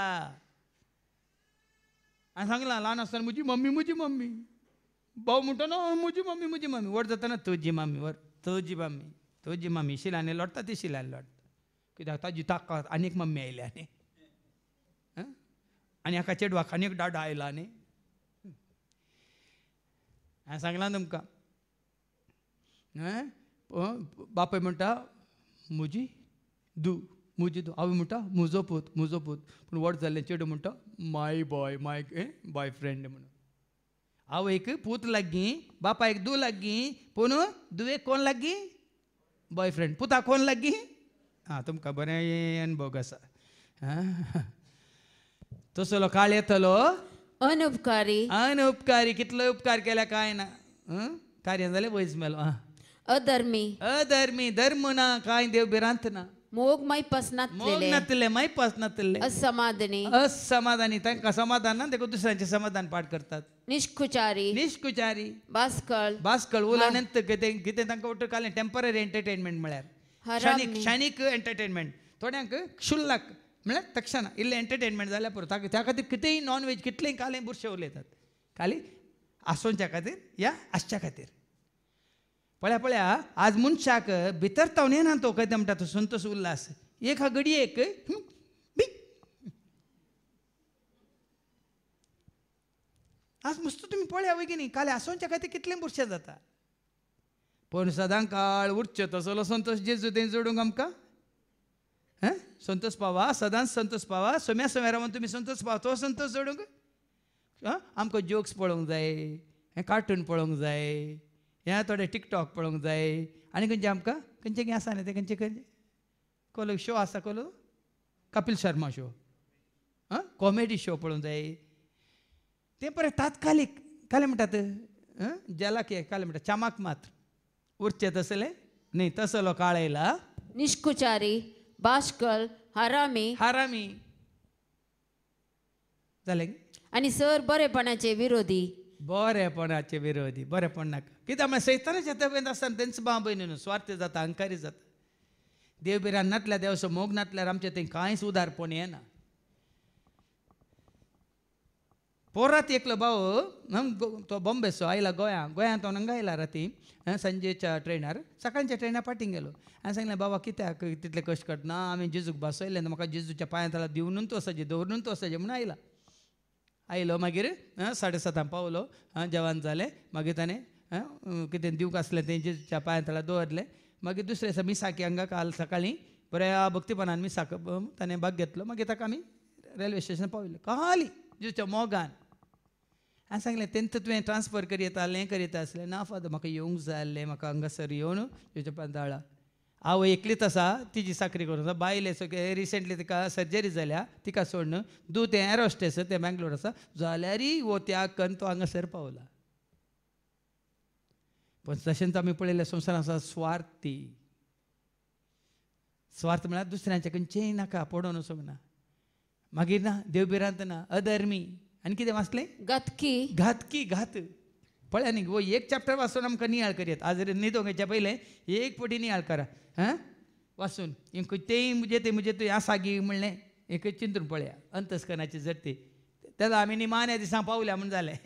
हांवें सांगलां ल्हान आसतना म्हजी मम्मी. भाऊ म्हणटा ना म्हजी मम्मी. व्हड जातना तुजी मम्मी शिलांनी लोटता ती शिलांनी लोटता. कित्याक ताजी ताकद आनीक मम्मी आयल्या न्ही. आनी हाका चेडवाक आनीक डाडा आयला न्ही. हांवें सांगलां तुमकां बापाय म्हणटा म्हजी दू. आवय म्हणटा म्हजो पूत. पूण व्हड जाल्लें चेडूं म्हणटा माय बॉयफ्रेंड म्हणून. आवयक पूत लागीं, बापायक दू लागीं, पूण दुवेक कोण लागीं? बॉयफ्रेंड. पुताक कोण लागीं? तुमकां बरें अनुभव आसा. तसलो काळ येतलो. अनउपकारी. कितलो उपकार केल्या काय ना. कार्य जालें वयस मेलो. अधर्मी. धर्म ना कांय देव भिरांत ना. मोग मायपास नातलेले. असमाधानी. तांकां समाधान ना देखून दुसऱ्यांचे समाधान पाठ करतात. निष्कुचारी. बास्कळ उलयनांत कितें तांकां उठ कालें टेम्पररी एंटरटेनमेंट म्हळ्यार क्षणीक एंटरटेनमेंट. थोड्यांक क्षुल्लक म्हळ्यार तक्षण इल्लें एंटरटेनमेंट जाल्यार पुरो. त्या खातीर कितेंय नॉन व्हेज कितलेंय कालें बुरशें उलयतात. खाली आसोवच्या खातीर या आसच्या खातीर. पळया आज मनशाक भितर तावन येना तो कधी म्हणटा तो संतोष उल्हास. एक घडयेक आज मस्त तुमी पळया वय की न्ही. काले आसोवच्या खातीर कितलें बुरशें जाता. पूण सदां काळ उरचो तसलो संतोष जेजू थंय जोडूंक आमकां संतोष पावा. सदांच संतोष पावा. सोम्या रावन तुमी संतोष पावा. तो संतोष जोडूंक आमकां जोक्स पळोवंक जाय. हें कार्टून पळोवंक जाय, हें थोडे टिकटॉक पळोवंक जाय, आनी खंयचे आमकां खंयचे कितें आसा न्ही ते खंयचे खंयचे कोलो शो आसा कोलो Kapil Sharma show, comedy show पळोवंक जाय. ते परत तात्कालीक काले म्हणटात ज्याला की काले म्हणटात चमाक मात्र उरचे तसले न्ही, तसलो काळ येयला. निष्कुचारी, बाश्कल, हरामी हारामी जालें आणि सर बरेपणाचे विरोधी. बरेपणाचे विरोधी, बरेपण नाका. कित्याक म्हळ्यार सैतानाच्या तब्येत आसतना तेंचो भाव भयणी न्हू, स्वार्थ जाता, अहंकारी जाता. देव बिरान नातल्यार देवाचो मोग नातल्यार आमचें थंय कांयच उदारपण येना. पोरात एकलो भाव तो बॉम्बेचो आयला गोंयांत तो हांगा आयला राती संजेच्या ट्रेनार, सकाळच्या ट्रेनार पाटींग गेलो. हांवें सांगलें बाबा कित्याक तितले कश्ट करतना, आमी जेजूक बसयलें म्हाका जेजूच्या पांयां तळा दिवनूच वचचें दवरूनच वचचें म्हणून आयलो. मागीर 7:30 पावलो, जेवण जालें. मागीर ताणें कितें दिवंक आसलें तें जेजूच्या पांयां तळा दवरलें. मागीर दुसरे दिसा मिसाकी हांगा काल सकाळीं बऱ्या भक्तीपणान मिसाक ताणें भाग घेतलो. मागीर ताका आमी रेल्वे स्टेशन पावयलें काली जेजूच्या मोगान. हांवें सांगलें तेंच तुवें ट्रान्सफर करी येतालें हें करी येता आसलें. ना फादर म्हाका येवंक जाय आसलें, म्हाका हांगासर येवन जेजूच्या पांयां तळा. आवय एकलीच आसा, तिची साकरी करून बायले सगळे रिसेंटली तिका सर्जरी जाल्या, तिका सोडून दू तें एर होस्टेस तें बँगलोर आसा जाल्यारय वो त्याग करून तो हांगासर पावला. पण तशेंच आमी पळयलें संवसारांत आसा स्वार्थी. स्वार्थ म्हळ्यार दुसऱ्यांचें खंयचेंय नाका, पडोवन वचूंक ना. मागीर ना देवबिरांत ना अधर्मी, आनी कितें वाचलें घातकी घात. पळया न्ही वो एक चॅप्टर वाचून आमकां नियाळ करयात. आज न्हिदोंक हेच्या पयलें एक पटी नियाळ करा वाचून. तेंय मुजे तूं ह्या सागी म्हणलें एक चिंतून पळया. अंतस्करणाची जडती तेन्ना आमी निमाण्या दिसा पावल्या म्हण जालें.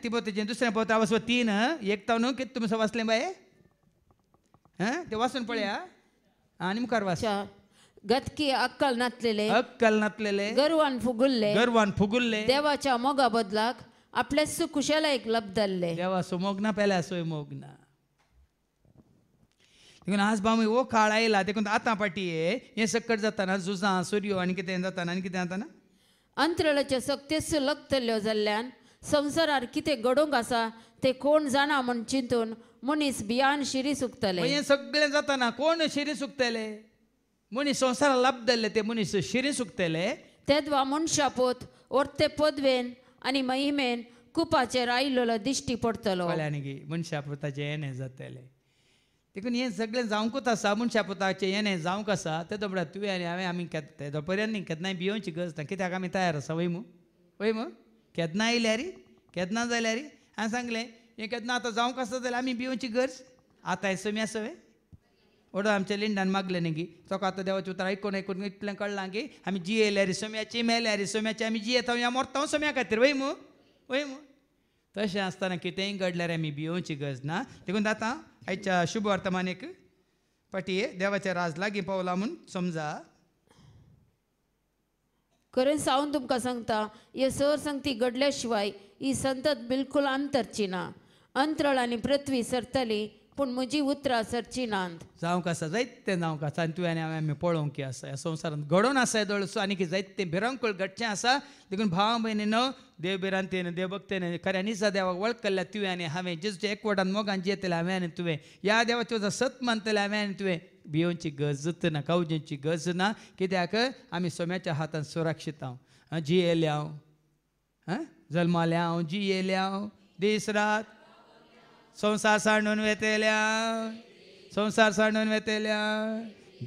तिबोतेचें दुसरें पत्र वचो 3 1 न्हू कितें तुमचें वाचलें बाये तें वाचून पळया आनी मुखार वाच. गतकी अक्कल नातलेले गर्वान फुगुल्ले देवाच्या मोगा बदलाक आपले सुकुशलायक लब्धल्ले. देवाचो मोग ना पेल्या सोय मोग ना. देखून आज बामी वो काळ आयला. देखून आतां पाटये हें सकट जाताना झुजां सूर्यो आनी कितें जाताना आनी कितें जाताना अंतराळाच्यो सक्तेस लगतल्यो जाल्ल्यान संवसारार कितें घडोवंक आसा ते कोण जाणा म्हूण चिंतून मनीस भियान शिरी सुकतले. हें सगळें जाताना कोण शिरी सुकतले? मनीस संवसाराक लाभ धरले ते मनीस शिरी सुकतले. तेदवा मनशापोत ओर्ते पदवेन आनी महिमेन कुपाचेर आयिल्लो दिश्टी पडटलो. कळ्ळें मनशापुताचें येणें जातलें. देखून हें सगळें जावंकूच आसा. मनशापुताचें येणें जावंक आसा. तेदो म्हळ्यार तुवें आनी हांवें आमी तेदो पर्यंत न्ही केन्नाय भियोवची गरज ना. कित्याक आमी तयार आसा वय केन्ना आयल्यार केन्ना जाल्यार. हांवें सांगलें हें केन्ना आतां जावंक आसा जाल्यार आमी भियोवची गरज आतां हें समी आसा वे ओडो आमच्या लिंडान मागलें न्ही की तो आतां देवाचें उतर आयकून इतलें कळलां की आमी जियेल्यार सोम्याची मेल्यार सोम्याची आमी जियेता या मरता सोम्या खातीर वय मू तशें आसतना कितेंय घडल्यार आमी भियोवची गरज ना. देखून आतां आयच्या शुभ वर्तमानेक पाटये देवाचें राज लागीं पावलां म्हूण समजा. खरें सावन तुमकां सांगता हे सर संगती घडल्या शिवाय ही संतत बिलकुल अंतरची ना. अंतराळ आनी पृथ्वी सरतली पूण म्हजी उतरां सरची नात. जावंक आसा जायतें जावंक आसा आनी तुवें आनी आमी पळोवंक आसा. ह्या संवसारांत घडोवन आसा येदोळ आनी जायतें भिरांकूळ घडचें आसा. देखून भाव भयणीनो देव बिरांतेन देव भक्तेन खऱ्या निजा देवाक वळखल्या तुवें आनी हांवें जेजूच्या एकवटान मोगान जियेतले हांवें आनी तुवें ह्या देवाचो सत मानतले हांवें आनी तुवें भियोवची गरज ना कावजेची गरज ना. कित्याक आमी सोम्याच्या हातान सुरक्षीत हांव जियेल्या हांव जल्माल्या हांव जियेल्या हांव दीस रात संसार सांडून वेतेल्या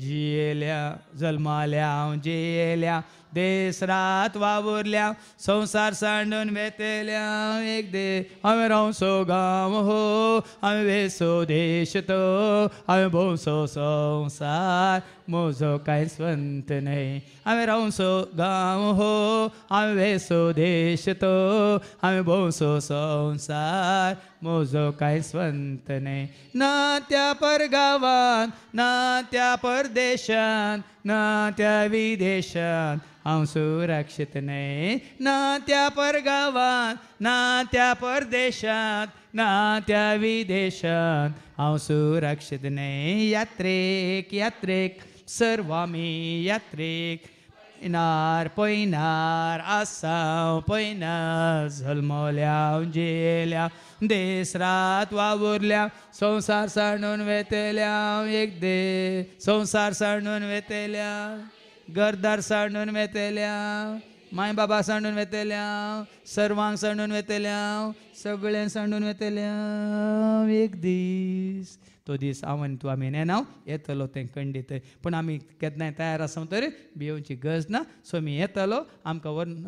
जियेल्या जल्माल्या हांव जियेल्या देस रात वावुरल्या संसार सांडून वेतेल्या एक दे हांवें रावसो गांव हो हांवें वेसो देश तो हांवें भोवसो संसार म्हजो कांय स्वंत न्हय. हांवें रावसो गांव हो हांवें वेसो देश तो हांवें भोवसो संसार म्हजो कांय स्वंत न्हय. ना त्या परगांवान ना त्या परदेशान ना त्या विदेशान हांव सुरक्षीत न्हय. ना त्या परगांवान ना त्या परदेशांत ना त्या विदेशांत हांव सुरक्षीत न्हय. यात्रेक सर्व आमी यात्रेक इनार पयनार आसांव पयना जल्मल्या जेल्या देस रात वावुरल्या संसार सांडून वेतेल्या एक दे संसार सांडून वेतेल्या घरदार सांडून वेतेल्या माय बाबा सांडून वेतेल्या सर्वांक सांडून वेतेल्या सगळें सांडून वेतेल्या एक दीस तो दीस हांव आनी तूं आमी नेनाव येतलो तें खंडीत पूण आमी केन्नाय तयार आसूं तर भिवची गरज ना सो आमी येतलो आमकां व्हरून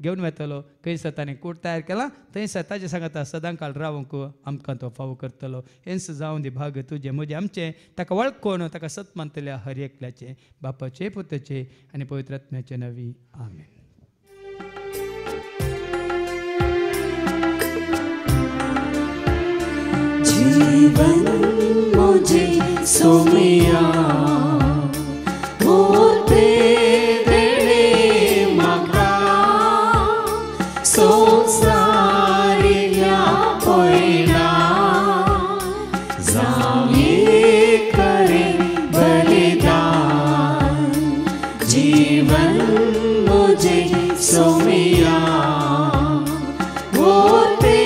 घेवन वेतलो खंयसर ताणें कूट तयार केला थंयसर ताजे सांगता सदां काळ रावूंक आमकां तो फावो करतलो हेंच जावं दी भाग तुजें म्हजें आमचें ताका वळखून ताका सत मानतल्या हर एकल्याचें बापाचे पुताचे आनी पवित्र आत्म्याचे नवी आमेन. जीवन मुझे सोमिया होते देणे म्हाका संसारिल्या पयना जावे करे बलिदान जीवन मुझे सोमिया होते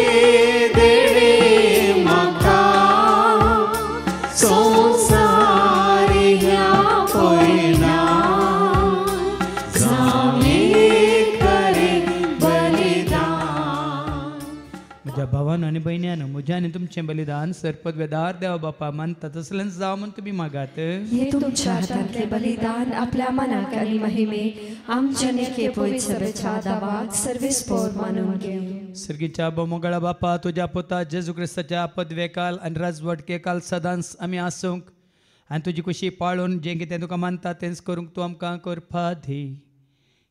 भावान आनी भयण्यान म्हजें आनी तुमचें बलिदान सरपद वेदार देवा बापा मानता तसलेंच जावं म्हूण तुमी मागात. हे तुमच्या हातांतले बलिदान आपल्या मनाक आनी महिमेक आमच्या नेके पळयत सभेच्या दावात सर्वेस्पोर मानून घेव. सर्गीच्या बोमोगळा बापा तुज्या पुता जेजू क्रिस्ताच्या पदवेकाल आनी राजवटकेकाल सदांच आमी आसूंक आनी तुजी खुशी पाळून जें कितें तुका मानता तेंच करूंक तूं आमकां करपा दी.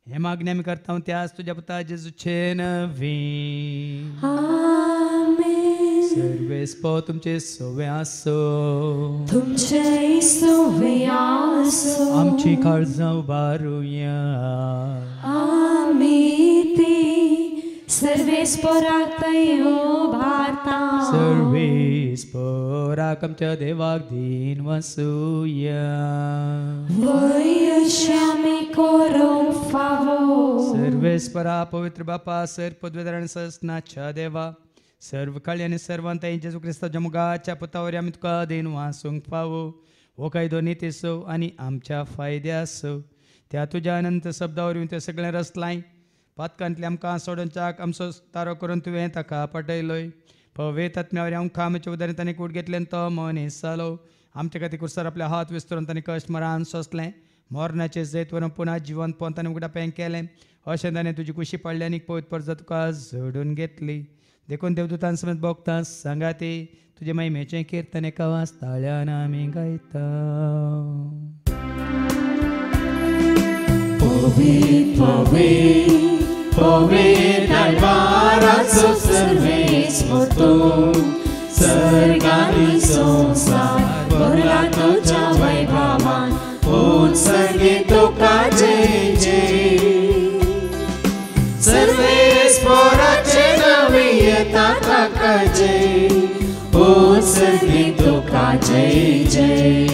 हे मागणी आमी करता त्याच तुज्या पुता जेजूचे नवी. सर्वेस्पो तुमचे सोवे आसो तुमचे सोवे आसो आमची काळजां उबारुया आमी ती सर्वेस्पोराक उबारता सर्वेस्पोराक आमच्या देवाक दिन वसूया वयशामी करूंक फावो सर्वेस्परा पवित्र बापा सर पदवेदार ससनाच्या देवा सर्व काळी आनी सर्वांत जेजू क्रिस्ताच्या मुगाच्या पुतावरी आमी तुका देन वासूंक फावो हो कायदो नितीसो आनी आमच्या फायद्यासो त्या तुज्या अनंत शब्दावरी ते सगळें रचलाय पातकांतले आमकां सोडोवच्याक आमचो तारो करून तुवें ताका पटयलोय पवेत आत्म्यावरी आमकां आमच्या उदारीत ताणें कूट घेतलें तो मनीस जालो आमचे खातीर कुर्सार आपले हात विस्तरून ताणें कश्ट मरान सोंसलें मोरणाचें जैत व्हरून पुना जिवन पोवन ताणें उगडा पें केलें अशें ताणें तुजी खुशी पडली आनी पवित्र परजा तुका जोडून घेतली देखून देवदूतां समेत भोगतां सांगाती तुजे महिमेचें किर्तन एका वाजताळ्यान आमी गायता. पवित्र पवित्र पवित्र दरबाराचो सर्वेस्पो तूं सर्गानी संसार भरला तुज्या वैभवान उत्सर्गी तुका जय जय सर्वेस्पोराचे नवी येता ताका जय उत्सर्गी तुका जय जय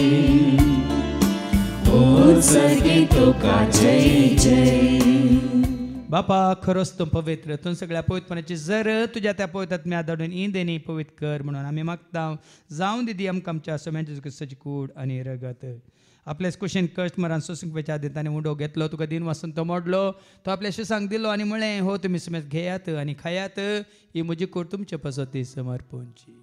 उत्सर्गी तुका जय जय. बापा खरोच तूं पवित्र तूं सगळ्या पवित्रपणाची जर तुज्या त्या पवित्र आत्म्या धाडून इंदेनी पवित्र कर म्हणून आमी मागता जावं दिदी आमकां आमच्या सोम्याच्या क्रिस्ताची कूड आनी रगत आपल्याच कुशीन कश्ट मरान सोसूंक आदी ताणें उडो घेतलो तुका दिन वाचून तो मोडलो तो आपल्या शिसांक दिलो आनी म्हळें हो तुमी समेत घेयात आनी खायात ही म्हजी कूड तुमचे पसती समर्पणची.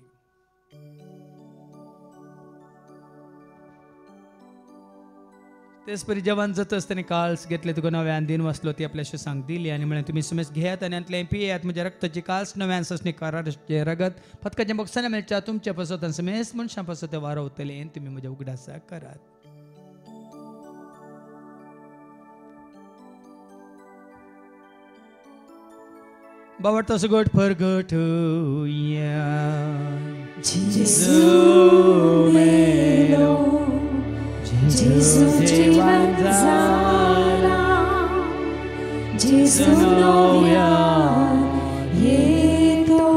तेच परी जवान जाता आसतना काल्स घेतले तुका नव्यान दिन वाचलो ती आपल्या शिसांक दिली आनी म्हळें तुमी समेत घेयात आनी आतलें पियेयात म्हज्या रक्ताची काल्स नव्यान ससणी काराचे रगत फतकाच्या बॉक्सांनी मेळच्या तुमच्या पसतान समेत मनशां पसत वारवतलें तुमी म्हज्या उगडासा करात. बावडतो सगट फरगटुया जेजू मेलो जेजू जीवन जाला जेजू नव्या येतलो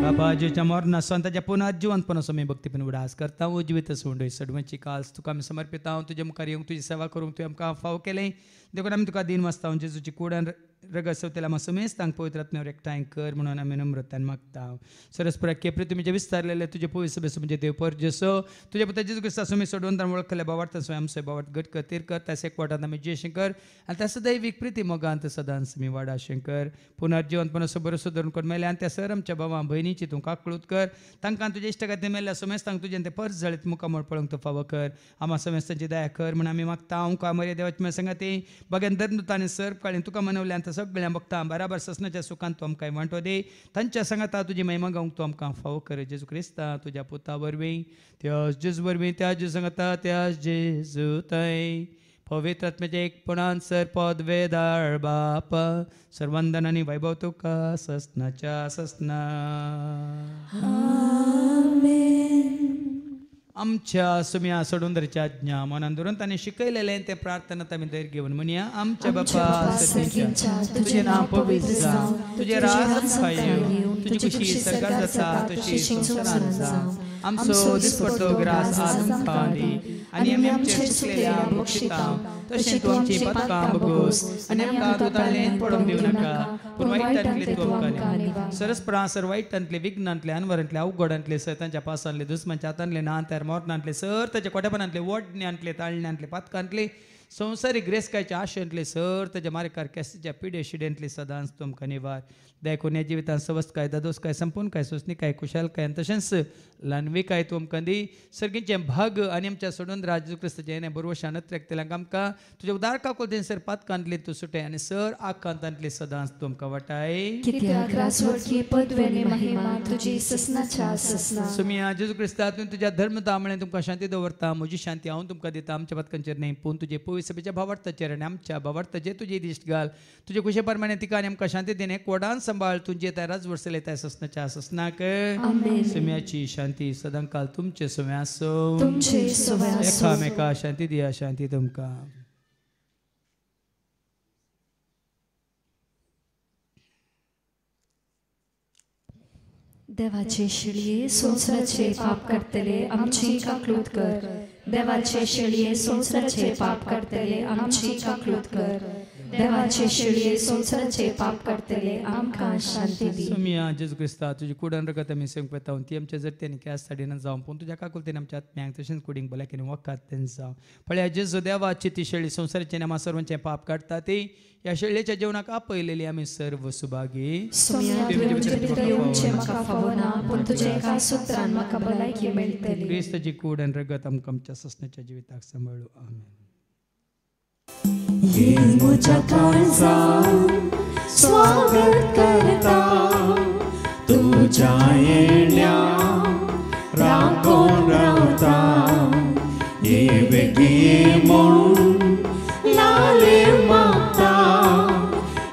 बापा लाजूच्या मरना स्वतःच्या पुनर्जीवनपणासो मी भक्तीपण उडास करता उजवीत सोंड सडवची कास तुका आमी समर्पित हांव तुजे मुखार येवंक तुजी सेवा करूंक तुवें आमकां फाव केलें देखून आमी तुका दिन वाचता जेजूची कुडान रगत सवतेला आमकां समेस्त तांक पवित्र आत्म्यावर एकठांय कर म्हणून आमी नम्रतान मागता सरस्पुरा केप्रे तुमी जे विस्तारलेले तुजे पवित्र सभेचो म्हणजे देव परजेसो तुजे पुत्र जेजू क्रिस्ता सुमी सोडून ताण वळखले बावार्थ स्वयं आमचे बावार्थ घट कर तीर कर त्यास एकवटात आमी जे शंकर आनी त्या दैवीक प्रिती मोगांत सदांच आमी वाडा शंकर पुनर्जीवनपणाचो बरोसो धरून कोण मेले आनी त्या सर आमच्या भावां भयणीची तूं काकळूत कर तांकां तुजे इश्टगाती मेल्ल्या समेस्त तांकां तुजें ते परस जाळीत मुखामळ पळोवंक तूं फावो कर आम्हा समेस्तांची दया कर म्हण आमी मागता हांव का मर्या देवाची मेळ सांगाती बगेन धर्मदूतांनी सर काळी तुका मनवल्या आनी सगळ्या भक्तां बराबर ससनाच्या सुखांत तूं आमकां वांटो दे तांच्या सांगाता तुजी महिमा गावंक तूं आमकां फावो कर जेजू क्रिस्ता तुज्या पुता वरवीं त्या जेजू वरवीं त्या जेजू सांगाता त्या जेजू थंय पवित्र आत्म्याच्या एकपणान सर पद वेदाळ बाप सर्वंदन आनी वैभव तुका ससनाच्या ससना आमच्या सुम्या सोडूंदरच्या आज्ञा मनान धरून ताणें शिकयलेलें तें प्रार्थनात आमी धैर्य घेवन म्हणया आमच्या बापा सर्गीच्या तुजें नांव पवित्र जावं तुजें राज आमकां येवं तुजी खुशी सर्गार जाता तशी संवसारांत जावं आमचो दिसपट्टो ग्रास आज आमकां दी आनी आमी आमचे चुकलेल्या बक्षितां तशें तूं आमची पातकां बगोस आनी आमकां दोताळेंत पडोवंक दिवं नाका पूण वायटांतले तूं आमकां न्ही सरस्परा सर वायटांतले विघ्नांतले अनवरांतले अवघडांतले सैतांच्या पासांतले दुस्मांच्या हातांतले नांत्यार मोरणांतले सर ताच्या कोट्यापणांतले वडण्यांतले ताळण्यांतले पातकांतले संवसारीक रेस्कायच्या आशेंतले सर ताच्या मारेकार केसाच्या पिडे शिडेंतले सदांच तूं आमकां निवार देखून ह्या जिवितांत सवस्त काय दादोस काय संपूर्ण काय सोसणी काय कुशाल काय तशेंच ल्हानवी काय तूं आमकां दी सर्गीचे भाग आनी आमच्या सोडून राजू क्रिस्ताचे हें बरोवशान त्रेकतेल्यांक आमकां तुज्या उदार काकोल सर पातकांतले तूं सुटे आनी सर आकांतांतले सदांच तूं आमकां वाटाय कित्याक राजवटकी पदवी आनी महिमा तुजी ससनाच्या ससना सुमिया जेजू क्रिस्ता तुवें तुज्या धर्मता म्हळ्यार तुमकां शांती दवरता म्हजी शांती हांव तुमकां दिता आमच्या पातकांचेर न्ही पूण तुजे पवित्र सभेच्या भावार्थाचेर आनी आमच्या भावार्थाचेर तुजी दिश्ट घाल तुजे खुशे प्रमाणे तिका आनी आमकां शांती दिने कोडान सांबाळ तुजे त्या राजवडसले त्या ससनाच्या ससनाक सुम्याची शांती सदां काल तुमचे सुम्या आसूं एकामेका शांती दिया शांती तुमकां देवाचे शिळये संवसाराचे पाप करतले आमची काकलूत कर देवाचे शिळये संवसाराचे पाप करतले आमची काकलूत कर देवाचे शिळये संवसाराचे पाप करतले आमकां शांती दी सुमिया जेजू क्रिस्ता तुजी कुडान रगत आमी सेवंक पेता ती आमच्या जरतेनी कॅस साडीन जावं पूण तुज्या काकुलतेन आमच्या आत्म्यांक तशेंच कुडींक भलायकेन वखात तें जावं पळया जेजू देवाची ती शेळी संवसाराचे नामा सर्वांचे पाप काडटा ती या शेळयेच्या जेवणाक आपयलेली आमी सर्व सुभागी क्रिस्ताची कूड आनी रगत आमकां आमच्या ससण्याच्या जिविताक सांबाळू आमेन म्हज्या काळजांत स्वागत करता तुज्या येण्याक रागोन रावता ये बेगी म्हूण लाले मागता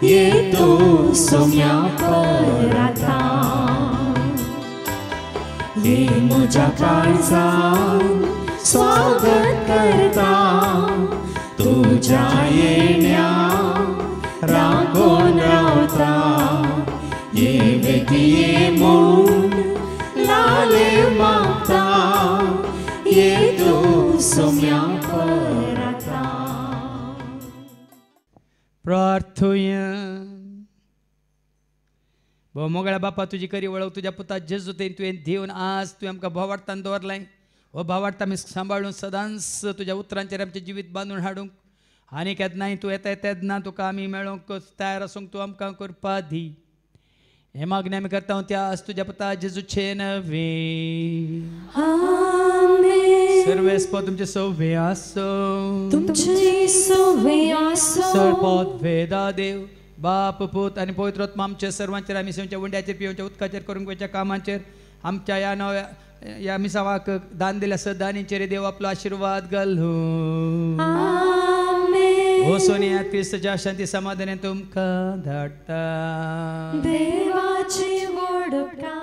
ये तूं सोम्या पराता ये म्हज्या काळजांत स्वागत करता तुज्या येण्याक रागोन रावता ये बेगी म्हूण लाले मागता ये तूं सोम्या पराता प्रार्थुया भोव मोगळ्या बापा तुजी करी वळख तुज्या पुता जेजू तुवें दिवन आज तुवें आमकां भावार्थान दवरलाय हो भावार्थ आमी सांबाळून सदांच तुज्या उतरांचेर आमचें जिवीत बांदून हाडूंक आनी केन्नाय तूं येता तेन्ना तुका आमी मेळोंक तयार आसूंक तूं आमकां करपा दी हे मागणी आमी करता त्या तुज्या पुता जेजूचे नवे सर्वेस्प तुमचे सव्वे आसो तुमची सव्वे आसो सरपद वेदा देव बाप पूत आनी पवित्र आत्मा आमच्या सर्वांचेर आमी सेवच्या वंड्याचेर पिवच्या उदकाचेर करूंक वयच्या कामाचेर आमच्या ह्या नव्या या मिसावाक दान दिल्या सदानीचेर देव आपलो आशीर्वाद घालूं हो सोनिया क्रिस्ताच्या शांती समाधान तुमकां धाडटा देवाची वडका